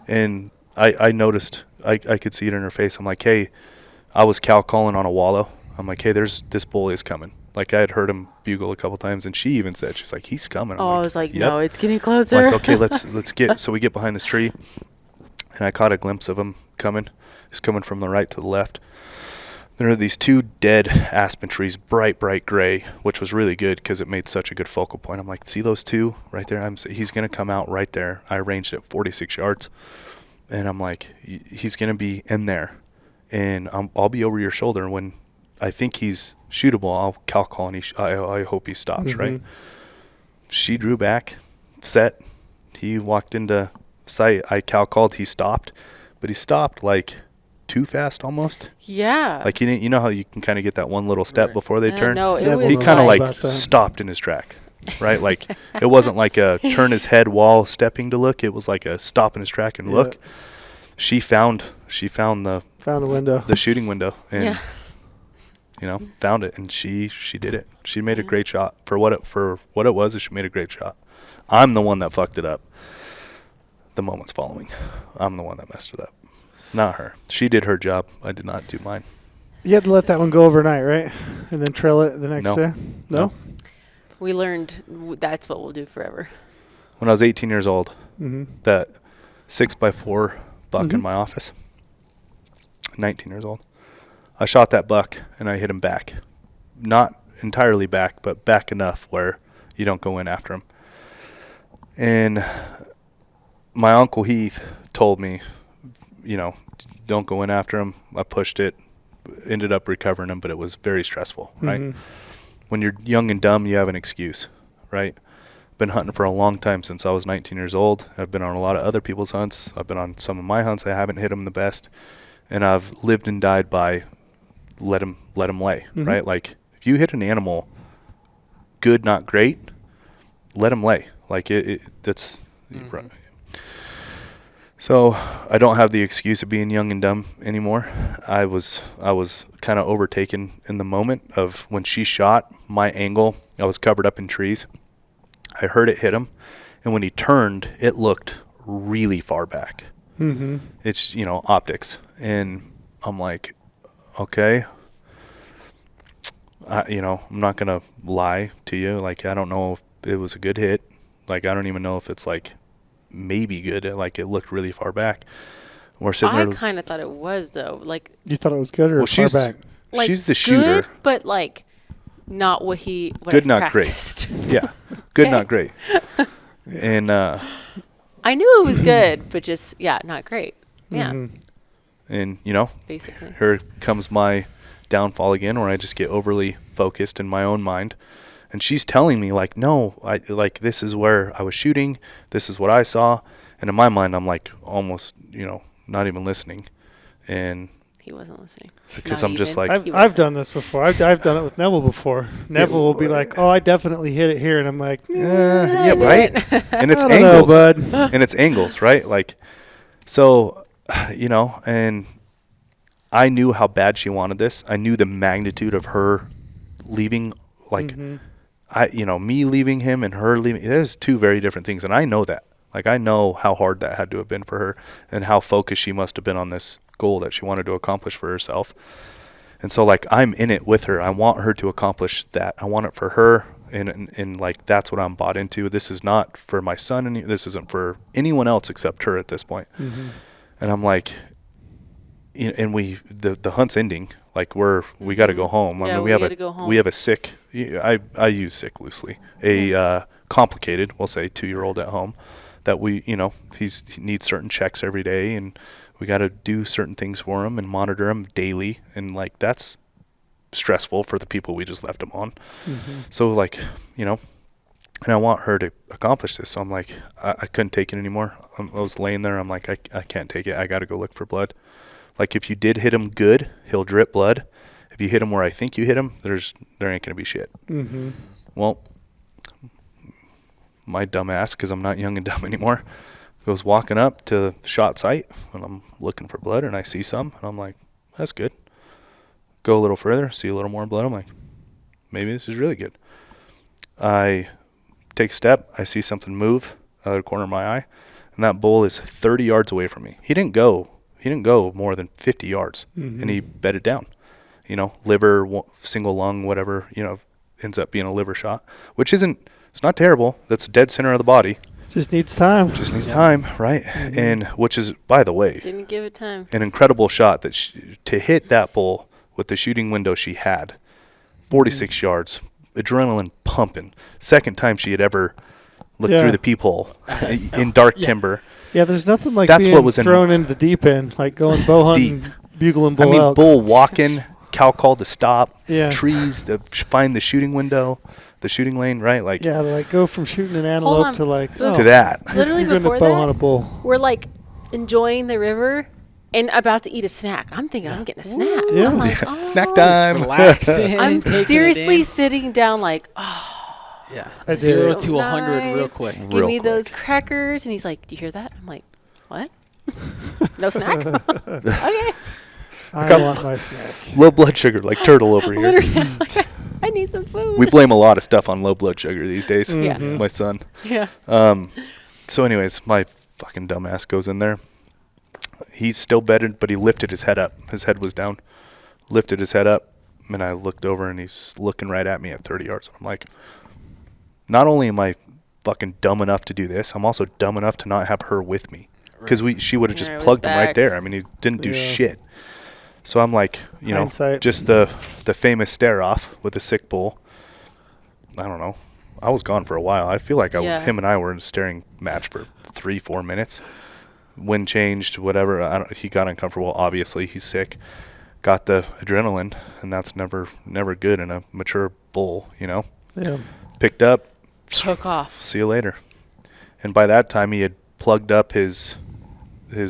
and I noticed. I could see it in her face. I'm like, hey, I was cow calling on a wallow. I'm like, hey, this bull is coming. Like, I had heard him bugle a couple times, and she even said, she's like, he's coming. I was like, no, it's getting closer. I'm like, okay, let's get. So we get behind this tree, and I caught a glimpse of him coming. He's coming from the right to the left. There are these 2 dead aspen trees, bright gray, which was really good because it made such a good focal point. I'm like, see those 2 right there? He's going to come out right there. I arranged it 46 yards, and I'm like, he's going to be in there, and I'll be over your shoulder. When I think he's shootable, I'll cow call, and I hope he stops, right? She drew back, set. He walked into sight. I cow called. He stopped, but he stopped like too fast almost. Yeah. Like, he didn't, you know how you can kind of get that one little step before they turn? No, He kind of like stopped in his track, right? Like, it wasn't like a turn his head while stepping to look. It was like a stop in his track and look. She found a window, the shooting window, and found it, and she did it. She made a great shot for what it was. She made a great shot. I'm the one that fucked it up. The moments following, I'm the one that messed it up, not her. She did her job. I did not do mine. You had to let that one go overnight, right? And then trail it the next day? No? We learned that's what we'll do forever. When I was 18 years old, that 6x4 buck in my office, 19 years old, I shot that buck and I hit him back. Not entirely back, but back enough where you don't go in after him. And my Uncle Heath told me, don't go in after him. I pushed it, ended up recovering him, but it was very stressful, right? When you're young and dumb, you have an excuse, right? Been hunting for a long time, since I was 19 years old. I've been on a lot of other people's hunts. I've been on some of my hunts. I haven't hit them the best. And I've lived and died by let him lay, right? Like, if you hit an animal good, not great, let him lay. Like, that's right. So I don't have the excuse of being young and dumb anymore. I was kind of overtaken in the moment of when she shot my angle. I was covered up in trees. I heard it hit him, and when he turned, it looked really far back. It's, optics. And I'm like, okay, I'm not going to lie to you. Like, I don't know if it was a good hit. Like, I don't even know if it's like maybe good. Like, it looked really far back. We're sitting there. I kind of thought it was, though. Like, you thought it was good or far back? Like, she's the shooter. Good, but like not what he good, not practiced. Great. Yeah, good, not great. And I knew it was good, but just not great. Yeah. And basically, here comes my downfall again, where I just get overly focused in my own mind. And she's telling me, like, no, this is where I was shooting. This is what I saw. And in my mind, I'm like almost, not even listening. And he wasn't listening. Because I'm just like, I've done this before. I've done it with Neville before. Neville will be like, oh, I definitely hit it here. And I'm like, yeah, right. And it's angles, bud. And it's angles, right? Like, so, and I knew how bad she wanted this. I knew the magnitude of her leaving, like, me leaving him and her leaving. There's 2 very different things. And I know that. Like, I know how hard that had to have been for her and how focused she must have been on this goal that she wanted to accomplish for herself. And so, like, I'm in it with her. I want her to accomplish that. I want it for her. And like, that's what I'm bought into. This is not for my son. And this isn't for anyone else except her at this point. And I'm like, and the hunt's ending. Like, we got to go home. I mean, we have a sick, I use sick loosely, complicated, we'll say 2-year-old at home that he needs certain checks every day, and we got to do certain things for him and monitor him daily. And like, that's stressful for the people we just left him on. So like, and I want her to accomplish this. So I'm like, I couldn't take it anymore. I was laying there. I'm like, I can't take it. I got to go look for blood. Like, if you did hit him good, he'll drip blood. If you hit him where I think you hit him, there ain't going to be shit. Well, my dumb ass, because I'm not young and dumb anymore, goes walking up to the shot site, and I'm looking for blood, and I see some, and I'm like, that's good. Go a little further, see a little more blood. I'm like, maybe this is really good. I take a step. I see something move out of the corner of my eye, and that bull is 30 yards away from me. He didn't go more than 50 yards, and he bedded down. Liver, single lung, whatever, ends up being a liver shot, which it's not terrible. That's dead center of the body. Just needs time. Just needs time, right? Mm-hmm. And which is, by the way, didn't give it time. An incredible shot that to hit that bull with the shooting window she had, 46 yards, adrenaline pumping. Second time she had ever looked through the peephole in dark timber. Yeah, there's nothing like That's being what was thrown into the deep end, like going bow hunting, bugling bull out. bull walking, cow call to stop, Yeah. trees to find the shooting window, the shooting lane, right? Like yeah, like go from shooting an antelope to like to that. Literally you're before bow hunt a that, bull. we're like enjoying the river and about to eat a snack. I'm thinking I'm getting a snack. Yeah. I'm like, Snack time. Relaxing. I'm taking it seriously in. sitting down like, Yeah. I did. 0 So to 100 real nice. quick. Give Real me quick. those crackers. And he's like, do you hear that? I'm like, what? No snack? Okay. I want my snack. Low blood sugar, like turtle over here. Literally, I need some food. We blame a lot of stuff on low blood sugar these days. Yeah. My son. Yeah. So anyways, my fucking dumbass goes in there. He's still bedded, but he lifted his head up. His head was down. Lifted his head up, and I looked over, and he's looking right at me at 30 yards. I'm like, not only am I fucking dumb enough to do this, I'm also dumb enough to not have her with me. Because she would have just Yeah, it was plugged him right back. there. I mean, he didn't do shit. So I'm like, Hindsight. just the famous stare off with the sick bull. I don't know. I was gone for a while. I feel like him and I were in a staring match for 3-4 minutes. Wind changed, whatever. He got uncomfortable. Obviously, he's sick. Got the adrenaline, and that's never good in a mature bull, Yeah. Picked up. Took off. See you later. And by that time, he had plugged up his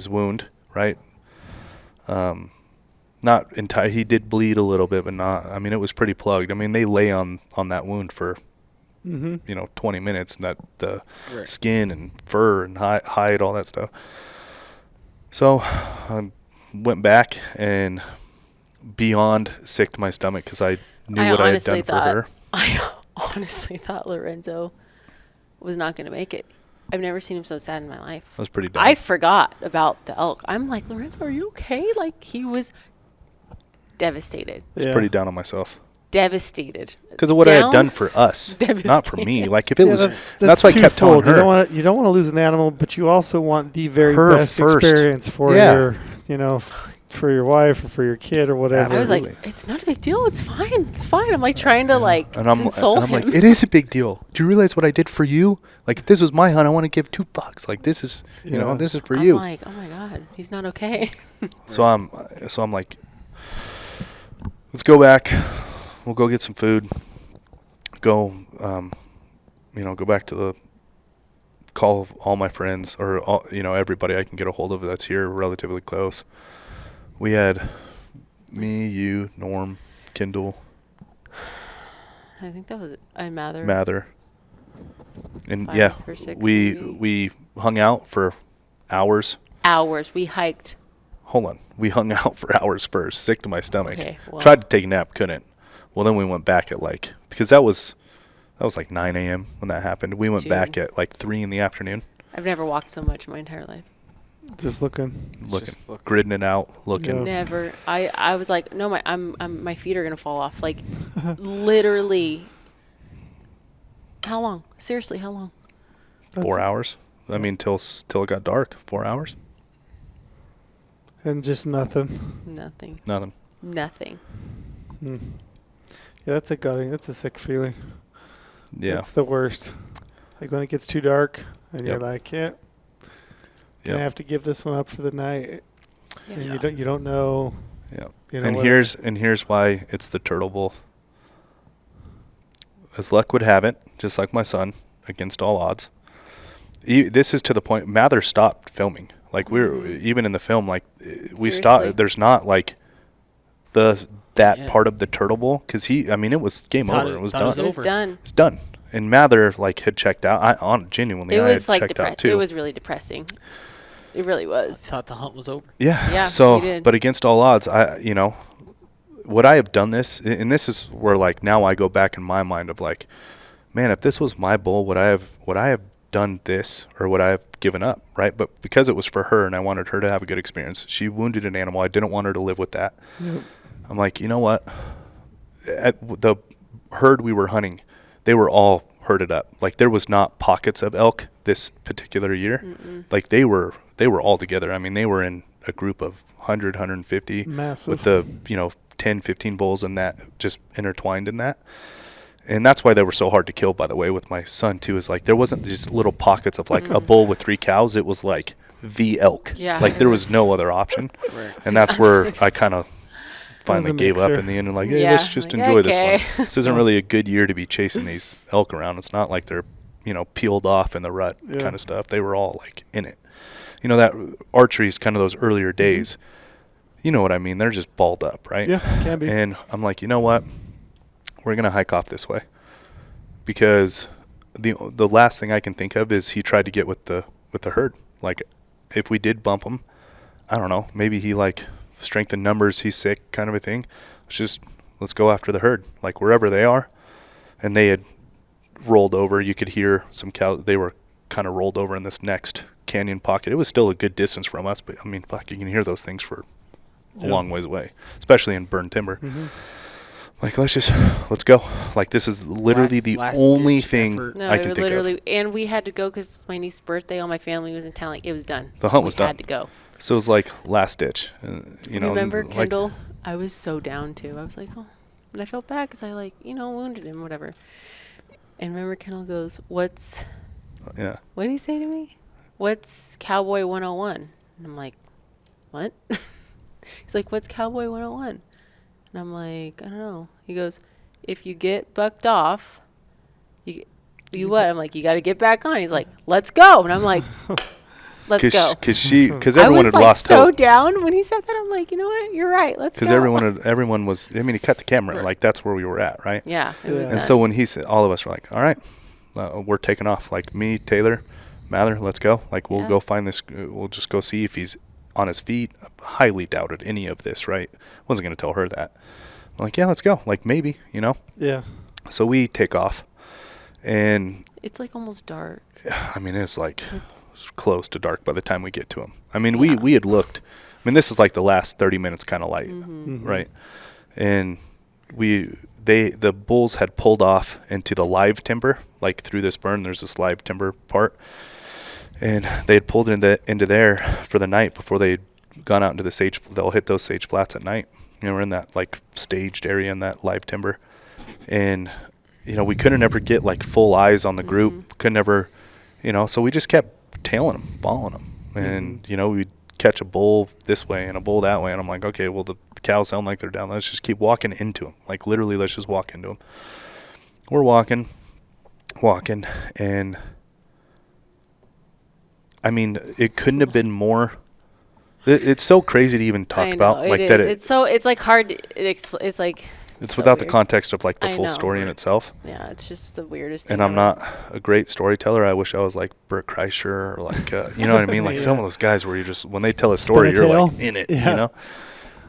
wound, right? Not entire. He did bleed a little bit, but not. I mean, it was pretty plugged. I mean, they lay on that wound for 20 minutes. And the skin and fur and hide, all that stuff. So I went back and beyond sick to my stomach because I knew what I had done for her. I honestly thought Lorenzo was not going to make it. I've never seen him so sad in my life. That was pretty dumb. I forgot about the elk. I'm like, Lorenzo, are you okay? Like, he was devastated. I was pretty down on myself. Devastated. Because of what I had done for us, not for me. Like if it was, that's why I kept telling her. You don't want to lose an animal, but you also want the very Her best first. experience for your, for your wife or for your kid or whatever. I was like, Absolutely. it's not a big deal. It's fine. It's fine. I'm like trying to console I'm him. like, it is a big deal. Do you realize what I did for you? Like if this was my hunt, I want to give $2. Like this is, this is for you. I'm like, oh my God, he's not okay. So I'm like, let's go back. We'll go get some food. Go, go back to call all my friends or all, everybody I can get a hold of that's here relatively close. We had me, you, Norm, Kendall, I think that was Mather. Mather. And 5 or 6 maybe. we hung out for hours. We hiked. Hold on. We hung out for hours first, sick to my stomach. Okay, well. Tried to take a nap, couldn't. Well, then we went back at because that was like 9 a.m. when that happened. We went back at like 3 in the afternoon. I've never walked so much in my entire life. just looking. Gritting it out, looking. Yeah. Never. I was like, no, my feet are gonna fall off. Like, literally. How long? Seriously, how long? 4 hours. I mean, till it got dark. 4 hours. And just nothing. Nothing. Nothing. Yeah, that's a gutting. That's a sick feeling. Yeah. It's the worst. Like when it gets too dark and you're like, I have to give this one up for the night. Yeah. And you don't know. Yeah. And here's why it's the turtle bull. As luck would have it, just like my son, against all odds. This is to the point. Mather stopped filming. Like even in the film, like we stopped. There's not like part of the turtle bull because it was game over. It was done. It was done. It's done. And Mather had checked out. Genuinely, It I was had like checked out too. It was really depressing. It really was. Thought the hunt was over. Yeah. Yeah, So, we did. but against all odds, would I have done this? And this is where like now I go back in my mind of like, man, if this was my bull, would I have done this or would I have given up? Right. But because it was for her and I wanted her to have a good experience, she wounded an animal. I didn't want her to live with that. Yep. I'm like, you know what? herd we were hunting, they were all herded up. Like there was not pockets of elk this particular year. Like they were all together. I mean, they were in a group of 100, 150 Massive. with the, 10, 15 bulls and that just intertwined in that. And that's why they were so hard to kill, by the way, with my son too, is like there wasn't these little pockets of like a bull with 3 cows. It was like the elk. Yeah. Like there was no other option. Right. And that's where I kind of finally gave up mixer. in the end and like, hey, Yeah. let's just Like, enjoy okay. this one. This isn't really a good year to be chasing these elk around. It's not like they're, peeled off in the rut kind of stuff. They were all like in it. That archery is kind of those earlier days. You know what I mean? They're just balled up, right? Yeah, can be. And I'm like, you know what? We're going to hike off this way. Because the last thing I can think of is he tried to get with the herd. Like if we did bump him, I don't know, maybe he like strength in numbers, he's sick kind of a thing. Let's go after the herd, like wherever they are. And they had rolled over. You could hear some cows. They were kind of rolled over in this next canyon pocket. It was still a good distance from us, but I mean, fuck, you can hear those things for a long ways away, especially in burned timber. Like, let's go. Like, this is literally the only thing No, I can think of. And we had to go because my niece's birthday. All my family was in town. Like, it was done. The hunt was done. We had to go. So it was like last ditch. Remember like, Kendall? I was so down too. I was like, oh, and I felt bad because I wounded him, whatever. And remember Kendall goes, what did he say to me? What's Cowboy 101? And I'm like, what? He's like, what's Cowboy 101? And I'm like, I don't know. He goes, if you get bucked off, you what? I'm like, you got to get back on. He's like, let's go. And I'm like, let's go. Because everyone had lost hope. I was so hope. down when he said that. I'm like, you know what? You're right. Let's go. Because everyone was, I mean, he cut the camera. Like, that's where we were at, right? Yeah. It was And done. so when he said, all of us were like, all right, we're taking off. Like me, Tayler, Mather, let's go. Like, we'll go find this. We'll just go see if he's on his feet. Highly doubted any of this, right? Wasn't going to tell her that. I'm like, yeah, let's go. Like, maybe, Yeah. So we take off. And it's like almost dark. I mean, it's like close to dark by the time we get to him. I mean, we had looked. I mean, this is like the last 30 minutes kind of light, right? And the bulls had pulled off into the live timber, like through this burn. There's this live timber part, and they had pulled into there for the night before they'd gone out into the sage. They'll hit those sage flats at night. We're in that like staged area in that live timber, and we couldn't ever get like full eyes on the group. Could never, so we just kept tailing them, balling them, and we'd catch a bull this way and a bull that way, and I'm like, okay, well the cows sound like they're down. Let's just keep walking into them. Like literally, let's just walk into them. We're walking, and I mean, it couldn't have been more. It's so crazy to even talk about. Like that. It's like hard. It's like. It's so without weird. the context of like the I full know. story in itself. Yeah, it's just the weirdest thing. And I'm ever. not a great storyteller. I wish I was like Bert Kreischer or like, you know what I mean? Like some of those guys where you just, when they tell a story, you're like in it,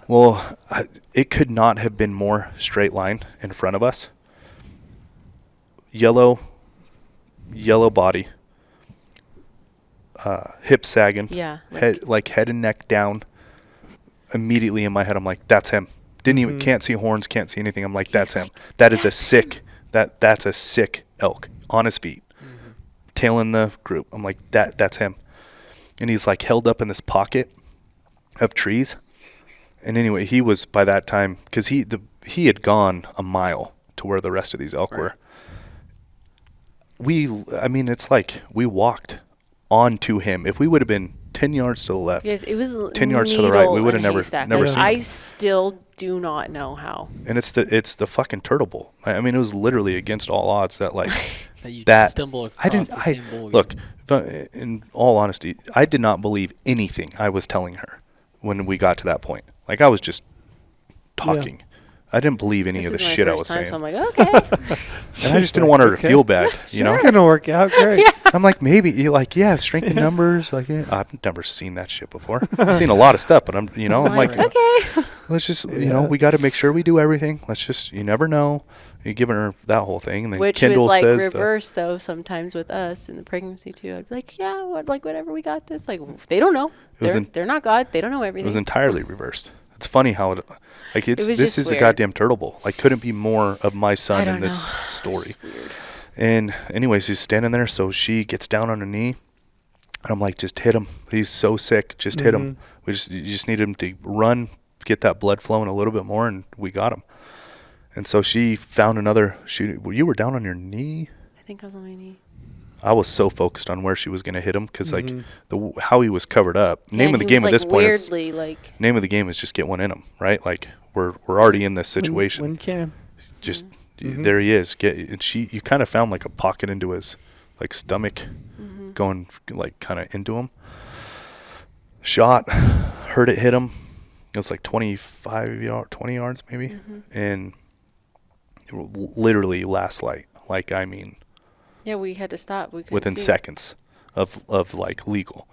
Well, it could not have been more straight line in front of us. Yellow body, hips sagging. Yeah. Head and neck down. Immediately in my head, I'm like, that's him. Can't see horns, can't see anything. I'm like, that's him. That is a sick, that's a sick elk on his feet, tailing the group. I'm like, that's him. And he's like held up in this pocket of trees. And anyway, he was by that time, because he had gone a mile to where the rest of these elk were. It's like we walked onto him. If we would have been 10 yards to the left. Yes, it was 10 yards to the right. We would have never seen I him. still do not know how. And it's the fucking turtle bull. I mean, it was literally against all odds that like that you just stumble across the same bull. Look, in all honesty, I did not believe anything I was telling her when we got to that point. Like I was just talking. I didn't believe any of the shit I was saying. So I'm like, okay. And I just didn't want her to feel bad, you know? It's going to work out great. I'm like, maybe. You're like, yeah, strength in numbers. Like, yeah. I've never seen that shit before. I've seen a lot of stuff, but I'm like, okay. Let's just, we got to make sure we do everything. Let's just, you never know. You're giving her that whole thing. And then Which Kendall was like says reverse, though, sometimes with us in the pregnancy, too. I'd be like, yeah, whatever, we got this. Like, they don't know. They're not God. They don't know everything. It was entirely reversed. It's funny how it, like this is weird. a goddamn turtle bull. Like couldn't be more of my son in this story. And anyways, he's standing there, so she gets down on her knee, and I'm like, just hit him. He's so sick, just hit him. You just need him to run, get that blood flowing a little bit more, and we got him. And so she found another shooting. You were down on your knee? I think I was on my knee. I was so focused on where she was going to hit him because like how he was covered up. Name of the game at this point is name of the game is just get one in him, right? Like we're already in this situation. When can just there he is. And you kind of found like a pocket into his like stomach, going like kind of into him. Shot, heard it hit him. It was like 20 yards maybe, and literally last light. Like I mean. Yeah, we had to stop. We within seconds of like legal,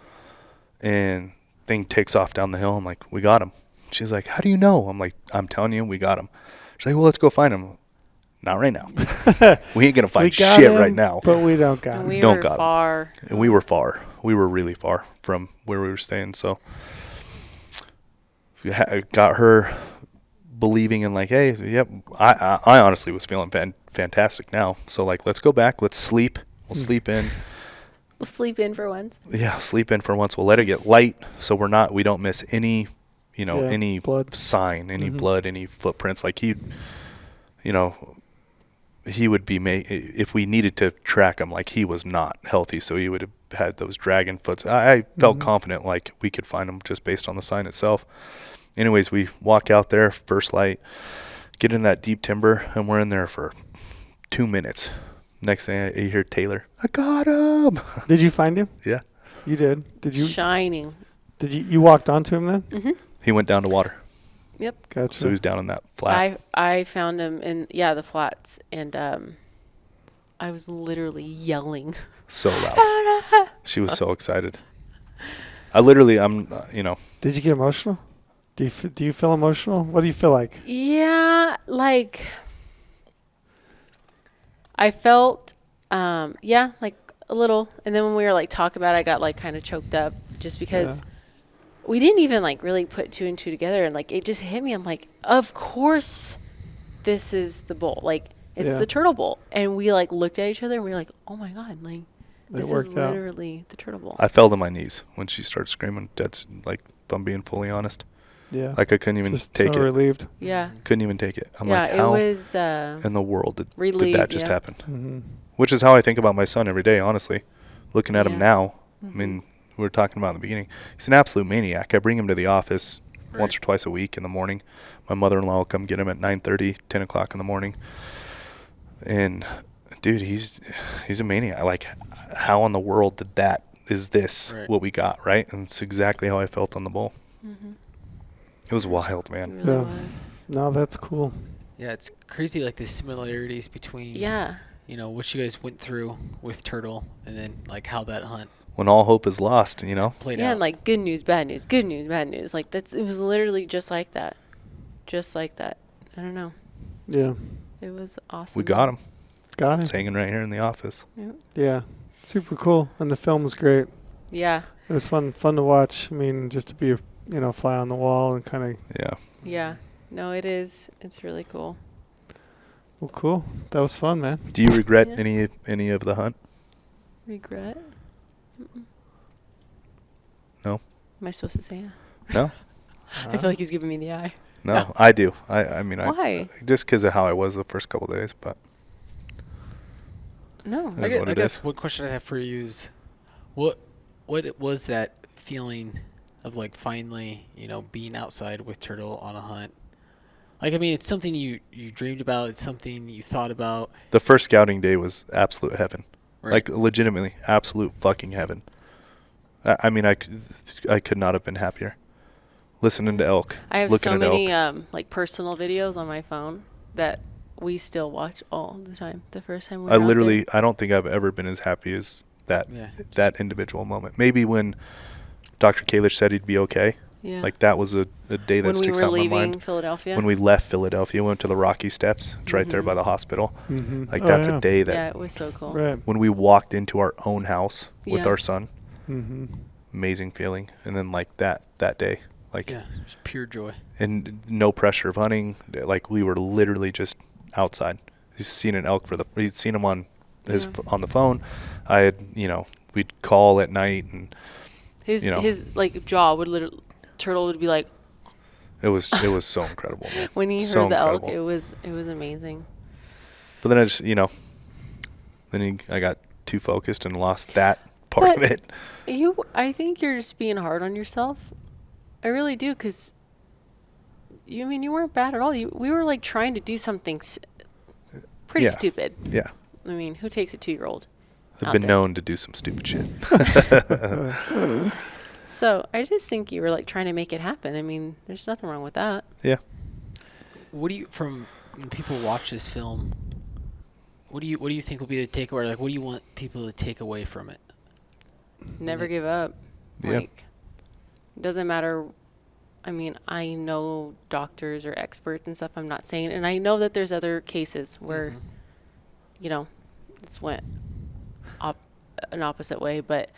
and thing takes off down the hill. I'm like, we got him. She's like, how do you know? I'm like, I'm telling you, we got him. She's like, well, let's go find him. Not right now. We ain't gonna find shit right now. But we don't got him. We were far. And we were far. We were really far from where we were staying. So got her believing in like, hey, yep. I honestly was feeling fantastic now. So like, let's go back. Let's sleep. We'll sleep in. We'll sleep in for once. Yeah, sleep in for once. We'll let it get light, so we don't miss any, any blood sign, any blood, any footprints. Like he would be if we needed to track him. Like he was not healthy, so he would have had those dragon foots. I felt confident like we could find him just based on the sign itself. Anyways, we walk out there, first light, get in that deep timber, and we're in there for 2 minutes. Next thing I hear Tayler, I got him. Did you find him? Yeah. You did? Did you? Shining. Did you walked onto him then? Mm-hmm. He went down to water. Yep. Gotcha. So he was down in that flat. I found him in, the flats, and I was literally yelling. So loud. She was so excited. I'm, Did you get emotional? Do you feel emotional? What do you feel like? Yeah, like I felt, like a little. And then when we were like talking about it, I got like kind of choked up just because we didn't even like really put two and two together. And like it just hit me. I'm like, of course this is the bull. Like it's the turtle bull. And we like looked at each other and we were like, oh my God, like this is literally the turtle bull. I fell to my knees when she started screaming. That's like, if I'm being fully honest. Yeah. Like I couldn't even take so it. Relieved. Yeah. Couldn't even take it. I'm like, how it was, in the world did that just happen? Mm-hmm. Which is how I think about my son every day, honestly. Looking at him now, I mean, we were talking about in the beginning. He's an absolute maniac. I bring him to the office once or twice a week in the morning. My mother-in-law will come get him at 9:30, 10 o'clock in the morning. And, dude, he's a maniac. Like, how in the world is this what we got, right? And it's exactly how I felt on the bull. Mm-hmm. It was wild, man. It really was. No, that's cool. Yeah, it's crazy, like the similarities between what you guys went through with turtle and then like how that hunt when all hope is lost, played out. And like good news, bad news, good news, bad news. Like it was literally just like that. I don't know. Yeah. It was awesome. We got him. Got him. It's hanging right here in the office. Yep. Yeah. Super cool. And the film was great. Yeah. It was fun to watch. I mean, just to be a fly on the wall and kind of. Yeah. Yeah. No, it is. It's really cool. Well, cool. That was fun, man. Do you regret any of the hunt? Regret? Mm-mm. No. Am I supposed to say yeah? No. I feel like he's giving me the eye. No, I do. I mean, why? Just because of how I was the first couple of days, but. No. I guess one question I have for you is, what was that feeling of like finally, being outside with turtle on a hunt? Like, I mean, it's something you dreamed about. It's something you thought about. The first scouting day was absolute heaven. Right. Like, legitimately, absolute fucking heaven. I mean, I could not have been happier. Listening to elk. I have so many like personal videos on my phone that we still watch all the time. The first time I don't think I've ever been as happy as that individual moment. Maybe when Dr. Kalish said he'd be okay. Yeah. Like that was a day that sticks out in my mind. When we were leaving Philadelphia. When we left Philadelphia, we went to the Rocky Steps. It's right there by the hospital. Mm-hmm. Like that's a day that. Yeah, it was so cool. Right. When we walked into our own house with our son. Mm-hmm. Amazing feeling. And then like that day, Like, yeah, just pure joy. And no pressure of hunting. Like, we were literally just outside. He's seen an elk he'd seen him on on the phone. I had, we'd call at night, and his like jaw would literally, turtle would be like. It was so incredible, man. When he so heard the incredible. elk, it was amazing. But then I just, I got too focused and lost that part of it. I think you're just being hard on yourself. I really do, because you weren't bad at all. We were like trying to do something pretty stupid. Yeah. I mean, who takes a 2-year-old? I've been known to do some stupid shit. So I just think you were like trying to make it happen. I mean, there's nothing wrong with that. Yeah. What do you, from when people watch this film, what do you think will be the takeaway? Like, what do you want people to take away from it? Never give up. Yeah. Like, it doesn't matter. I mean, I know doctors or experts and stuff. I'm not saying, and I know that there's other cases where, it's went an opposite way, but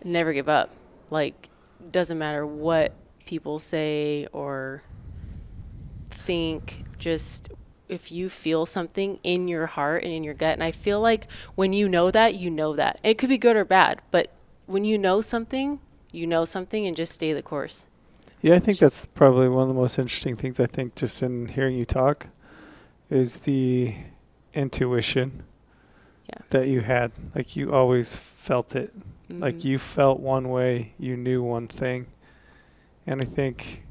never give up. Like, doesn't matter what people say or think, just if you feel something in your heart and in your gut, and I feel like when you know that. It could be good or bad, but when you know something, and just stay the course. Yeah, I think that's probably one of the most interesting things, I think, just in hearing you talk, is the intuition that you had. Like, you always felt it. Mm-hmm. Like, you felt one way, you knew one thing. And I think,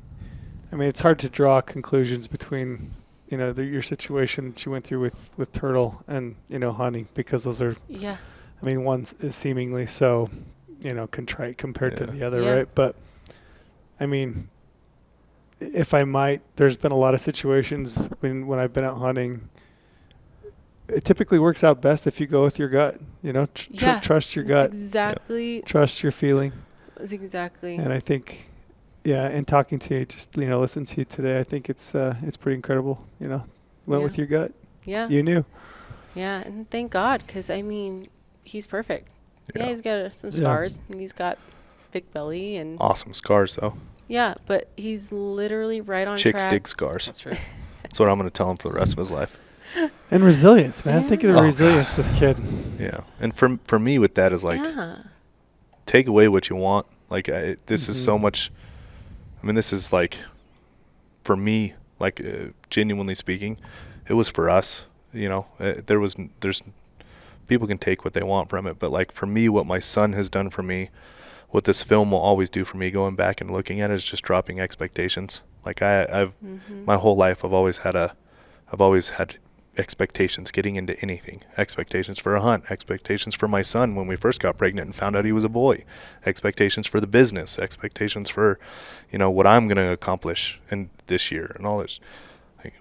it's hard to draw conclusions between, your situation that you went through with turtle and, hunting, because those are, one is seemingly so, contrite compared to the other, right? But, if I might, there's been a lot of situations when I've been out hunting. It typically works out best if you go with your gut. Trust your gut. Exactly. Trust your feeling. That's exactly. And I think, and talking to you, just listen to you today, I think it's pretty incredible. Went with your gut. Yeah. You knew. Yeah, and thank God, because he's perfect. Yeah, he's got some scars, and he's got big belly and awesome scars though. Yeah, but he's literally right on Chicks track. dig scars. That's right. That's what I'm going to tell him for the rest of his life. And resilience, man. Think of the resilience, this kid. Yeah. And for me with that is like, take away what you want. Like, this is so much. This is like, for me, like, genuinely speaking, it was for us. There's people can take what they want from it, but like, for me, what my son has done for me, what this film will always do for me, going back and looking at it, is just dropping expectations. Like, I've my whole life, I've always had expectations getting into anything. Expectations for a hunt, expectations for my son when we first got pregnant and found out he was a boy, expectations for the business, expectations for, what I'm going to accomplish in this year and all this. Like,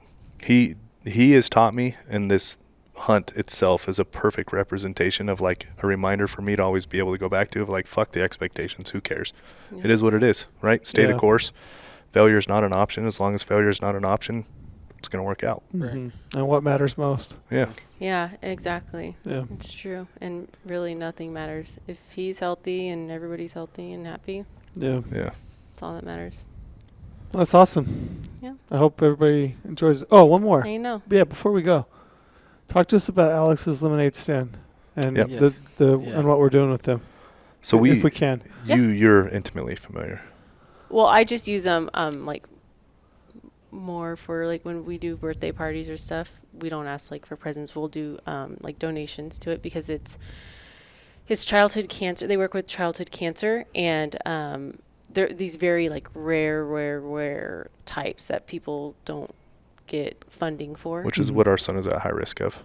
he has taught me, and this hunt itself is a perfect representation of like a reminder for me to always be able to go back to, of like, fuck the expectations, who cares? It is what it is, right? Stay the course. Failure is not an option. As long as failure is not an option, it's going to work out. And what matters most. Yeah, exactly. It's true. And really nothing matters if he's healthy and everybody's healthy and happy. That's all that matters. Well, that's awesome. I hope everybody enjoys. One more. I know. Before we go, talk to us about Alex's lemonade stand and and what we're doing with them. So if we can. You're intimately familiar. Well, I just use them like more for like when we do birthday parties or stuff. We don't ask like for presents. We'll do like donations to it, because it's childhood cancer. They work with childhood cancer, and they're these very like rare types that people don't get funding for, which is what our son is at high risk of.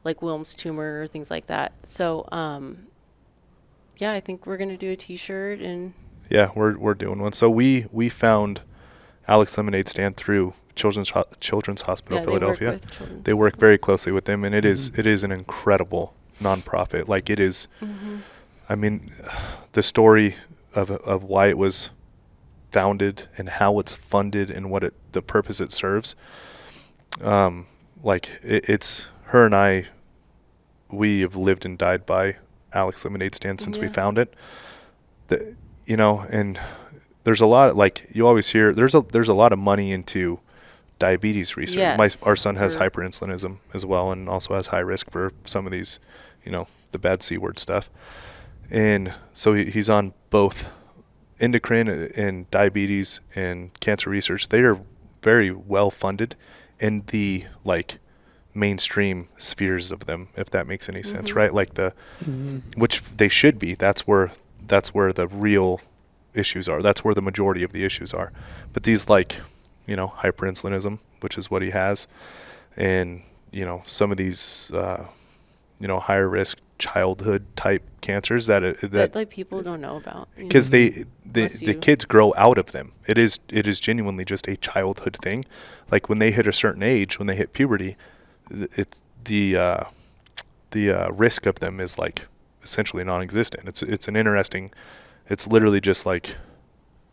Like Wilms tumor or things like that. So I think we're gonna do a t-shirt, and we're doing one. So we found Alex Lemonade Stand through Children's Hospital Philadelphia. They work very closely with them, and it is an incredible nonprofit. Like, it is the story of why it was founded and how it's funded and the purpose it serves. It's her and I, we have lived and died by Alex Lemonade Stand since we found it. And there's a lot, like you always hear, there's a lot of money into diabetes research. Yes. Our son has hyperinsulinism as well, and also has high risk for some of these, the bad C word stuff. And so he's on both endocrine and diabetes and cancer research. They are very well funded in the mainstream spheres of them, if that makes any sense, right? Like which they should be. That's where the real issues are. That's where the majority of the issues are. But these hyperinsulinism, which is what he has, and some of these higher risk childhood type cancers that people don't know about, because the kids grow out of them. It is genuinely just a childhood thing. Like when they hit a certain age, when they hit puberty, the risk of them is essentially non-existent. It's an interesting. It's literally just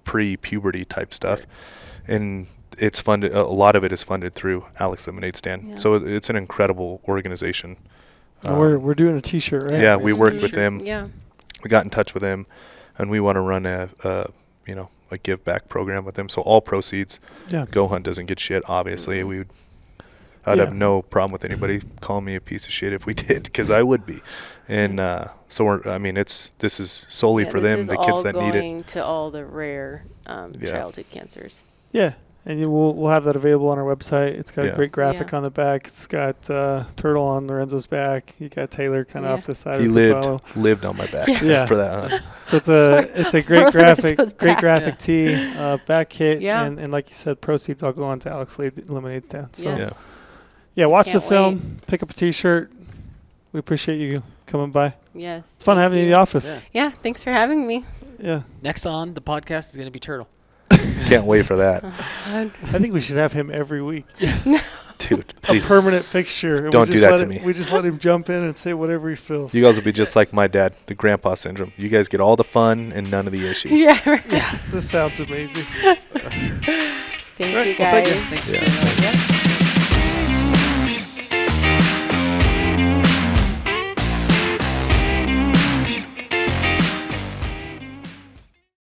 pre-puberty type stuff, and it's funded. A lot of it is funded through Alex Lemonade Stand. Yeah. So it's an incredible organization. We're doing a T-shirt, right? Yeah, we worked with them. Yeah, we got in touch with them, and we want to run a give back program with them. So all proceeds. Yeah. GOHUNT doesn't get shit. Obviously, I'd have no problem with anybody calling me a piece of shit if we did, because I would be. And so this is solely for them, the kids that need it. Going to all the rare childhood cancers. Yeah, and we'll have that available on our website. It's got a great graphic on the back. It's got Turtle on Lorenzo's back. You got Tayler kind of off the side. He of the bow. lived on my back for that hunt. So it's a great graphic tee, back kit, and like you said, proceeds all go on to Alex Lemonade Stand. So watch the film, pick up a T-shirt. We appreciate you coming by. Yes, it's fun having you in the office. Yeah, thanks for having me. Yeah. Next on the podcast is going to be Turtle. Can't wait for that. I think we should have him every week. Dude, please. A permanent fixture. Don't do that to me. We just let him jump in and say whatever he feels. You guys will be just like my dad, the grandpa syndrome. You guys get all the fun and none of the issues. Yeah, right. This sounds amazing. Thank you, guys. Thanks for being on.